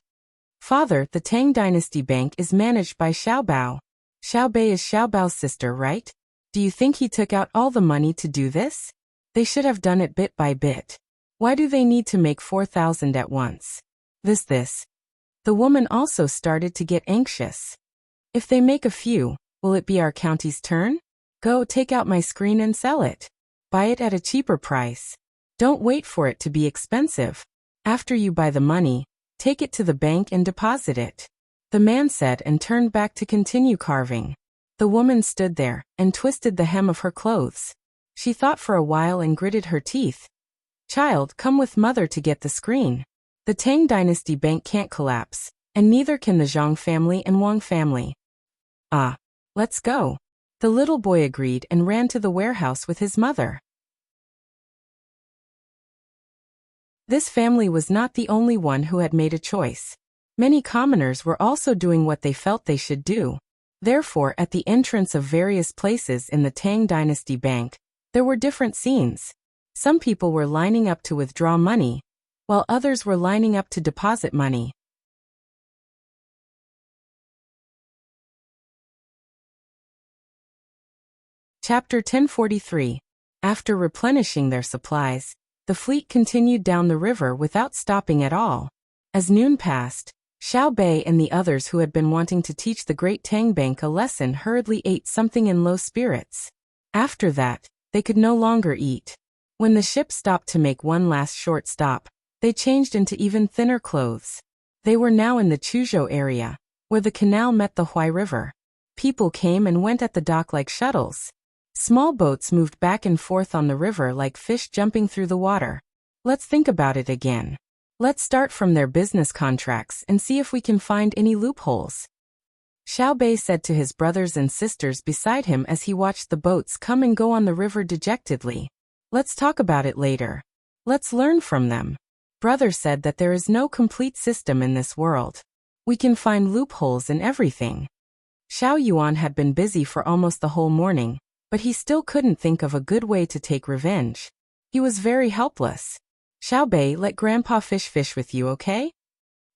"Father, the Tang Dynasty Bank is managed by Xiaobao. Xiaobei is Xiaobao's sister, right? Do you think he took out all the money to do this? They should have done it bit by bit. Why do they need to make 4,000 at once? This. The woman also started to get anxious. If they make a few, will it be our county's turn? Go take out my screen and sell it. Buy it at a cheaper price. Don't wait for it to be expensive. After you buy the money, take it to the bank and deposit it." The man said and turned back to continue carving. The woman stood there and twisted the hem of her clothes. She thought for a while and gritted her teeth. Child, come with mother to get the screen. The Tang Dynasty bank can't collapse, and neither can the Zhang family and Wang family. Ah, let's go. The little boy agreed and ran to the warehouse with his mother. This family was not the only one who had made a choice. Many commoners were also doing what they felt they should do. Therefore, at the entrance of various places in the Tang Dynasty bank, there were different scenes. Some people were lining up to withdraw money, while others were lining up to deposit money. Chapter 1043. After replenishing their supplies, the fleet continued down the river without stopping at all. As noon passed, Xiao Bei and the others who had been wanting to teach the Great Tang Bank a lesson hurriedly ate something in low spirits. After that, they could no longer eat. When the ship stopped to make one last short stop, they changed into even thinner clothes. They were now in the Chuzhou area, where the canal met the Huai River. People came and went at the dock like shuttles. Small boats moved back and forth on the river like fish jumping through the water. Let's think about it again. Let's start from their business contracts and see if we can find any loopholes. Xiao Bei said to his brothers and sisters beside him as he watched the boats come and go on the river dejectedly. Let's talk about it later. Let's learn from them. Brother said that there is no complete system in this world. We can find loopholes in everything. Xiao Yuan had been busy for almost the whole morning, but he still couldn't think of a good way to take revenge. He was very helpless. Xiao Bei, let Grandpa fish with you, okay?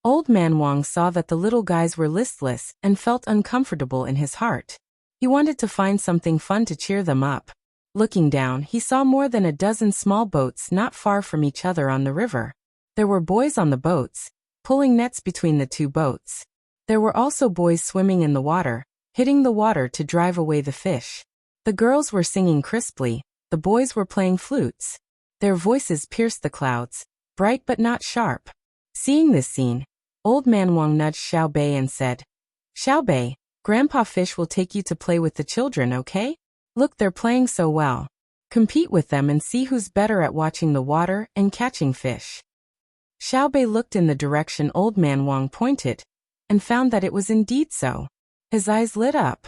Old Man Wang saw that the little guys were listless and felt uncomfortable in his heart. He wanted to find something fun to cheer them up. Looking down, he saw more than a dozen small boats not far from each other on the river. There were boys on the boats, pulling nets between the two boats. There were also boys swimming in the water, hitting the water to drive away the fish. The girls were singing crisply, the boys were playing flutes. Their voices pierced the clouds, bright but not sharp. Seeing this scene, Old Man Wang nudged Xiao Bei and said, Xiao Bei, Grandpa Fish will take you to play with the children, okay? Look, they're playing so well. Compete with them and see who's better at watching the water and catching fish. Xiao Bei looked in the direction Old Man Wang pointed, and found that it was indeed so. His eyes lit up.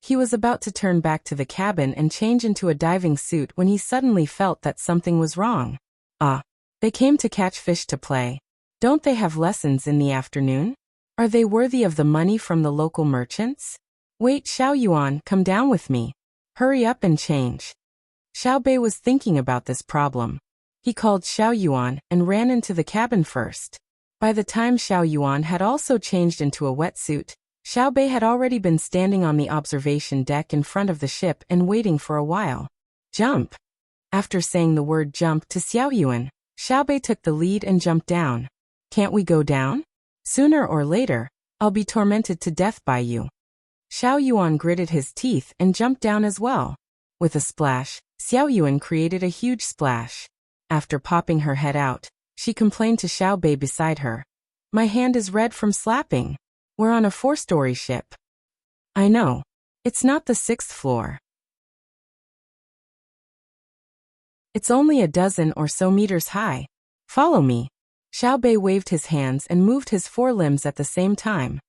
He was about to turn back to the cabin and change into a diving suit when he suddenly felt that something was wrong. Ah, they came to catch fish to play. Don't they have lessons in the afternoon? Are they worthy of the money from the local merchants? Wait, Xiao Yuan, come down with me. Hurry up and change. Xiao Bei was thinking about this problem. He called Xiao Yuan and ran into the cabin first. By the time Xiao Yuan had also changed into a wetsuit, Xiao Bei had already been standing on the observation deck in front of the ship and waiting for a while. Jump! After saying the word jump to Xiao Yuan, Xiao Bei took the lead and jumped down. Can't we go down? Sooner or later, I'll be tormented to death by you. Xiao Yuan gritted his teeth and jumped down as well. With a splash, Xiao Yuan created a huge splash. After popping her head out, she complained to Xiao Bei beside her. My hand is red from slapping. We're on a 4-story ship. I know. It's not the 6th floor. It's only a dozen or so meters high. Follow me. Xiao Bei waved his hands and moved his forelimbs at the same time.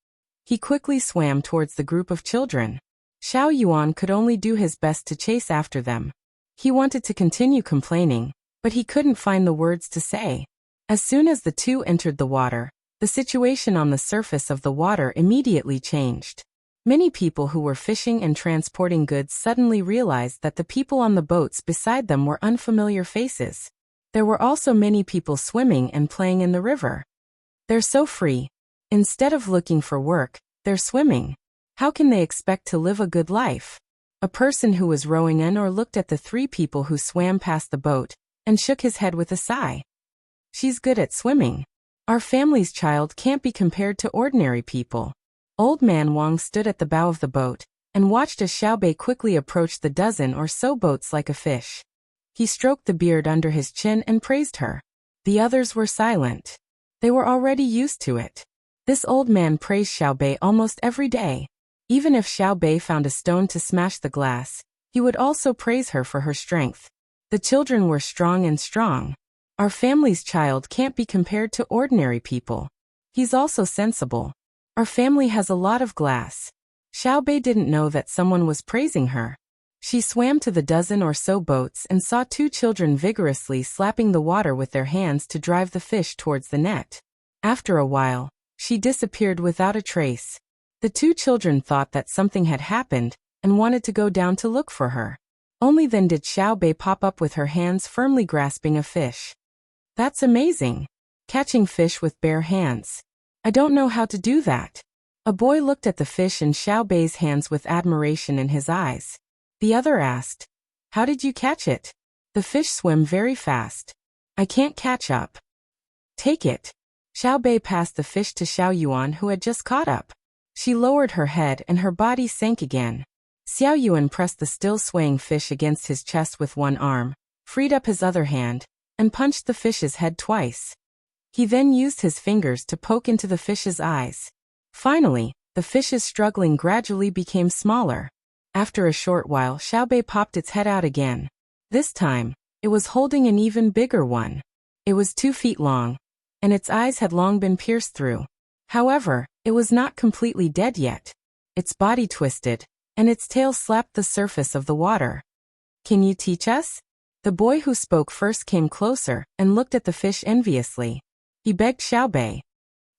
He quickly swam towards the group of children. Xiao Yuan could only do his best to chase after them. He wanted to continue complaining, but he couldn't find the words to say. As soon as the two entered the water, the situation on the surface of the water immediately changed. Many people who were fishing and transporting goods suddenly realized that the people on the boats beside them were unfamiliar faces. There were also many people swimming and playing in the river. They're so free. Instead of looking for work, they're swimming. How can they expect to live a good life? A person who was rowing in or looked at the 3 people who swam past the boat and shook his head with a sigh. She's good at swimming. Our family's child can't be compared to ordinary people. Old Man Wang stood at the bow of the boat and watched as Xiao Bei quickly approached the dozen or so boats like a fish. He stroked the beard under his chin and praised her. The others were silent. They were already used to it. This old man praised Xiao Bei almost every day. Even if Xiao Bei found a stone to smash the glass, He would also praise her for her strength. The children were strong and strong. Our family's child can't be compared to ordinary people. He's also sensible. Our family has a lot of glass. Xiaobei didn't know that someone was praising her. She swam to the dozen or so boats and saw two children vigorously slapping the water with their hands to drive the fish towards the net. After a while, she disappeared without a trace. The two children thought that something had happened and wanted to go down to look for her. Only then did Xiaobei pop up with her hands firmly grasping a fish. That's amazing. Catching fish with bare hands. I don't know how to do that. A boy looked at the fish in Xiaobei's hands with admiration in his eyes. The other asked, "How did you catch it?" "The fish swim very fast. I can't catch up." "Take it." Xiaobei passed the fish to Xiao Yuan, who had just caught up. She lowered her head and her body sank again. Xiao Yuan pressed the still swaying fish against his chest with one arm, freed up his other hand, and punched the fish's head twice. He then used his fingers to poke into the fish's eyes. Finally, the fish's struggling gradually became smaller. After a short while, Xiaobei popped its head out again. This time, it was holding an even bigger one. It was 2 feet long, and its eyes had long been pierced through. However, it was not completely dead yet. Its body twisted, and its tail slapped the surface of the water. "Can you teach us?" The boy who spoke first came closer and looked at the fish enviously. He begged Xiaobei.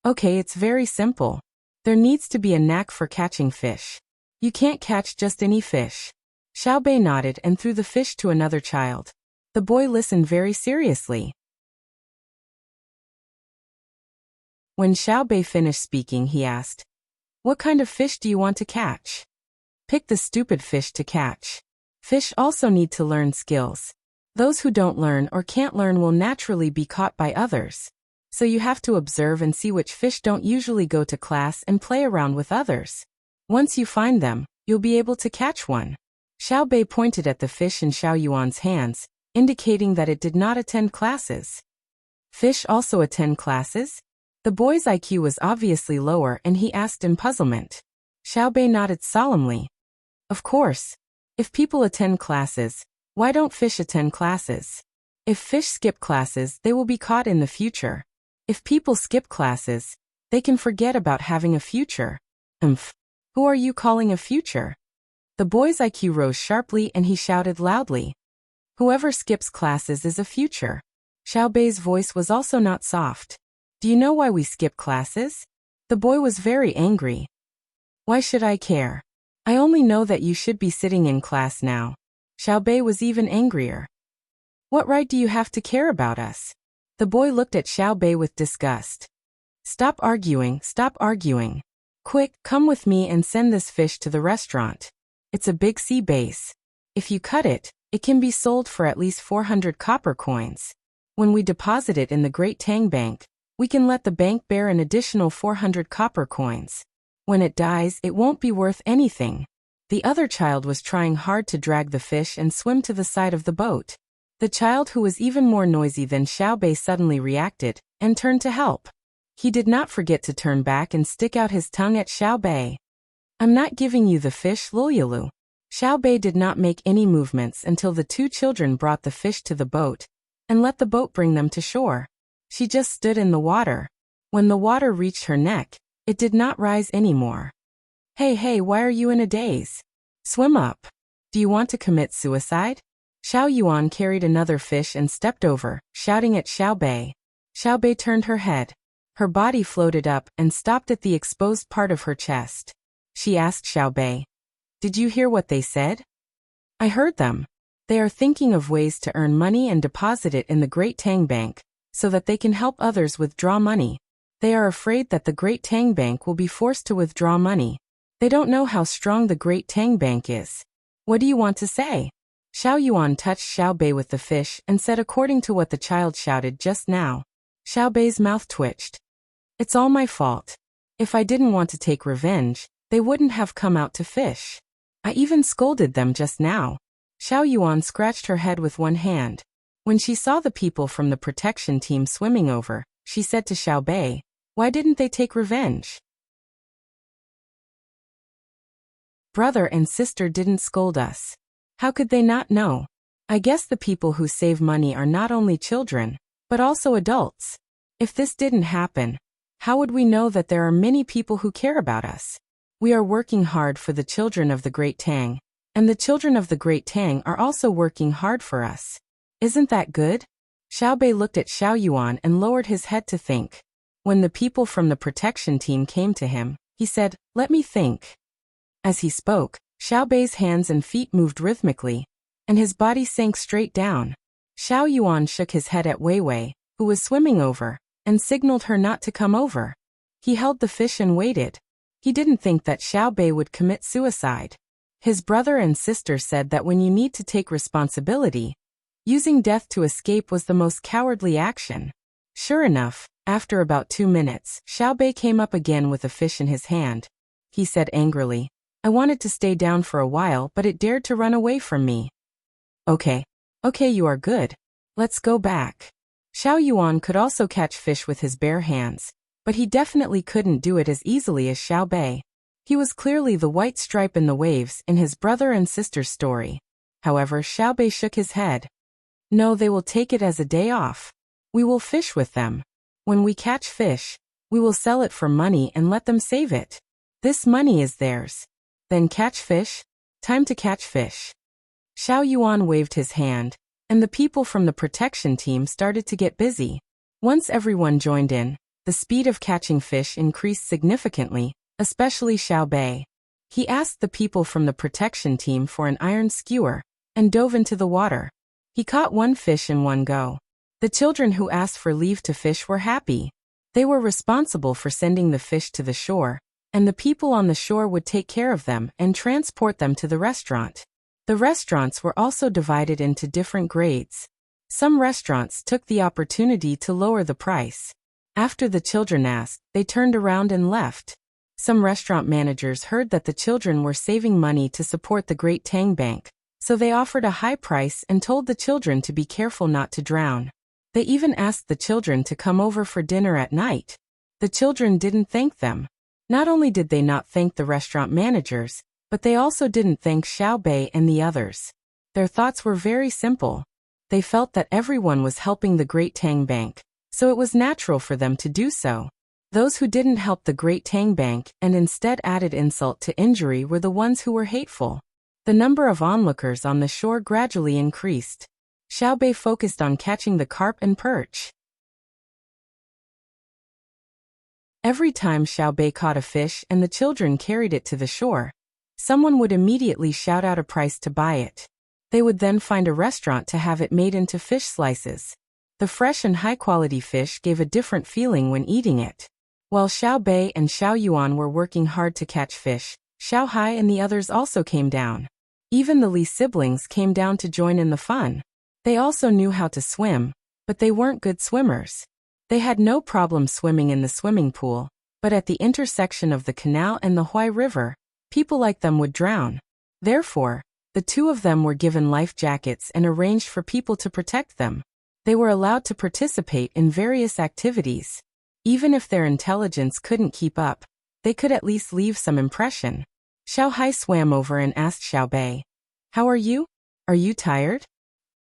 "Okay, it's very simple. There needs to be a knack for catching fish. You can't catch just any fish." Xiaobei nodded and threw the fish to another child. The boy listened very seriously. When Xiaobei finished speaking, he asked, "What kind of fish do you want to catch?" "Pick the stupid fish to catch. Fish also need to learn skills. Those who don't learn or can't learn will naturally be caught by others. So you have to observe and see which fish don't usually go to class and play around with others. Once you find them, you'll be able to catch one." Xiaobei pointed at the fish in Xiao Yuan's hands, indicating that it did not attend classes. "Fish also attend classes?" The boy's IQ was obviously lower and he asked in puzzlement. Xiaobei nodded solemnly. "Of course. If people attend classes, why don't fish attend classes? If fish skip classes, they will be caught in the future. If people skip classes, they can forget about having a future." Who are you calling a future?" The boy's IQ rose sharply and he shouted loudly. "Whoever skips classes is a future." Xiaobei's voice was also not soft. "Do you know why we skip classes?" The boy was very angry. "Why should I care? I only know that you should be sitting in class now." Xiaobei was even angrier. "What right do you have to care about us?" The boy looked at Xiaobei with disgust. Stop arguing. Quick, come with me and send this fish to the restaurant. It's a big sea bass. If you cut it, it can be sold for at least 400 copper coins. When we deposit it in the Great Tang Bank, we can let the bank bear an additional 400 copper coins. When it dies, it won't be worth anything." The other child was trying hard to drag the fish and swim to the side of the boat. The child, who was even more noisy than Xiaobei, suddenly reacted and turned to help. He did not forget to turn back and stick out his tongue at Xiaobei. "I'm not giving you the fish, Lulyalu." Xiaobei did not make any movements until the two children brought the fish to the boat and let the boat bring them to shore. She just stood in the water. When the water reached her neck, it did not rise anymore. Hey, why are you in a daze? Swim up. Do you want to commit suicide?" Xiao Yuan carried another fish and stepped over, shouting at Xiaobei. Xiaobei turned her head. Her body floated up and stopped at the exposed part of her chest. She asked Xiaobei, "Did you hear what they said?" "I heard them. They are thinking of ways to earn money and deposit it in the Great Tang Bank, so that they can help others withdraw money. They are afraid that the Great Tang Bank will be forced to withdraw money. They don't know how strong the Great Tang Bank is. What do you want to say?" Xiao Yuan touched Xiaobei with the fish and said according to what the child shouted just now. Xiaobei's mouth twitched. "It's all my fault. If I didn't want to take revenge, they wouldn't have come out to fish. I even scolded them just now." Xiao Yuan scratched her head with one hand. When she saw the people from the protection team swimming over, she said to Xiaobei, "Why didn't they take revenge?" "Brother and sister didn't scold us. How could they not know? I guess the people who save money are not only children, but also adults. If this didn't happen, how would we know that there are many people who care about us? We are working hard for the children of the Great Tang, and the children of the Great Tang are also working hard for us. Isn't that good? Xiaobei looked at Xiao Yuan and lowered his head to think. When the people from the protection team came to him, he said, "Let me think." As he spoke, Xiaobei's hands and feet moved rhythmically, and his body sank straight down. Xiao Yuan shook his head at Wei Wei, who was swimming over, and signaled her not to come over. He held the fish and waited. He didn't think that Xiaobei would commit suicide. His brother and sister said that when you need to take responsibility, using death to escape was the most cowardly action. Sure enough, after about 2 minutes, Xiaobei came up again with a fish in his hand. He said angrily, "I wanted to stay down for a while, but it dared to run away from me." Okay, you are good. Let's go back. Xiao Yuan could also catch fish with his bare hands, but he definitely couldn't do it as easily as Xiaobei. He was clearly the white stripe in the waves in his brother and sister's story. However, Xiaobei shook his head. No, they will take it as a day off. We will fish with them. When we catch fish, we will sell it for money and let them save it. This money is theirs. Then catch fish? Time to catch fish. Xiao Yuan waved his hand, and the people from the protection team started to get busy. Once everyone joined in, the speed of catching fish increased significantly, especially Xiaobei. He asked the people from the protection team for an iron skewer, and dove into the water. He caught 1 fish in one go. The children who asked for leave to fish were happy. They were responsible for sending the fish to the shore, and the people on the shore would take care of them and transport them to the restaurant. The restaurants were also divided into different grades. Some restaurants took the opportunity to lower the price. After the children asked, they turned around and left. Some restaurant managers heard that the children were saving money to support the Great Tang Bank, so they offered a high price and told the children to be careful not to drown. They even asked the children to come over for dinner at night. The children didn't thank them. Not only did they not thank the restaurant managers, but they also didn't thank Xiaobei and the others. Their thoughts were very simple. They felt that everyone was helping the Great Tang Bank, so it was natural for them to do so. Those who didn't help the Great Tang Bank and instead added insult to injury were the ones who were hateful. The number of onlookers on the shore gradually increased. Xiaobei focused on catching the carp and perch. Every time Xiaobei caught a fish and the children carried it to the shore, someone would immediately shout out a price to buy it. They would then find a restaurant to have it made into fish slices. The fresh and high-quality fish gave a different feeling when eating it. While Xiaobei and Xiao Yuan were working hard to catch fish, Xiao Hai and the others also came down. Even the Li siblings came down to join in the fun. They also knew how to swim, but they weren't good swimmers. They had no problem swimming in the swimming pool, but at the intersection of the canal and the Huai River, people like them would drown. Therefore, the 2 of them were given life jackets and arranged for people to protect them. They were allowed to participate in various activities. Even if their intelligence couldn't keep up, they could at least leave some impression. Xiao Hai swam over and asked Xiaobei, "How are you? Are you tired?"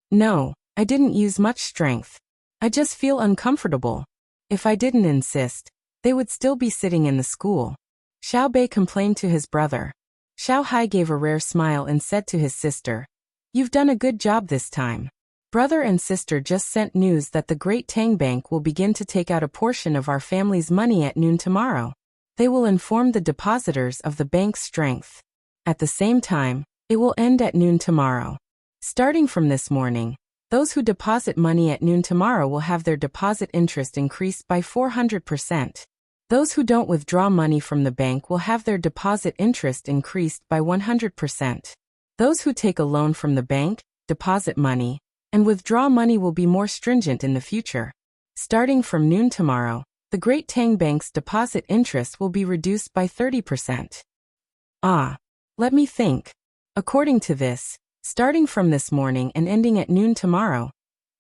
"No, I didn't use much strength. I just feel uncomfortable. If I didn't insist, they would still be sitting in the school." Xiaobei complained to his brother. Xiao Hai gave a rare smile and said to his sister, "You've done a good job this time. Brother and sister just sent news that the Great Tang Bank will begin to take out a portion of our family's money at noon tomorrow. They will inform the depositors of the bank's strength. At the same time, it will end at noon tomorrow. Starting from this morning, those who deposit money at noon tomorrow will have their deposit interest increased by 400%. Those who don't withdraw money from the bank will have their deposit interest increased by 100%. Those who take a loan from the bank, deposit money, and withdraw money will be more stringent in the future. Starting from noon tomorrow, the Great Tang Bank's deposit interest will be reduced by 30%. Let me think. According to this, starting from this morning and ending at noon tomorrow,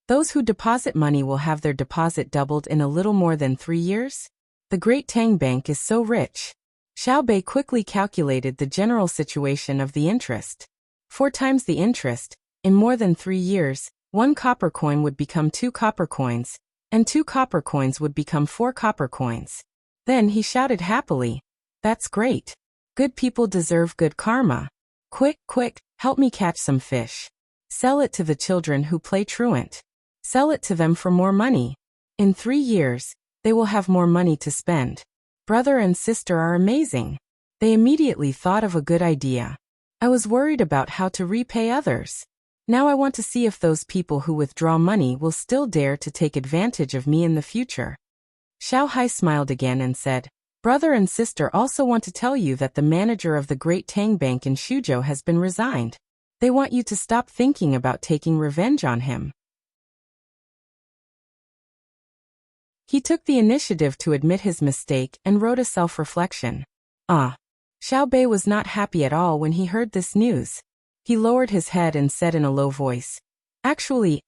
those who deposit money will have their deposit doubled in a little more than 3 years? The Great Tang Bank is so rich. Xiaobei quickly calculated the general situation of the interest. 4 times the interest. In more than 3 years, 1 copper coin would become 2 copper coins, and 2 copper coins would become 4 copper coins. Then he shouted happily, "That's great. Good people deserve good karma. Quick, quick, help me catch some fish. Sell it to the children who play truant. Sell it to them for more money. In 3 years, they will have more money to spend. Brother and sister are amazing." They immediately thought of a good idea. "I was worried about how to repay others. Now I want to see if those people who withdraw money will still dare to take advantage of me in the future." Xiao Hai smiled again and said, "Brother and sister also want to tell you that the manager of the Great Tang Bank in Shuzhou has been resigned. They want you to stop thinking about taking revenge on him." He took the initiative to admit his mistake and wrote a self-reflection. Xiao Bei was not happy at all when he heard this news. He lowered his head and said in a low voice, Actually,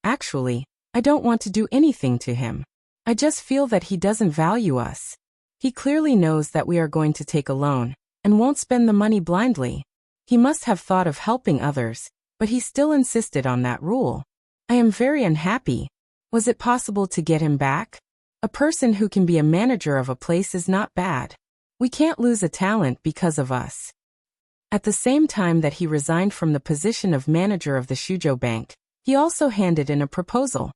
I don't want to do anything to him. I just feel that he doesn't value us. He clearly knows that we are going to take a loan, and won't spend the money blindly. He must have thought of helping others, but he still insisted on that rule. I am very unhappy. Was it possible to get him back? A person who can be a manager of a place is not bad. We can't lose a talent because of us. At the same time that he resigned from the position of manager of the Shuzhou Bank, he also handed in a proposal.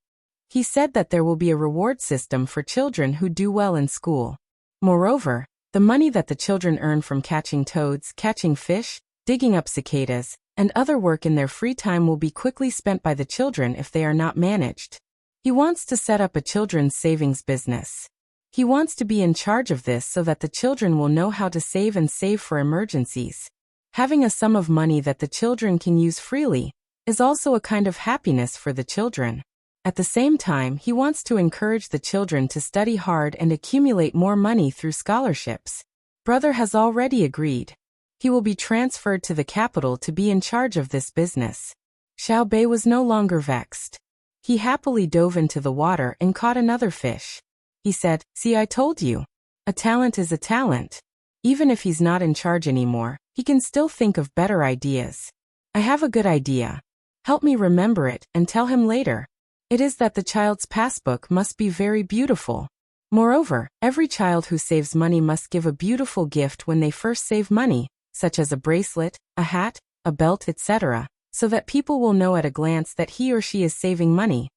He said that there will be a reward system for children who do well in school. Moreover, the money that the children earn from catching toads, catching fish, digging up cicadas, and other work in their free time will be quickly spent by the children if they are not managed. He wants to set up a children's savings business. He wants to be in charge of this so that the children will know how to save and save for emergencies. Having a sum of money that the children can use freely is also a kind of happiness for the children. At the same time, he wants to encourage the children to study hard and accumulate more money through scholarships. Brother has already agreed. He will be transferred to the capital to be in charge of this business. Xiao Bei was no longer vexed. He happily dove into the water and caught another fish. He said, "See, I told you. A talent is a talent. Even if he's not in charge anymore, he can still think of better ideas. I have a good idea. Help me remember it and tell him later. It is that the child's passbook must be very beautiful. Moreover, every child who saves money must give a beautiful gift when they first save money, such as a bracelet, a hat, a belt, etc., so that people will know at a glance that he or she is saving money."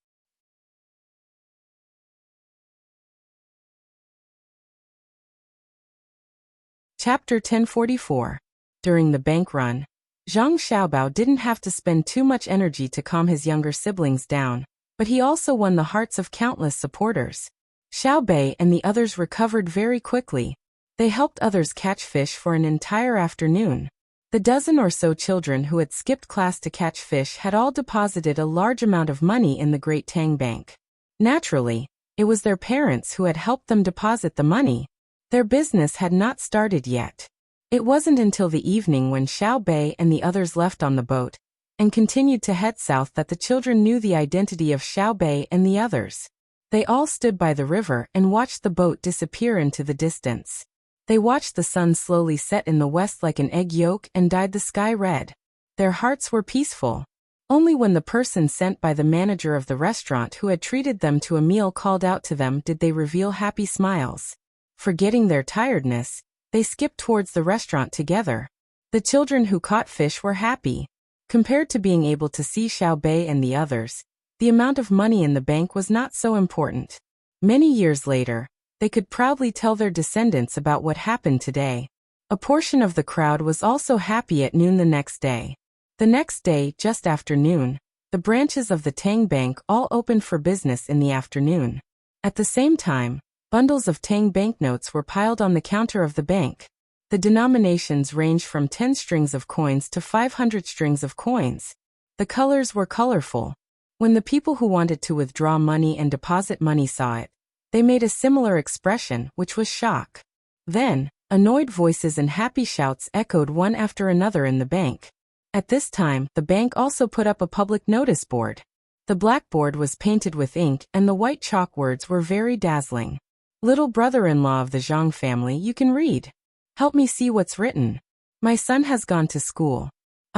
Chapter 1044. During the bank run, Zhang Xiaobao didn't have to spend too much energy to calm his younger siblings down, but he also won the hearts of countless supporters. Xiao Bei and the others recovered very quickly. They helped others catch fish for an entire afternoon. The dozen or so children who had skipped class to catch fish had all deposited a large amount of money in the Great Tang Bank. Naturally, it was their parents who had helped them deposit the money. Their business had not started yet. It wasn't until the evening when Xiao Bei and the others left on the boat and continued to head south that the children knew the identity of Xiao Bei and the others. They all stood by the river and watched the boat disappear into the distance. They watched the sun slowly set in the west like an egg yolk and dyed the sky red. Their hearts were peaceful. Only when the person sent by the manager of the restaurant who had treated them to a meal called out to them did they reveal happy smiles. Forgetting their tiredness, they skipped towards the restaurant together. The children who caught fish were happy. Compared to being able to see Xiao Bei and the others, the amount of money in the bank was not so important. Many years later, they could proudly tell their descendants about what happened today. A portion of the crowd was also happy at noon the next day. The next day, just after noon, the branches of the Tang Bank all opened for business in the afternoon. At the same time, bundles of Tang banknotes were piled on the counter of the bank. The denominations ranged from 10 strings of coins to 500 strings of coins. The colors were colorful. When the people who wanted to withdraw money and deposit money saw it, they made a similar expression, which was shock. Then, annoyed voices and happy shouts echoed one after another in the bank. At this time, the bank also put up a public notice board. The blackboard was painted with ink and the white chalk words were very dazzling. "Little brother-in-law of the Zhang family, you can read. Help me see what's written. My son has gone to school.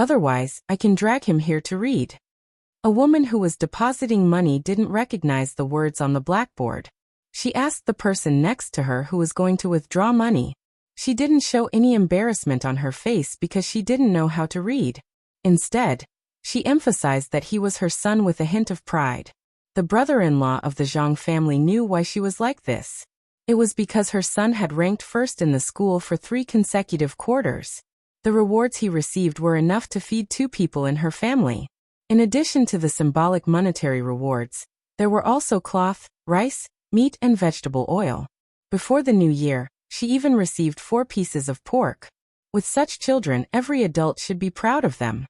Otherwise, I can drag him here to read. A woman who was depositing money didn't recognize the words on the blackboard. She asked the person next to her who was going to withdraw money. She didn't show any embarrassment on her face because she didn't know how to read. Instead, she emphasized that he was her son with a hint of pride. The brother-in-law of the Zhang family knew why she was like this. It was because her son had ranked first in the school for 3 consecutive quarters. The rewards he received were enough to feed 2 people in her family. In addition to the symbolic monetary rewards, there were also cloth, rice, meat and vegetable oil. Before the new year, she even received 4 pieces of pork. With such children, every adult should be proud of them.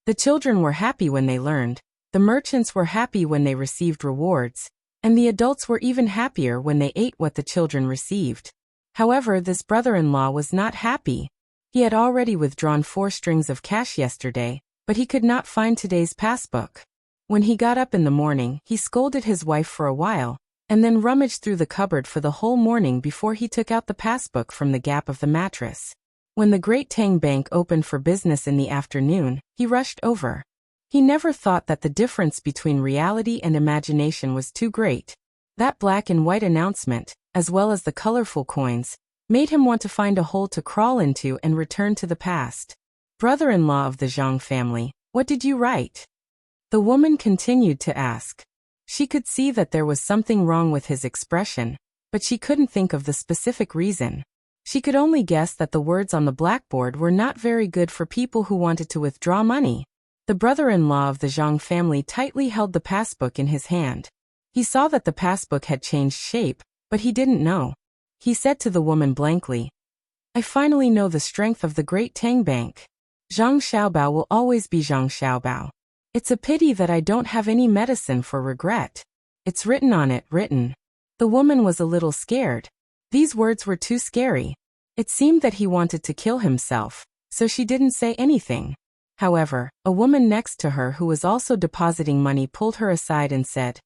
The children were happy when they learned, the merchants were happy when they received rewards, and the adults were even happier when they ate what the children received. However, this brother-in-law was not happy. He had already withdrawn 4 strings of cash yesterday, but he could not find today's passbook. When he got up in the morning, he scolded his wife for a while, and then rummaged through the cupboard for the whole morning before he took out the passbook from the gap of the mattress. When the Great Tang Bank opened for business in the afternoon, he rushed over. He never thought that the difference between reality and imagination was too great. That black and white announcement, as well as the colorful coins, made him want to find a hole to crawl into and return to the past. Brother-in-law of the Zhang family, what did you write? The woman continued to ask. She could see that there was something wrong with his expression, but she couldn't think of the specific reason. She could only guess that the words on the blackboard were not very good for people who wanted to withdraw money. The brother-in-law of the Zhang family tightly held the passbook in his hand. He saw that the passbook had changed shape, but he didn't know. He said to the woman blankly, I finally know the strength of the Great Tang Bank. Zhang Xiaobao will always be Zhang Xiaobao. It's a pity that I don't have any medicine for regret. It's written on it, written. The woman was a little scared. These words were too scary. It seemed that he wanted to kill himself, so she didn't say anything. However, a woman next to her who was also depositing money pulled her aside and said,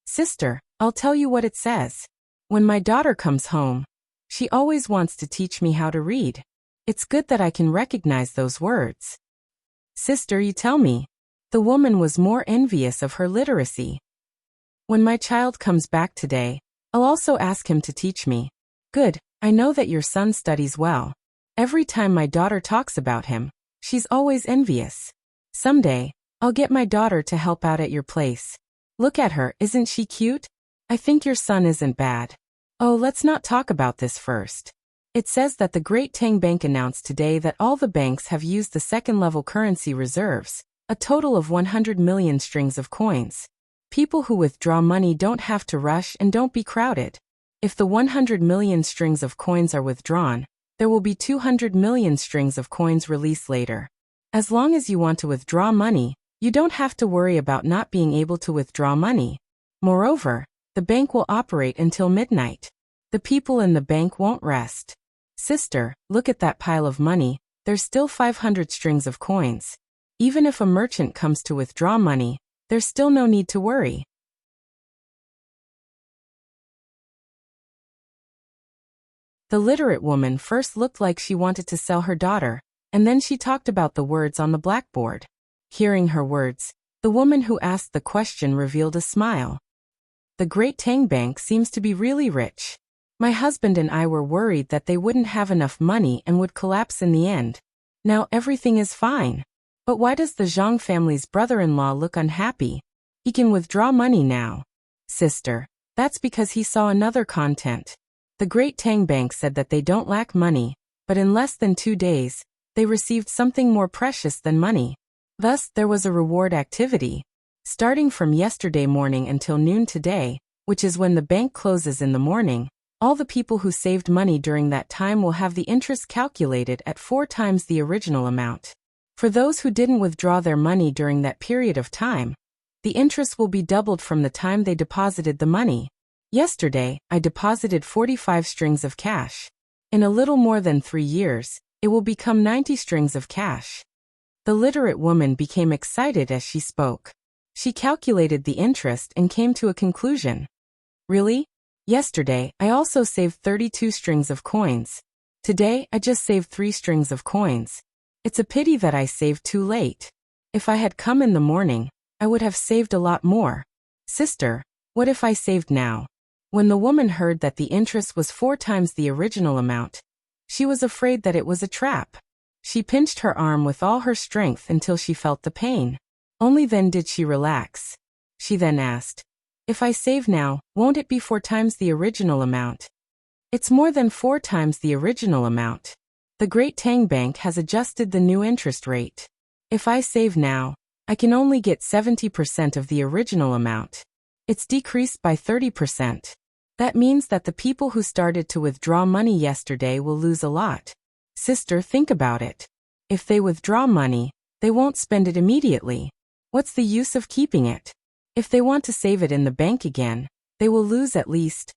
Sister, I'll tell you what it says. When my daughter comes home, she always wants to teach me how to read. It's good that I can recognize those words. Sister, you tell me. The woman was more envious of her literacy. When my child comes back today, I'll also ask him to teach me. Good, I know that your son studies well. Every time my daughter talks about him, she's always envious. Someday, I'll get my daughter to help out at your place. Look at her, isn't she cute? I think your son isn't bad. Oh, let's not talk about this first. It says that the Great Tang Bank announced today that all the banks have used the second-level currency reserves, a total of 100 million strings of coins. People who withdraw money don't have to rush and don't be crowded. If the 100 million strings of coins are withdrawn, there will be 200 million strings of coins released later. As long as you want to withdraw money, you don't have to worry about not being able to withdraw money. Moreover, the bank will operate until midnight. The people in the bank won't rest. Sister, look at that pile of money, there's still 500 strings of coins. Even if a merchant comes to withdraw money, there's still no need to worry. The literate woman first looked like she wanted to sell her daughter, and then she talked about the words on the blackboard. Hearing her words, the woman who asked the question revealed a smile. The Great Tang Bank seems to be really rich. My husband and I were worried that they wouldn't have enough money and would collapse in the end. Now everything is fine. But why does the Zhang family's brother-in-law look unhappy? He can withdraw money now. Sister, that's because he saw another content. The Great Tang Bank said that they don't lack money, but in less than 2 days, they received something more precious than money. Thus, there was a reward activity. Starting from yesterday morning until noon today, which is when the bank closes in the morning, all the people who saved money during that time will have the interest calculated at 4 times the original amount. For those who didn't withdraw their money during that period of time, the interest will be doubled from the time they deposited the money. Yesterday, I deposited 45 strings of cash. In a little more than 3 years, it will become 90 strings of cash. The literate woman became excited as she spoke. She calculated the interest and came to a conclusion. Really? Yesterday, I also saved 32 strings of coins. Today, I just saved 3 strings of coins. It's a pity that I saved too late. If I had come in the morning, I would have saved a lot more. Sister, what if I saved now? When the woman heard that the interest was 4 times the original amount, she was afraid that it was a trap. She pinched her arm with all her strength until she felt the pain. Only then did she relax. She then asked, "If I save now, won't it be 4 times the original amount?" "It's more than 4 times the original amount. The Great Tang Bank has adjusted the new interest rate. If I save now, I can only get 70% of the original amount. It's decreased by 30%. That means that the people who started to withdraw money yesterday will lose a lot. Sister, think about it. If they withdraw money, they won't spend it immediately. What's the use of keeping it? If they want to save it in the bank again, they will lose at least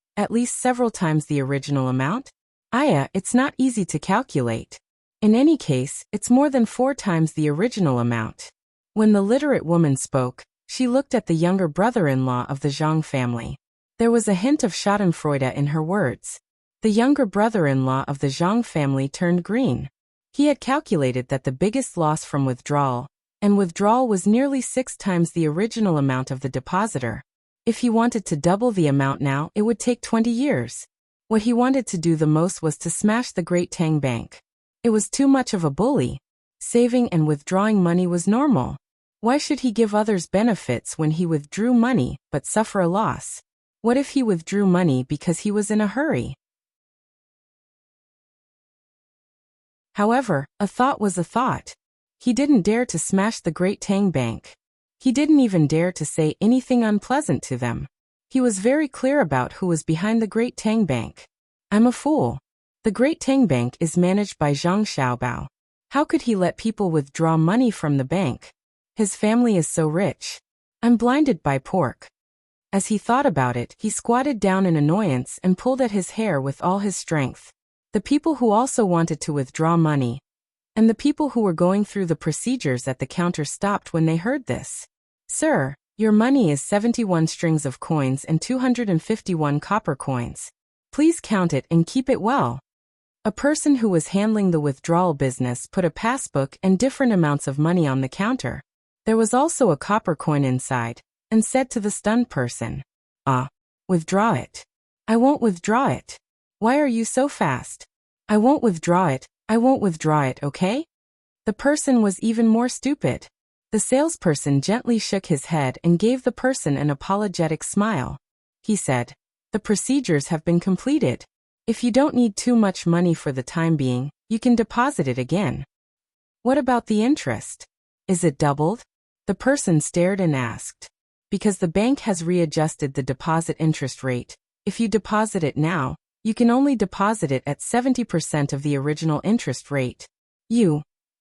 several times the original amount. It's not easy to calculate. In any case, it's more than 4 times the original amount." When the literate woman spoke, she looked at the younger brother-in-law of the Zhang family. There was a hint of schadenfreude in her words. The younger brother-in-law of the Zhang family turned green. He had calculated that the biggest loss from withdrawal was nearly 6 times the original amount of the depositor. If he wanted to double the amount now, it would take 20 years. What he wanted to do the most was to smash the Great Tang Bank. It was too much of a bully. Saving and withdrawing money was normal. Why should he give others benefits when he withdrew money but suffer a loss? What if he withdrew money because he was in a hurry? However, a thought was a thought. He didn't dare to smash the Great Tang Bank. He didn't even dare to say anything unpleasant to them. He was very clear about who was behind the Great Tang Bank. "I'm a fool. The Great Tang Bank is managed by Zhang Xiaobao. How could he let people withdraw money from the bank? His family is so rich. I'm blinded by pork." As he thought about it, he squatted down in annoyance and pulled at his hair with all his strength. The people who also wanted to withdraw money, and the people who were going through the procedures at the counter stopped when they heard this. "Sir, your money is 71 strings of coins and 251 copper coins. Please count it and keep it well." A person who was handling the withdrawal business put a passbook and different amounts of money on the counter. There was also a copper coin inside, and said to the stunned person, "Withdraw it." "I won't withdraw it." "Why are you so fast?" "I won't withdraw it. I won't withdraw it, okay?" The person was even more stupid. The salesperson gently shook his head and gave the person an apologetic smile. He said, "The procedures have been completed. If you don't need too much money for the time being, you can deposit it again." "What about the interest? Is it doubled?" The person stared and asked. "Because the bank has readjusted the deposit interest rate. If you deposit it now, you can only deposit it at 70% of the original interest rate."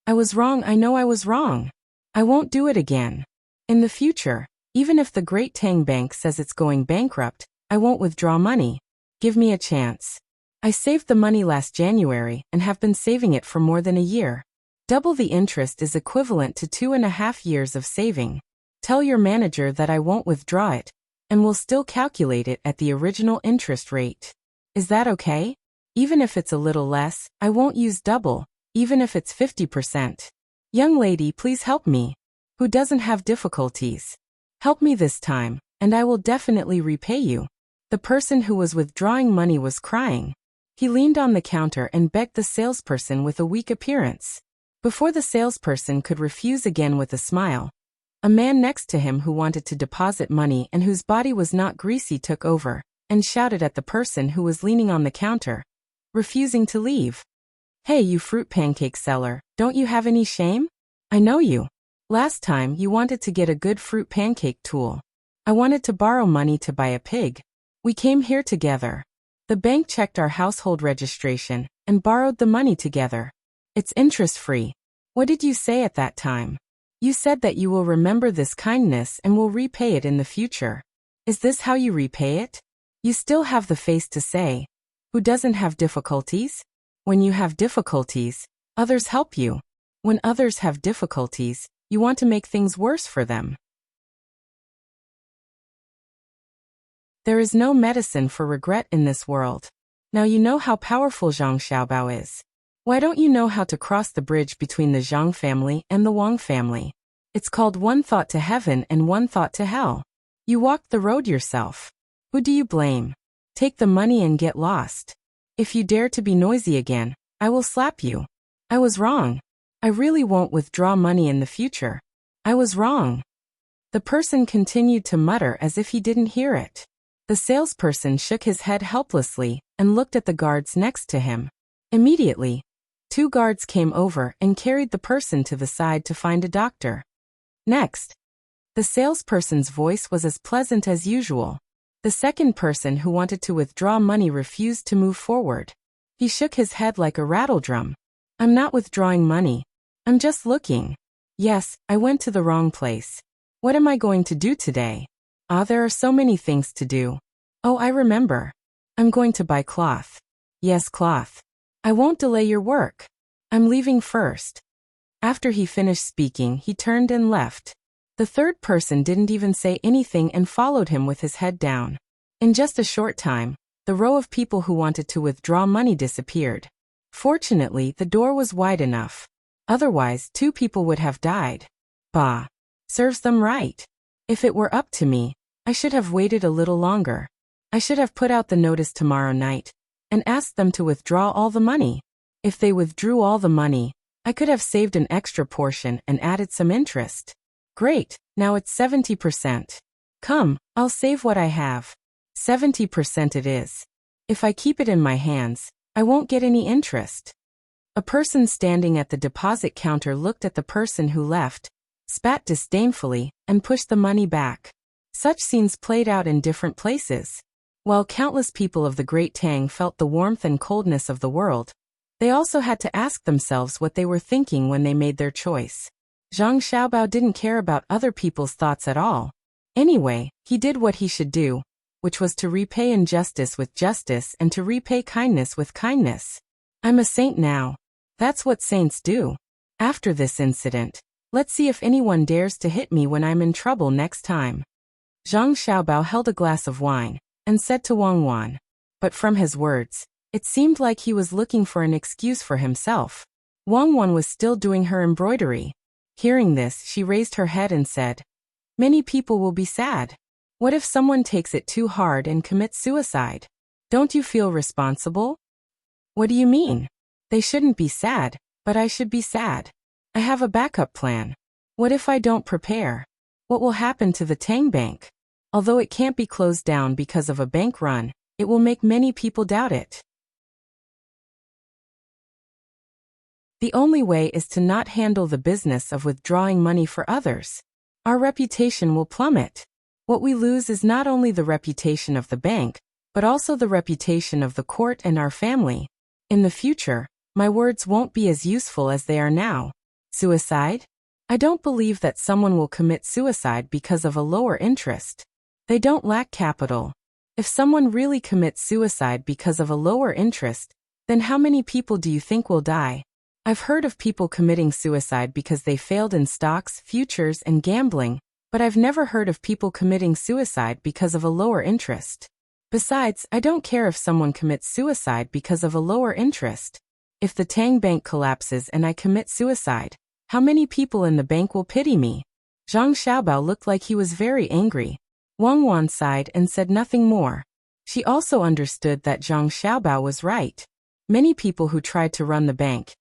I was wrong. I know I was wrong. I won't do it again. In the future, even if the Great Tang Bank says it's going bankrupt, I won't withdraw money. Give me a chance. I saved the money last January and have been saving it for more than a year. Double the interest is equivalent to 2.5 years of saving. Tell your manager that I won't withdraw it, and will still calculate it at the original interest rate. Is that okay? Even if it's a little less, I won't use double, even if it's 50%. Young lady, please help me. Who doesn't have difficulties? Help me this time, and I will definitely repay you. The person who was withdrawing money was crying. He leaned on the counter and begged the salesperson with a weak appearance. Before the salesperson could refuse again with a smile, a man next to him who wanted to deposit money and whose body was not greasy took over, and shouted at the person who was leaning on the counter, refusing to leave. "Hey, you fruit pancake seller, don't you have any shame? I know you. Last time you wanted to get a good fruit pancake tool. I wanted to borrow money to buy a pig. We came here together. The bank checked our household registration and borrowed the money together. It's interest-free. What did you say at that time? You said that you will remember this kindness and will repay it in the future. Is this how you repay it? You still have the face to say, who doesn't have difficulties? When you have difficulties, others help you. When others have difficulties, you want to make things worse for them. There is no medicine for regret in this world. Now you know how powerful Zhang Xiaobao is. Why don't you know how to cross the bridge between the Zhang family and the Wang family? It's called one thought to heaven and one thought to hell. You walked the road yourself. Who do you blame? Take the money and get lost. If you dare to be noisy again, I will slap you. I was wrong. I really won't withdraw money in the future. I was wrong. The person continued to mutter as if he didn't hear it. The salesperson shook his head helplessly and looked at the guards next to him. Immediately, 2 guards came over and carried the person to the side to find a doctor. Next, the salesperson's voice was as pleasant as usual. The second person who wanted to withdraw money refused to move forward. He shook his head like a rattledrum. I'm not withdrawing money. I'm just looking. Yes, I went to the wrong place. What am I going to do today? There are so many things to do. Oh, I remember. I'm going to buy cloth. Yes, cloth. I won't delay your work. I'm leaving first. After he finished speaking, he turned and left. The third person didn't even say anything and followed him with his head down. In just a short time, the row of people who wanted to withdraw money disappeared. Fortunately, the door was wide enough. Otherwise, 2 people would have died. Bah! Serves them right. If it were up to me, I should have waited a little longer. I should have put out the notice tomorrow night and asked them to withdraw all the money. If they withdrew all the money, I could have saved an extra portion and added some interest. Great, now it's 70%. Come, I'll save what I have. 70% it is. If I keep it in my hands, I won't get any interest. A person standing at the deposit counter looked at the person who left, spat disdainfully, and pushed the money back. Such scenes played out in different places. While countless people of the Great Tang felt the warmth and coldness of the world, they also had to ask themselves what they were thinking when they made their choice. Zhang Xiaobao didn't care about other people's thoughts at all. Anyway, he did what he should do, which was to repay injustice with justice and to repay kindness with kindness. I'm a saint now. That's what saints do. After this incident, let's see if anyone dares to hit me when I'm in trouble next time. Zhang Xiaobao held a glass of wine and said to Wang Wan. But from his words, it seemed like he was looking for an excuse for himself. Wang Wan was still doing her embroidery. Hearing this, she raised her head and said, Many people will be sad. What if someone takes it too hard and commits suicide? Don't you feel responsible? What do you mean? They shouldn't be sad, but I should be sad. I have a backup plan. What if I don't prepare? What will happen to the Tang Bank? Although it can't be closed down because of a bank run, it will make many people doubt it. The only way is to not handle the business of withdrawing money for others. Our reputation will plummet. What we lose is not only the reputation of the bank, but also the reputation of the court and our family. In the future, my words won't be as useful as they are now. Suicide? I don't believe that someone will commit suicide because of a lower interest. They don't lack capital. If someone really commits suicide because of a lower interest, then how many people do you think will die? I've heard of people committing suicide because they failed in stocks, futures, and gambling, but I've never heard of people committing suicide because of a lower interest. Besides, I don't care if someone commits suicide because of a lower interest. If the Tang Bank collapses and I commit suicide, how many people in the bank will pity me? Zhang Xiaobao looked like he was very angry. Wang Wan sighed and said nothing more. She also understood that Zhang Xiaobao was right. Many people who tried to run the bank,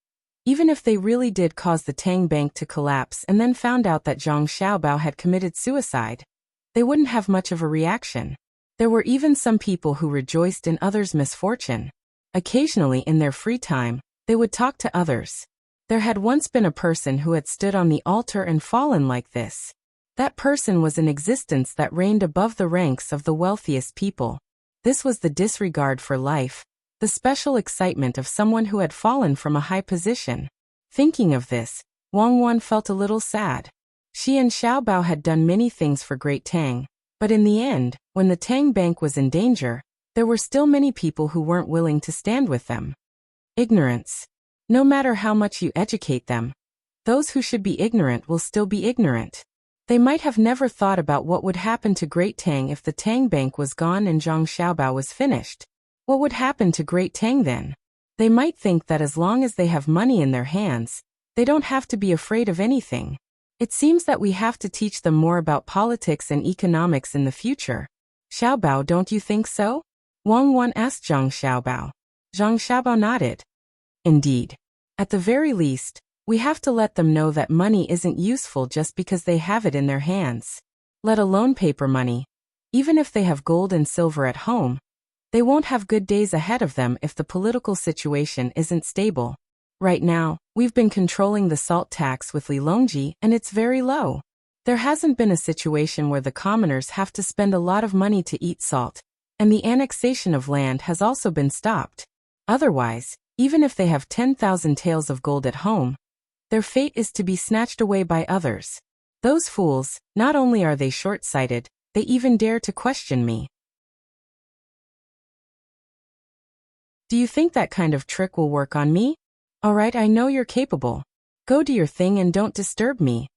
even if they really did cause the Tang Bank to collapse and then found out that Zhang Xiaobao had committed suicide, they wouldn't have much of a reaction. There were even some people who rejoiced in others' misfortune. Occasionally in their free time, they would talk to others. There had once been a person who had stood on the altar and fallen like this. That person was an existence that reigned above the ranks of the wealthiest people. This was the disregard for life, the special excitement of someone who had fallen from a high position. Thinking of this, Wang Wan felt a little sad. She and Xiaobao had done many things for Great Tang, but in the end, when the Tang Bank was in danger, there were still many people who weren't willing to stand with them. Ignorance. No matter how much you educate them, those who should be ignorant will still be ignorant. They might have never thought about what would happen to Great Tang if the Tang Bank was gone and Zhang Xiaobao was finished. What would happen to Great Tang then? They might think that as long as they have money in their hands, they don't have to be afraid of anything. It seems that we have to teach them more about politics and economics in the future. Xiaobao, don't you think so? Wang Wan asked Zhang Xiaobao. Zhang Xiaobao nodded. Indeed. At the very least, we have to let them know that money isn't useful just because they have it in their hands. Let alone paper money. Even if they have gold and silver at home, they won't have good days ahead of them if the political situation isn't stable. Right now, we've been controlling the salt tax with Li Longji and it's very low. There hasn't been a situation where the commoners have to spend a lot of money to eat salt, and the annexation of land has also been stopped. Otherwise, even if they have 10,000 taels of gold at home, their fate is to be snatched away by others. Those fools, not only are they short-sighted, they even dare to question me. Do you think that kind of trick will work on me? Alright, I know you're capable. Go do your thing and don't disturb me.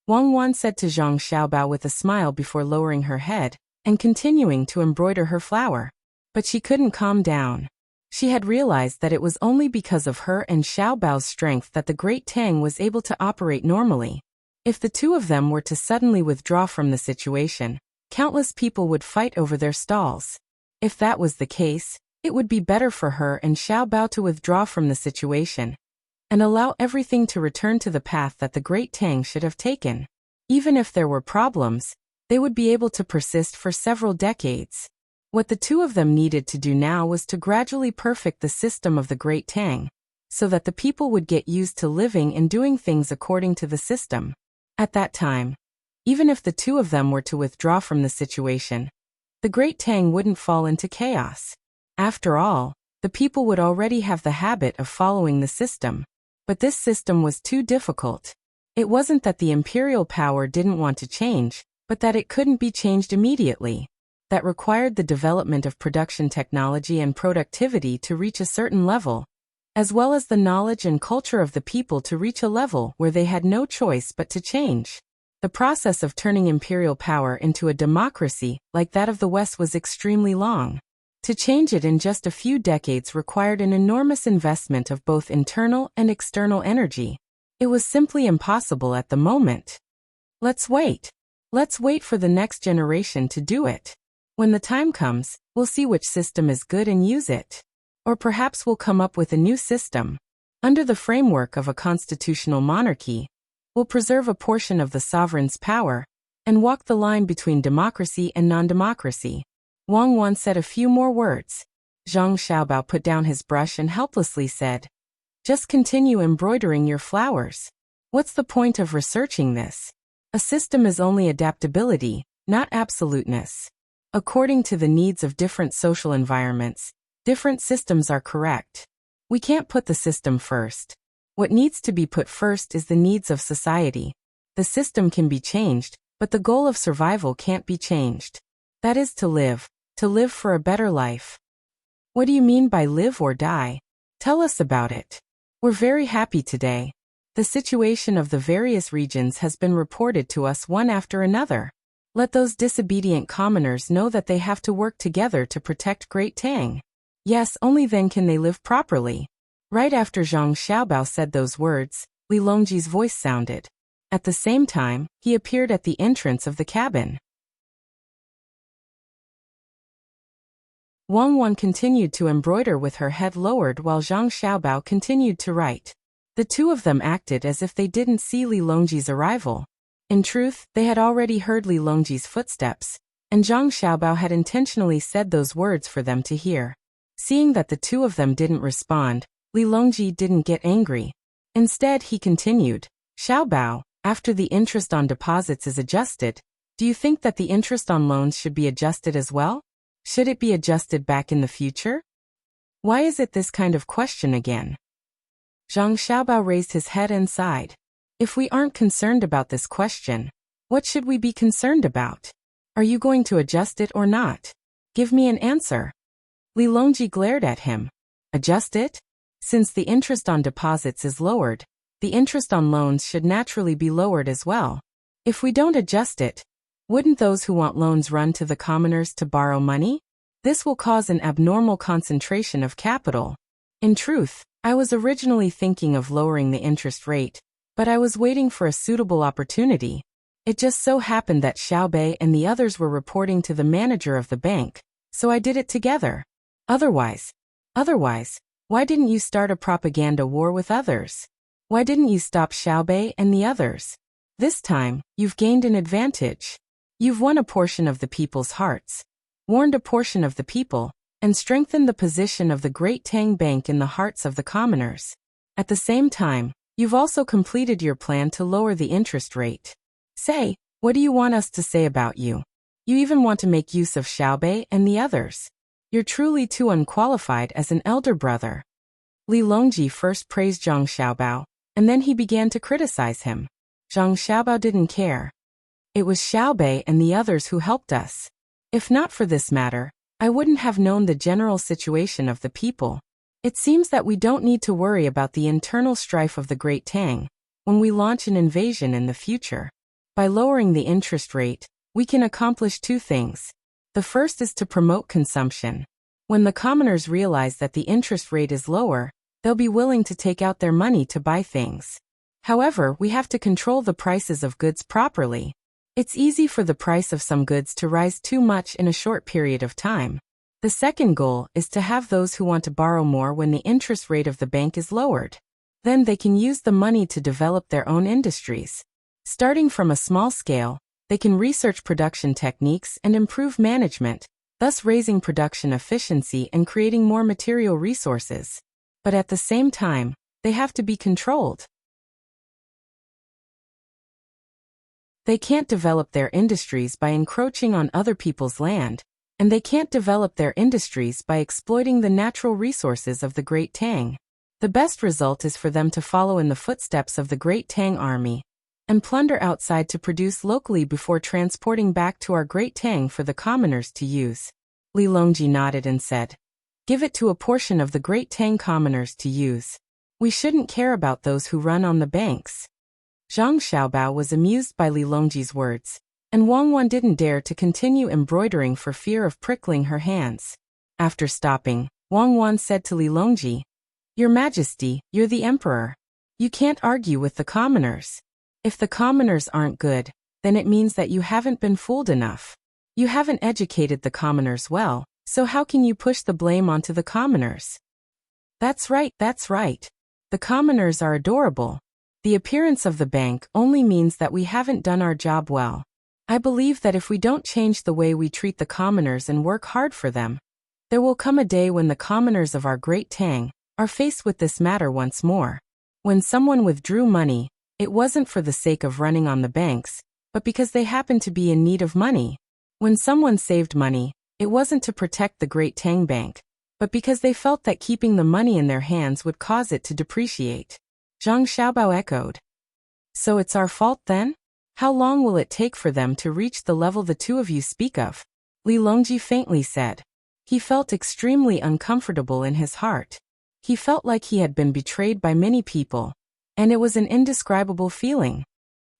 Wang Wan said to Zhang Xiaobao with a smile before lowering her head and continuing to embroider her flower. But she couldn't calm down. She had realized that it was only because of her and Xiaobao's strength that the Great Tang was able to operate normally. If the two of them were to suddenly withdraw from the situation, countless people would fight over their stalls. If that was the case, it would be better for her and Xiaobao to withdraw from the situation and allow everything to return to the path that the Great Tang should have taken. Even if there were problems, they would be able to persist for several decades. What the two of them needed to do now was to gradually perfect the system of the Great Tang, so that the people would get used to living and doing things according to the system. At that time, even if the two of them were to withdraw from the situation, the Great Tang wouldn't fall into chaos. After all, the people would already have the habit of following the system. But this system was too difficult. It wasn't that the imperial power didn't want to change, but that it couldn't be changed immediately. That required the development of production technology and productivity to reach a certain level, as well as the knowledge and culture of the people to reach a level where they had no choice but to change. The process of turning imperial power into a democracy like that of the West was extremely long. To change it in just a few decades required an enormous investment of both internal and external energy. It was simply impossible at the moment. Let's wait. Let's wait for the next generation to do it. When the time comes, we'll see which system is good and use it. Or perhaps we'll come up with a new system. Under the framework of a constitutional monarchy, we'll preserve a portion of the sovereign's power and walk the line between democracy and non-democracy. Wang Wan said a few more words. Zhang Xiaobao put down his brush and helplessly said, "Just continue embroidering your flowers. What's the point of researching this? A system is only adaptability, not absoluteness. According to the needs of different social environments, different systems are correct. We can't put the system first. What needs to be put first is the needs of society. The system can be changed, but the goal of survival can't be changed. That is to live for a better life." What do you mean by live or die? Tell us about it. We're very happy today. The situation of the various regions has been reported to us one after another. Let those disobedient commoners know that they have to work together to protect Great Tang. Yes, only then can they live properly. Right after Zhang Xiaobao said those words, Li Longji's voice sounded. At the same time, he appeared at the entrance of the cabin. Wang Wan continued to embroider with her head lowered while Zhang Xiaobao continued to write. The two of them acted as if they didn't see Li Longji's arrival. In truth, they had already heard Li Longji's footsteps, and Zhang Xiaobao had intentionally said those words for them to hear. Seeing that the two of them didn't respond, Li Longji didn't get angry. Instead, he continued, "Xiaobao, after the interest on deposits is adjusted, do you think that the interest on loans should be adjusted as well? Should it be adjusted back in the future? Why is it this kind of question again?" Zhang Xiaobao raised his head and sighed. If we aren't concerned about this question, what should we be concerned about? Are you going to adjust it or not? Give me an answer. Li Longji glared at him. Adjust it? Since the interest on deposits is lowered, the interest on loans should naturally be lowered as well. If we don't adjust it, wouldn't those who want loans run to the commoners to borrow money? This will cause an abnormal concentration of capital. In truth, I was originally thinking of lowering the interest rate, but I was waiting for a suitable opportunity. It just so happened that Xiaobei and the others were reporting to the manager of the bank, so I did it together. Otherwise, why didn't you start a propaganda war with others? Why didn't you stop Xiaobei and the others? This time, you've gained an advantage. You've won a portion of the people's hearts, warned a portion of the people, and strengthened the position of the great Tang Bank in the hearts of the commoners. At the same time, you've also completed your plan to lower the interest rate. Say, what do you want us to say about you? You even want to make use of Xiaobei and the others. You're truly too unqualified as an elder brother. Li Longji first praised Zhang Xiaobao, and then he began to criticize him. Zhang Xiaobao didn't care. It was Xiaobei and the others who helped us. If not for this matter, I wouldn't have known the general situation of the people. It seems that we don't need to worry about the internal strife of the Great Tang when we launch an invasion in the future. By lowering the interest rate, we can accomplish two things. The first is to promote consumption. When the commoners realize that the interest rate is lower, they'll be willing to take out their money to buy things. However, we have to control the prices of goods properly. It's easy for the price of some goods to rise too much in a short period of time. The second goal is to have those who want to borrow more when the interest rate of the bank is lowered. Then they can use the money to develop their own industries. Starting from a small scale, they can research production techniques and improve management, thus raising production efficiency and creating more material resources. But at the same time, they have to be controlled. They can't develop their industries by encroaching on other people's land, and they can't develop their industries by exploiting the natural resources of the Great Tang. The best result is for them to follow in the footsteps of the Great Tang army and plunder outside to produce locally before transporting back to our Great Tang for the commoners to use. Li Longji nodded and said, "Give it to a portion of the Great Tang commoners to use. We shouldn't care about those who run on the banks." Zhang Xiaobao was amused by Li Longji's words, and Wang Wan didn't dare to continue embroidering for fear of prickling her hands. After stopping, Wang Wan said to Li Longji, "Your Majesty, you're the emperor. You can't argue with the commoners. If the commoners aren't good, then it means that you haven't been fooled enough. You haven't educated the commoners well, so how can you push the blame onto the commoners?" That's right. The commoners are adorable. The appearance of the bank only means that we haven't done our job well. I believe that if we don't change the way we treat the commoners and work hard for them, there will come a day when the commoners of our Great Tang are faced with this matter once more. When someone withdrew money, it wasn't for the sake of running on the banks, but because they happened to be in need of money. When someone saved money, it wasn't to protect the Great Tang Bank, but because they felt that keeping the money in their hands would cause it to depreciate. Zhang Xiaobao echoed. So it's our fault then? How long will it take for them to reach the level the two of you speak of? Li Longji faintly said. He felt extremely uncomfortable in his heart. He felt like he had been betrayed by many people, and it was an indescribable feeling.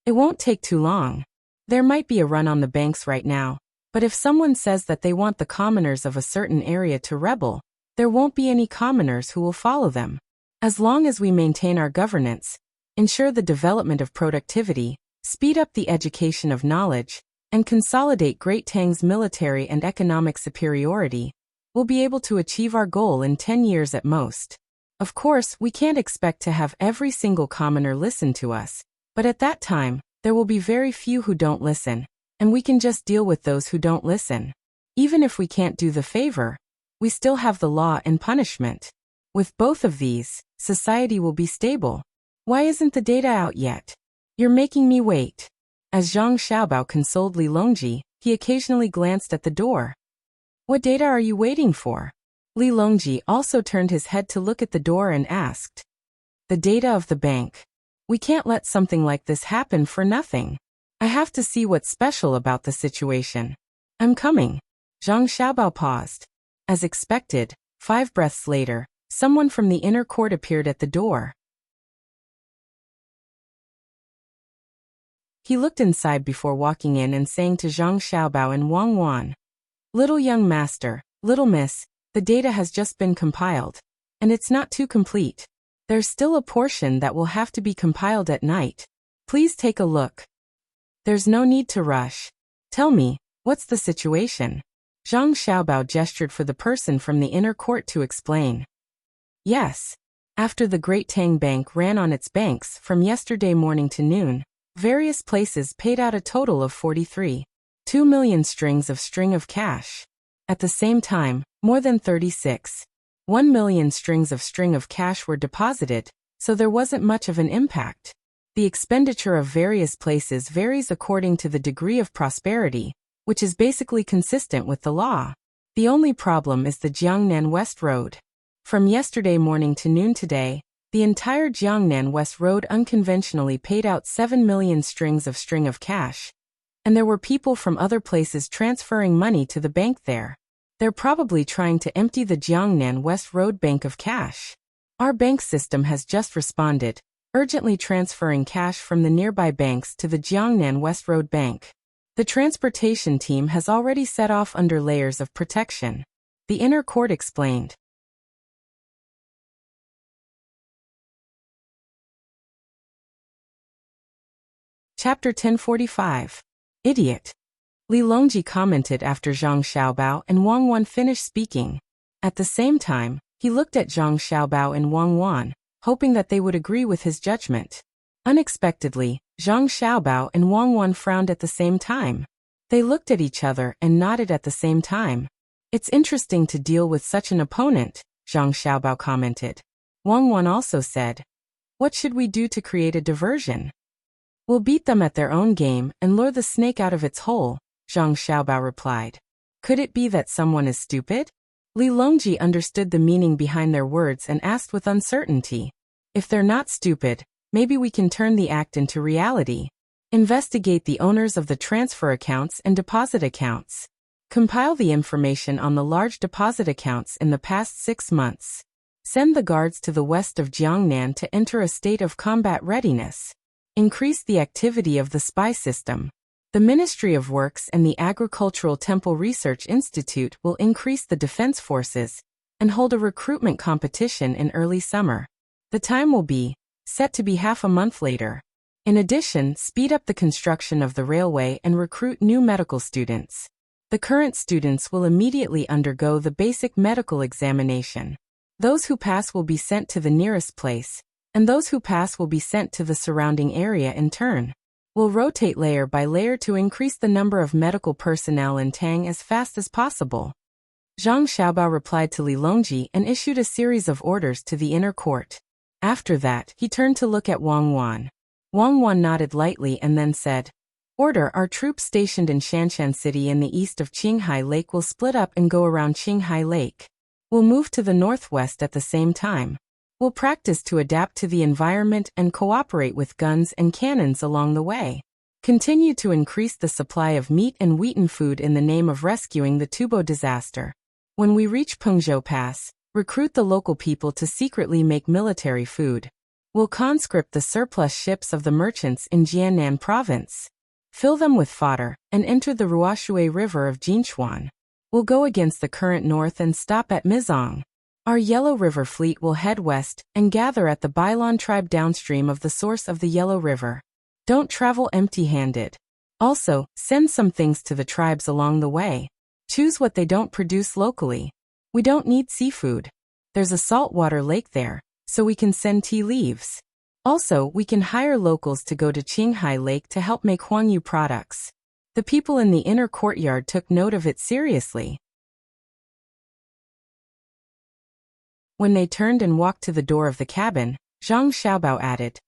It won't take too long. There might be a run on the banks right now, but if someone says that they want the commoners of a certain area to rebel, there won't be any commoners who will follow them. As long as we maintain our governance, ensure the development of productivity, speed up the education of knowledge, and consolidate Great Tang's military and economic superiority, we'll be able to achieve our goal in 10 years at most. Of course, we can't expect to have every single commoner listen to us, but at that time, there will be very few who don't listen, and we can just deal with those who don't listen. Even if we can't do the favor, we still have the law and punishment. With both of these, society will be stable. Why isn't the data out yet? You're making me wait. As Zhang Xiaobao consoled Li Longji, he occasionally glanced at the door. What data are you waiting for? Li Longji also turned his head to look at the door and asked. The data of the bank. We can't let something like this happen for nothing. I have to see what's special about the situation. I'm coming. Zhang Xiaobao paused. As expected, 5 breaths later, someone from the inner court appeared at the door. He looked inside before walking in and saying to Zhang Xiaobao and Wang Wan, "Little young master, Little miss, the data has just been compiled. And it's not too complete. There's still a portion that will have to be compiled at night. Please take a look. There's no need to rush. Tell me, what's the situation? Zhang Xiaobao gestured for the person from the inner court to explain. Yes. After the Great Tang Bank ran on its banks from yesterday morning to noon, various places paid out a total of 43.2 million strings of cash. At the same time, more than 36.1 million strings of cash were deposited, so there wasn't much of an impact. The expenditure of various places varies according to the degree of prosperity, which is basically consistent with the law. The only problem is the Jiangnan West Road. From yesterday morning to noon today, the entire Jiangnan West Road unconventionally paid out 7 million strings of cash. And there were people from other places transferring money to the bank there. They're probably trying to empty the Jiangnan West Road bank of cash. Our bank system has just responded, urgently transferring cash from the nearby banks to the Jiangnan West Road Bank. The transportation team has already set off under layers of protection. The inner court explained. Chapter 1045. Idiot. Li Longji commented after Zhang Xiaobao and Wang Wan finished speaking. At the same time, he looked at Zhang Xiaobao and Wang Wan, hoping that they would agree with his judgment. Unexpectedly, Zhang Xiaobao and Wang Wan frowned at the same time. They looked at each other and nodded at the same time. It's interesting to deal with such an opponent, Zhang Xiaobao commented. Wang Wan also said, what should we do to create a diversion? We'll beat them at their own game and lure the snake out of its hole, Zhang Xiaobao replied. Could it be that someone is stupid? Li Longji understood the meaning behind their words and asked with uncertainty. If they're not stupid, maybe we can turn the act into reality. Investigate the owners of the transfer accounts and deposit accounts. Compile the information on the large deposit accounts in the past 6 months. Send the guards to the west of Jiangnan to enter a state of combat readiness. Increase the activity of the spy system. The Ministry of Works and the Agricultural Temple Research Institute will increase the defense forces and hold a recruitment competition in early summer. The time will be set to be half a month later. In addition, speed up the construction of the railway and recruit new medical students. The current students will immediately undergo the basic medical examination. Those who pass will be sent to the nearest place, and those who pass will be sent to the surrounding area in turn. We'll rotate layer by layer to increase the number of medical personnel in Tang as fast as possible. Zhang Xiaobao replied to Li Longji and issued a series of orders to the inner court. After that, he turned to look at Wang Wan. Wang Wan nodded lightly and then said, Order, our troops stationed in Shanshan City in the east of Qinghai Lake will split up and go around Qinghai Lake. We'll move to the northwest at the same time. We'll practice to adapt to the environment and cooperate with guns and cannons along the way. Continue to increase the supply of meat and wheaten food in the name of rescuing the Tubo disaster. When we reach Pengzhou Pass, recruit the local people to secretly make military food. We'll conscript the surplus ships of the merchants in Jiannan province. Fill them with fodder and enter the Ruoshui River of Jinchuan. We'll go against the current north and stop at Mizong. Our Yellow River fleet will head west and gather at the Bailon tribe downstream of the source of the Yellow River. Don't travel empty-handed. Also, send some things to the tribes along the way. Choose what they don't produce locally. We don't need seafood. There's a saltwater lake there, so we can send tea leaves. Also, we can hire locals to go to Qinghai Lake to help make Huangyu products. The people in the inner courtyard took note of it seriously. When they turned and walked to the door of the cabin, Zhang Xiaobao added,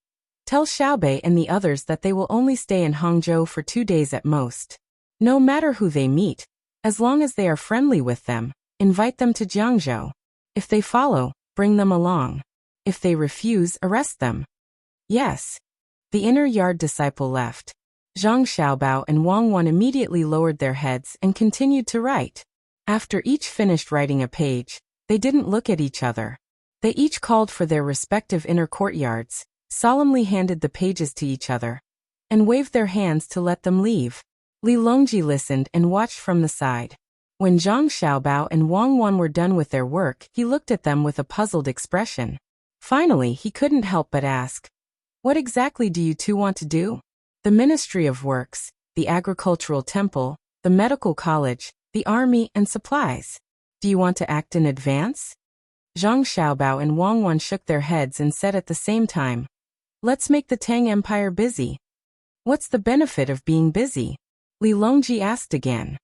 Tell Xiaobei and the others that they will only stay in Hangzhou for 2 days at most. No matter who they meet, as long as they are friendly with them, invite them to Jiangzhou. If they follow, bring them along. If they refuse, arrest them. Yes. The inner yard disciple left. Zhang Xiaobao and Wang Wan immediately lowered their heads and continued to write. After each finished writing a page, they didn't look at each other. They each called for their respective inner courtyards, solemnly handed the pages to each other, and waved their hands to let them leave. Li Longji listened and watched from the side. When Zhang Xiaobao and Wang Wan were done with their work, he looked at them with a puzzled expression. Finally, he couldn't help but ask, "What exactly do you two want to do?" "The Ministry of Works, the Agricultural Temple, the Medical College, the Army, and supplies. Do you want to act in advance?" Zhang Xiaobao and Wang Wan shook their heads and said at the same time, "Let's make the Tang Empire busy." "What's the benefit of being busy?" Li Longji asked again.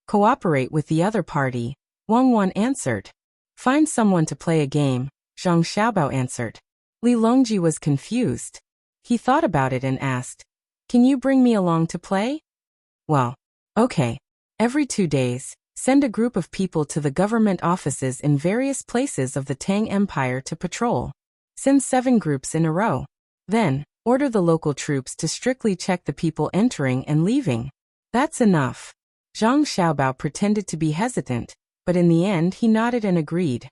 "Cooperate with the other party," Wang Wan answered. "Find someone to play a game," Zhang Xiaobao answered. Li Longji was confused. He thought about it and asked, "Can you bring me along to play?" "Well, okay. Every 2 days, send a group of people to the government offices in various places of the Tang Empire to patrol. Send 7 groups in a row. Then, order the local troops to strictly check the people entering and leaving." "That's enough." Zhang Xiaobao pretended to be hesitant, but in the end he nodded and agreed.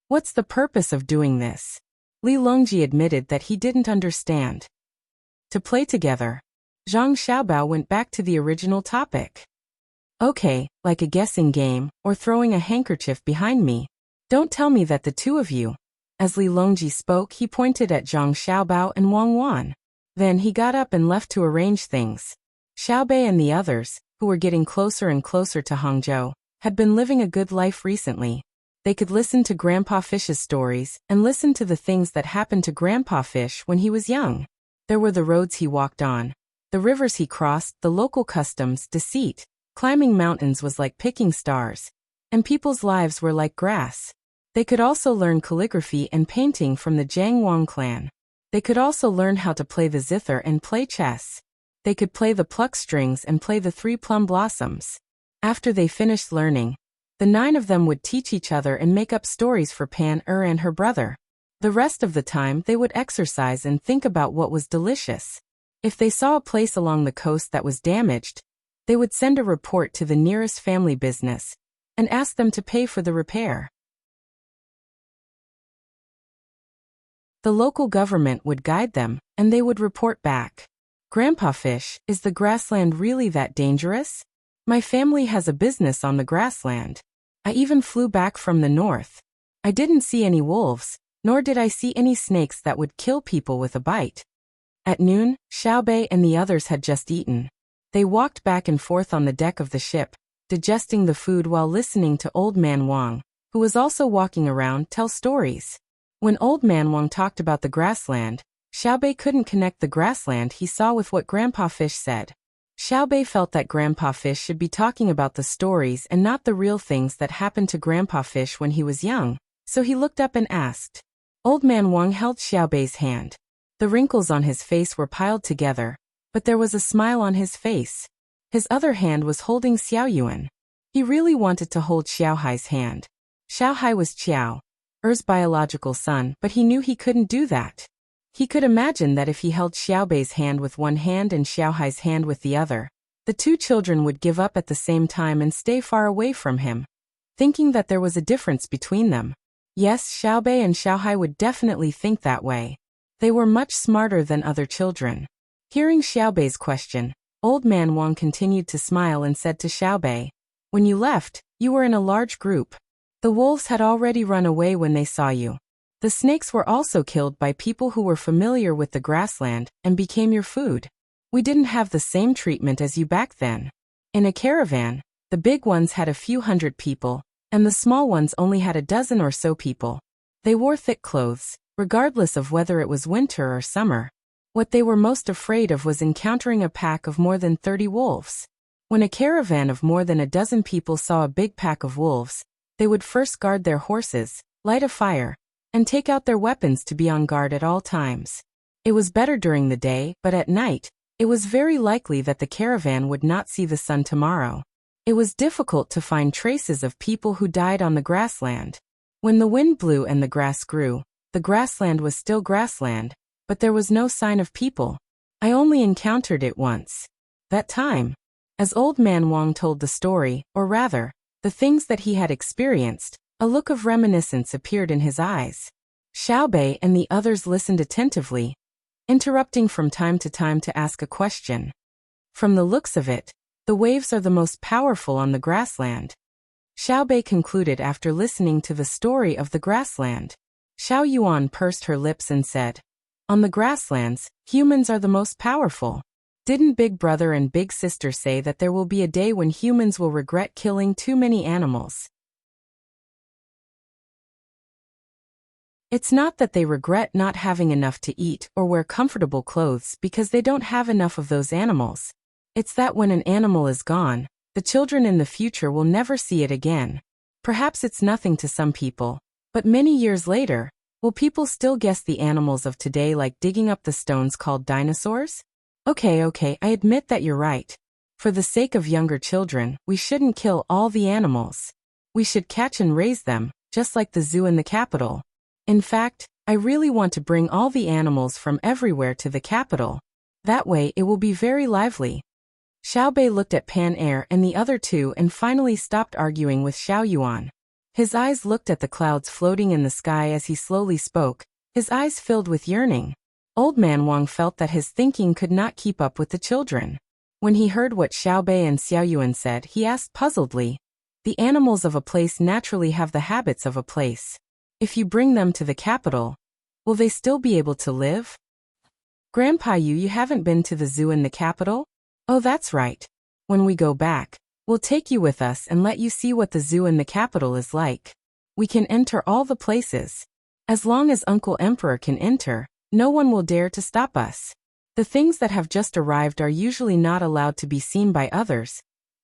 "What's the purpose of doing this?" Li Longji admitted that he didn't understand. "To play together." Zhang Xiaobao went back to the original topic. "Okay, like a guessing game, or throwing a handkerchief behind me. Don't tell me that the two of you." As Li Longji spoke, he pointed at Zhang Xiaobao and Wang Wan. Then he got up and left to arrange things. Xiaobei and the others, who were getting closer and closer to Hangzhou, had been living a good life recently. They could listen to Grandpa Fish's stories and listen to the things that happened to Grandpa Fish when he was young. There were the roads he walked on, the rivers he crossed, the local customs, deceit. Climbing mountains was like picking stars, and people's lives were like grass. They could also learn calligraphy and painting from the Jiang Wang clan. They could also learn how to play the zither and play chess. They could play the pluck strings and play the 3 plum blossoms. After they finished learning, the 9 of them would teach each other and make up stories for Pan-Er and her brother. The rest of the time they would exercise and think about what was delicious. If they saw a place along the coast that was damaged, they would send a report to the nearest family business and ask them to pay for the repair. The local government would guide them, and they would report back. "Grandpa Fish, is the grassland really that dangerous? My family has a business on the grassland. I even flew back from the north. I didn't see any wolves, nor did I see any snakes that would kill people with a bite." At noon, Xiaobei and the others had just eaten. They walked back and forth on the deck of the ship, digesting the food while listening to Old Man Wang, who was also walking around, tell stories. When Old Man Wang talked about the grassland, Xiaobei couldn't connect the grassland he saw with what Grandpa Fish said. Xiaobei felt that Grandpa Fish should be talking about the stories and not the real things that happened to Grandpa Fish when he was young, so he looked up and asked. Old Man Wang held Xiaobei's hand. The wrinkles on his face were piled together, but there was a smile on his face. His other hand was holding Xiao Yuan. He really wanted to hold Xiaohai's hand. Xiaohai was Qiao, Er's biological son, but he knew he couldn't do that. He could imagine that if he held Xiaobei's hand with one hand and Xiaohai's hand with the other, the 2 children would give up at the same time and stay far away from him, thinking that there was a difference between them. Yes, Xiaobei and Xiaohai would definitely think that way. They were much smarter than other children. Hearing Xiaobei's question, Old Man Wang continued to smile and said to Xiaobei, "When you left, you were in a large group. The wolves had already run away when they saw you. The snakes were also killed by people who were familiar with the grassland and became your food. We didn't have the same treatment as you back then. In a caravan, the big ones had a few hundred people, and the small ones only had a dozen or so people. They wore thick clothes, regardless of whether it was winter or summer. What they were most afraid of was encountering a pack of more than 30 wolves. When a caravan of more than a dozen people saw a big pack of wolves, they would first guard their horses, light a fire, and take out their weapons to be on guard at all times. It was better during the day, but at night, it was very likely that the caravan would not see the sun tomorrow. It was difficult to find traces of people who died on the grassland. When the wind blew and the grass grew, the grassland was still grassland, but there was no sign of people. I only encountered it once. That time. As Old Man Wang told the story, or rather, the things that he had experienced, a look of reminiscence appeared in his eyes. Xiaobei and the others listened attentively, interrupting from time to ask a question. From the looks of it, the waves are the most powerful on the grassland. Xiaobei concluded after listening to the story of the grassland. Xiao Yuan pursed her lips and said, "On the grasslands, humans are the most powerful. Didn't Big Brother and Big Sister say that there will be a day when humans will regret killing too many animals?" It's not that they regret not having enough to eat or wear comfortable clothes because they don't have enough of those animals. It's that when an animal is gone, the children in the future will never see it again. Perhaps it's nothing to some people, but many years later, will people still guess the animals of today like digging up the stones called dinosaurs? Okay, I admit that you're right. For the sake of younger children, we shouldn't kill all the animals. We should catch and raise them, just like the zoo in the capital. In fact, I really want to bring all the animals from everywhere to the capital. That way it will be very lively. Xiaobei looked at Pan Er and the other two and finally stopped arguing with Xiao Yuan. His eyes looked at the clouds floating in the sky as he slowly spoke, his eyes filled with yearning. Old Man Wang felt that his thinking could not keep up with the children. When he heard what Xiaobei and Xiao Yuan said, he asked puzzledly, "The animals of a place naturally have the habits of a place. If you bring them to the capital, will they still be able to live?" "Grandpa, you haven't been to the zoo in the capital?" "Oh, that's right. When we go back, we'll take you with us and let you see what the zoo in the capital is like. We can enter all the places. As long as Uncle Emperor can enter, no one will dare to stop us. The things that have just arrived are usually not allowed to be seen by others,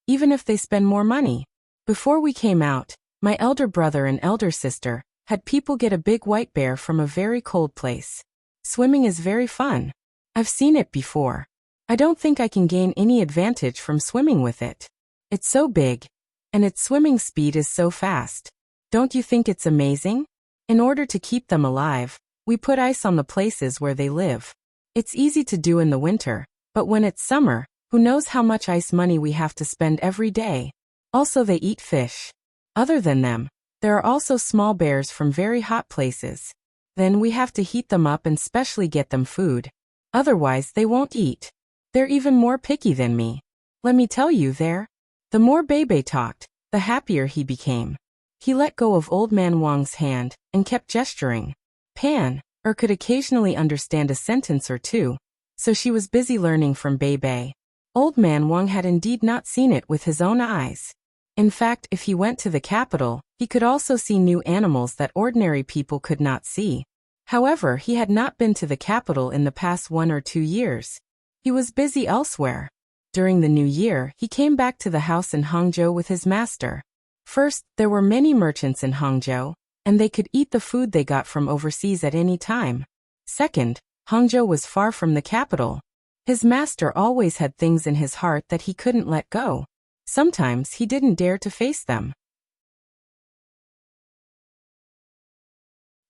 even if they spend more money. Before we came out, my elder brother and elder sister had people get a big white bear from a very cold place. Swimming is very fun. I've seen it before. I don't think I can gain any advantage from swimming with it. It's so big, and its swimming speed is so fast. Don't you think it's amazing? In order to keep them alive, we put ice on the places where they live. It's easy to do in the winter, but when it's summer, who knows how much ice money we have to spend every day. Also, they eat fish. Other than them, there are also small bears from very hot places. Then we have to heat them up and specially get them food. Otherwise, they won't eat. They're even more picky than me. Let me tell you The more Bebe talked, the happier he became. He let go of Old Man Wang's hand and kept gesturing. Pan Er could occasionally understand a sentence or two, so she was busy learning from Bebe. Old Man Wang had indeed not seen it with his own eyes. In fact, if he went to the capital, he could also see new animals that ordinary people could not see. However, he had not been to the capital in the past 1 or 2 years. He was busy elsewhere. During the new year, he came back to the house in Hangzhou with his master. First, there were many merchants in Hangzhou, and they could eat the food they got from overseas at any time. Second, Hangzhou was far from the capital. His master always had things in his heart that he couldn't let go. Sometimes he didn't dare to face them.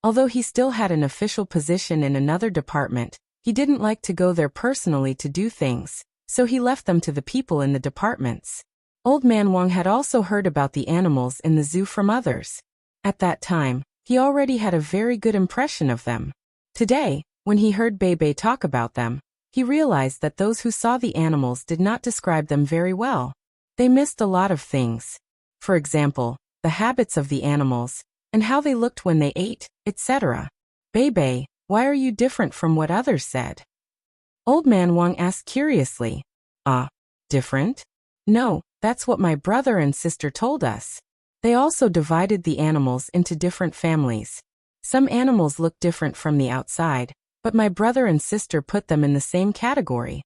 Although he still had an official position in another department, he didn't like to go there personally to do things, so he left them to the people in the departments. Old Man Wang had also heard about the animals in the zoo from others. At that time, he already had a very good impression of them. Today, when he heard Bebe talk about them, he realized that those who saw the animals did not describe them very well. They missed a lot of things. For example, the habits of the animals, and how they looked when they ate, etc. Bebe, why are you different from what others said? Old Man Wang asked curiously. Different? No, that's what my brother and sister told us. They also divided the animals into different families. Some animals look different from the outside, but my brother and sister put them in the same category.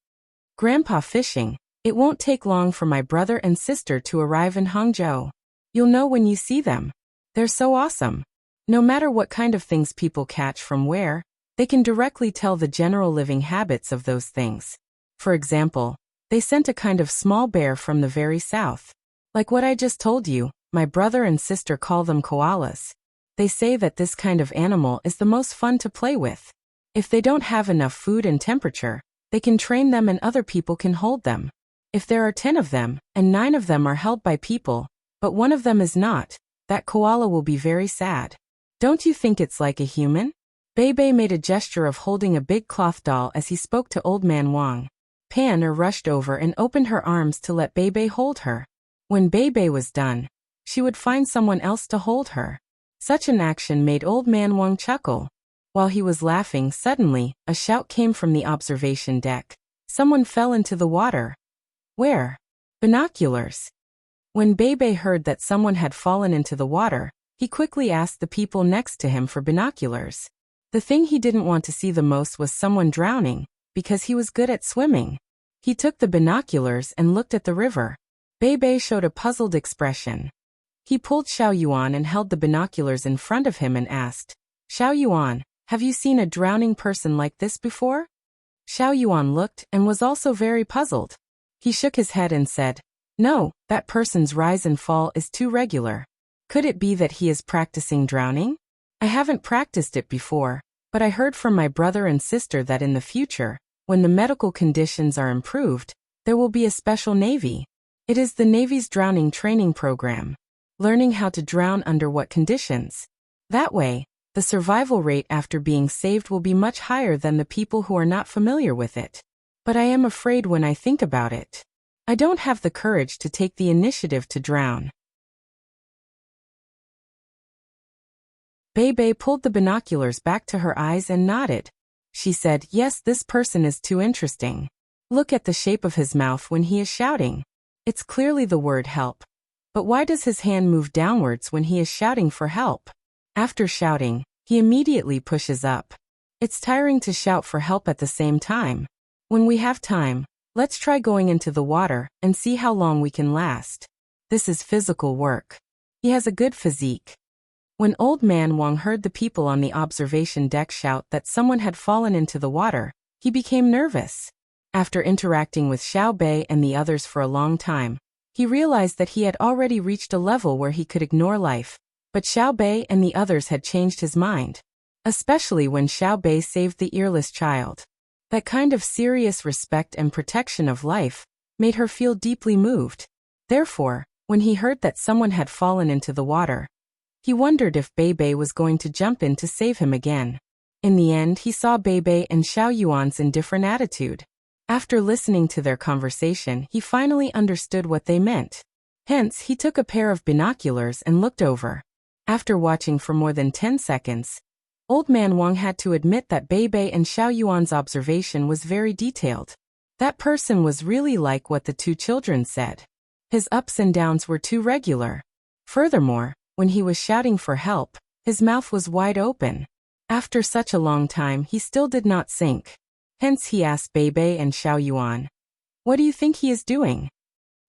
Grandpa fishing. It won't take long for my brother and sister to arrive in Hangzhou. You'll know when you see them. They're so awesome. No matter what kind of things people catch from where, they can directly tell the general living habits of those things. For example, they sent a kind of small bear from the very south. Like what I just told you, my brother and sister call them koalas. They say that this kind of animal is the most fun to play with. If they don't have enough food and temperature, they can train them and other people can hold them. If there are 10 of them, and 9 of them are held by people, but one of them is not, that koala will be very sad. Don't you think it's like a human? Bebe made a gesture of holding a big cloth doll as he spoke to Old Man Wang. Pan Er rushed over and opened her arms to let Bebe hold her. When Bebe was done, she would find someone else to hold her. Such an action made Old Man Wang chuckle. While he was laughing, suddenly, a shout came from the observation deck. Someone fell into the water. Where? Binoculars. When Bebe heard that someone had fallen into the water, he quickly asked the people next to him for binoculars. The thing he didn't want to see the most was someone drowning, because he was good at swimming. He took the binoculars and looked at the river. Bebe showed a puzzled expression. He pulled Xiao Yuan and held the binoculars in front of him and asked, Xiao Yuan, have you seen a drowning person like this before? Xiao Yuan looked and was also very puzzled. He shook his head and said, No, that person's rise and fall is too regular. Could it be that he is practicing drowning? I haven't practiced it before, but I heard from my brother and sister that in the future, when the medical conditions are improved, there will be a special navy. It is the Navy's drowning training program. Learning how to drown under what conditions. That way, the survival rate after being saved will be much higher than the people who are not familiar with it. But I am afraid when I think about it. I don't have the courage to take the initiative to drown. Bebe pulled the binoculars back to her eyes and nodded. She said, Yes, this person is too interesting. Look at the shape of his mouth when he is shouting. It's clearly the word help. But why does his hand move downwards when he is shouting for help? After shouting, he immediately pushes up. It's tiring to shout for help at the same time. When we have time, let's try going into the water and see how long we can last. This is physical work. He has a good physique. When Old Man Wang heard the people on the observation deck shout that someone had fallen into the water, he became nervous. After interacting with Xiao Bei and the others for a long time, he realized that he had already reached a level where he could ignore life, but Xiao Bei and the others had changed his mind. Especially when Xiao Bei saved the earless child. That kind of serious respect and protection of life made her feel deeply moved. Therefore, when he heard that someone had fallen into the water, he wondered if Bebe was going to jump in to save him again. In the end, he saw Bebe and Xiao Yuan's indifferent attitude. After listening to their conversation, he finally understood what they meant. Hence, he took a pair of binoculars and looked over. After watching for more than 10 seconds, Old Man Wang had to admit that Bebe and Xiao Yuan's observation was very detailed. That person was really like what the two children said. His ups and downs were too regular. Furthermore, when he was shouting for help, his mouth was wide open. After such a long time, he still did not sink. Hence he asked Bebe and Xiao Yuan, What do you think he is doing?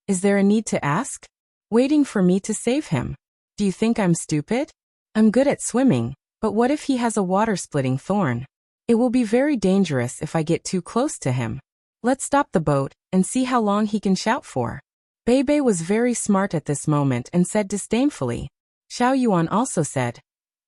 Is there a need to ask? Waiting for me to save him. Do you think I'm stupid? I'm good at swimming, but what if he has a water-splitting thorn? It will be very dangerous if I get too close to him. Let's stop the boat and see how long he can shout for. Bebe was very smart at this moment and said disdainfully. Xiao Yuan also said,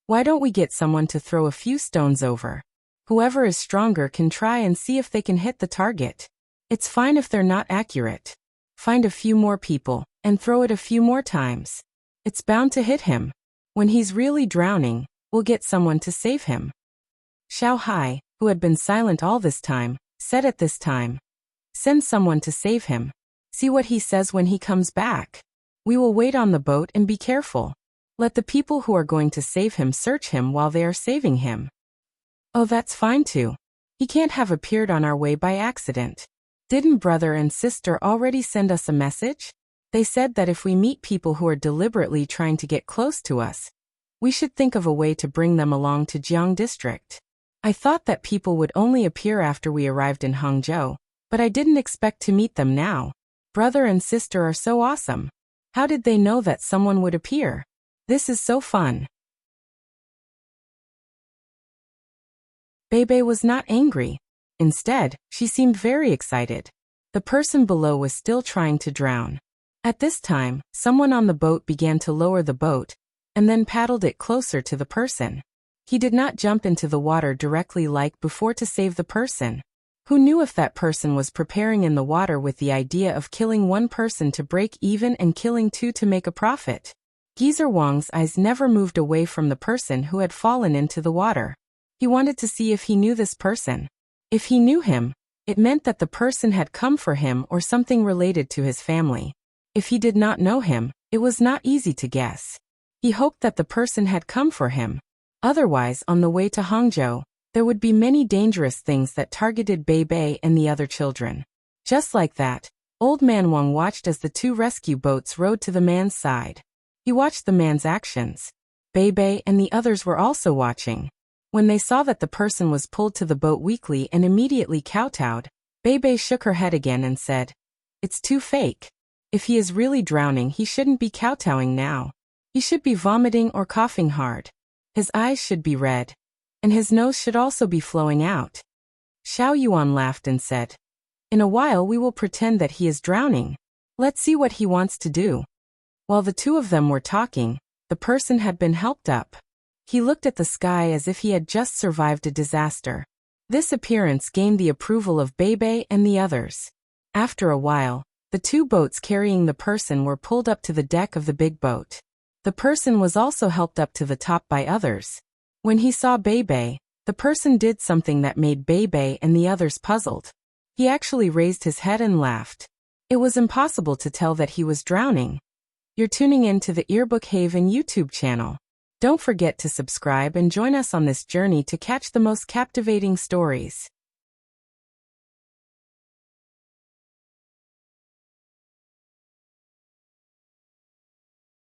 Why don't we get someone to throw a few stones over? Whoever is stronger can try and see if they can hit the target. It's fine if they're not accurate. Find a few more people and throw it a few more times. It's bound to hit him. When he's really drowning, we'll get someone to save him. Xiao Hai, who had been silent all this time, said at this time, Send someone to save him. See what he says when he comes back. We will wait on the boat and be careful. Let the people who are going to save him search him while they are saving him. Oh, that's fine too. He can't have appeared on our way by accident. Didn't brother and sister already send us a message? They said that if we meet people who are deliberately trying to get close to us, we should think of a way to bring them along to Jiang District. I thought that people would only appear after we arrived in Hangzhou, but I didn't expect to meet them now. Brother and sister are so awesome. How did they know that someone would appear? This is so fun. Bebe was not angry. Instead, she seemed very excited. The person below was still trying to drown. At this time, someone on the boat began to lower the boat, and then paddled it closer to the person. He did not jump into the water directly like before to save the person. Who knew if that person was preparing in the water with the idea of killing one person to break even and killing two to make a profit? Geezer Wang's eyes never moved away from the person who had fallen into the water. He wanted to see if he knew this person. If he knew him, it meant that the person had come for him or something related to his family. If he did not know him, It was not easy to guess. He hoped that the person had come for him. Otherwise, on the way to Hangzhou, there would be many dangerous things that targeted Bei Bei and the other children. Just like that, Old Man Wang watched as the two rescue boats rowed to the man's side. He watched the man's actions. Bei Bei and the others were also watching. When they saw that the person was pulled to the boat weakly and immediately kowtowed, Bei Bei shook her head again and said, "It's too fake. If he is really drowning, he shouldn't be kowtowing now. He should be vomiting or coughing hard. His eyes should be red. And his nose should also be flowing out." Xiao Yuan laughed and said, "In a while we will pretend that he is drowning. Let's see what he wants to do." While the two of them were talking, the person had been helped up. He looked at the sky as if he had just survived a disaster. This appearance gained the approval of Bei Bei and the others. After a while, the two boats carrying the person were pulled up to the deck of the big boat. The person was also helped up to the top by others. When he saw Bei Bei, the person did something that made Bei Bei and the others puzzled. He actually raised his head and laughed. It was impossible to tell that he was drowning. You're tuning in to the Earbook Haven YouTube channel. Don't forget to subscribe and join us on this journey to catch the most captivating stories.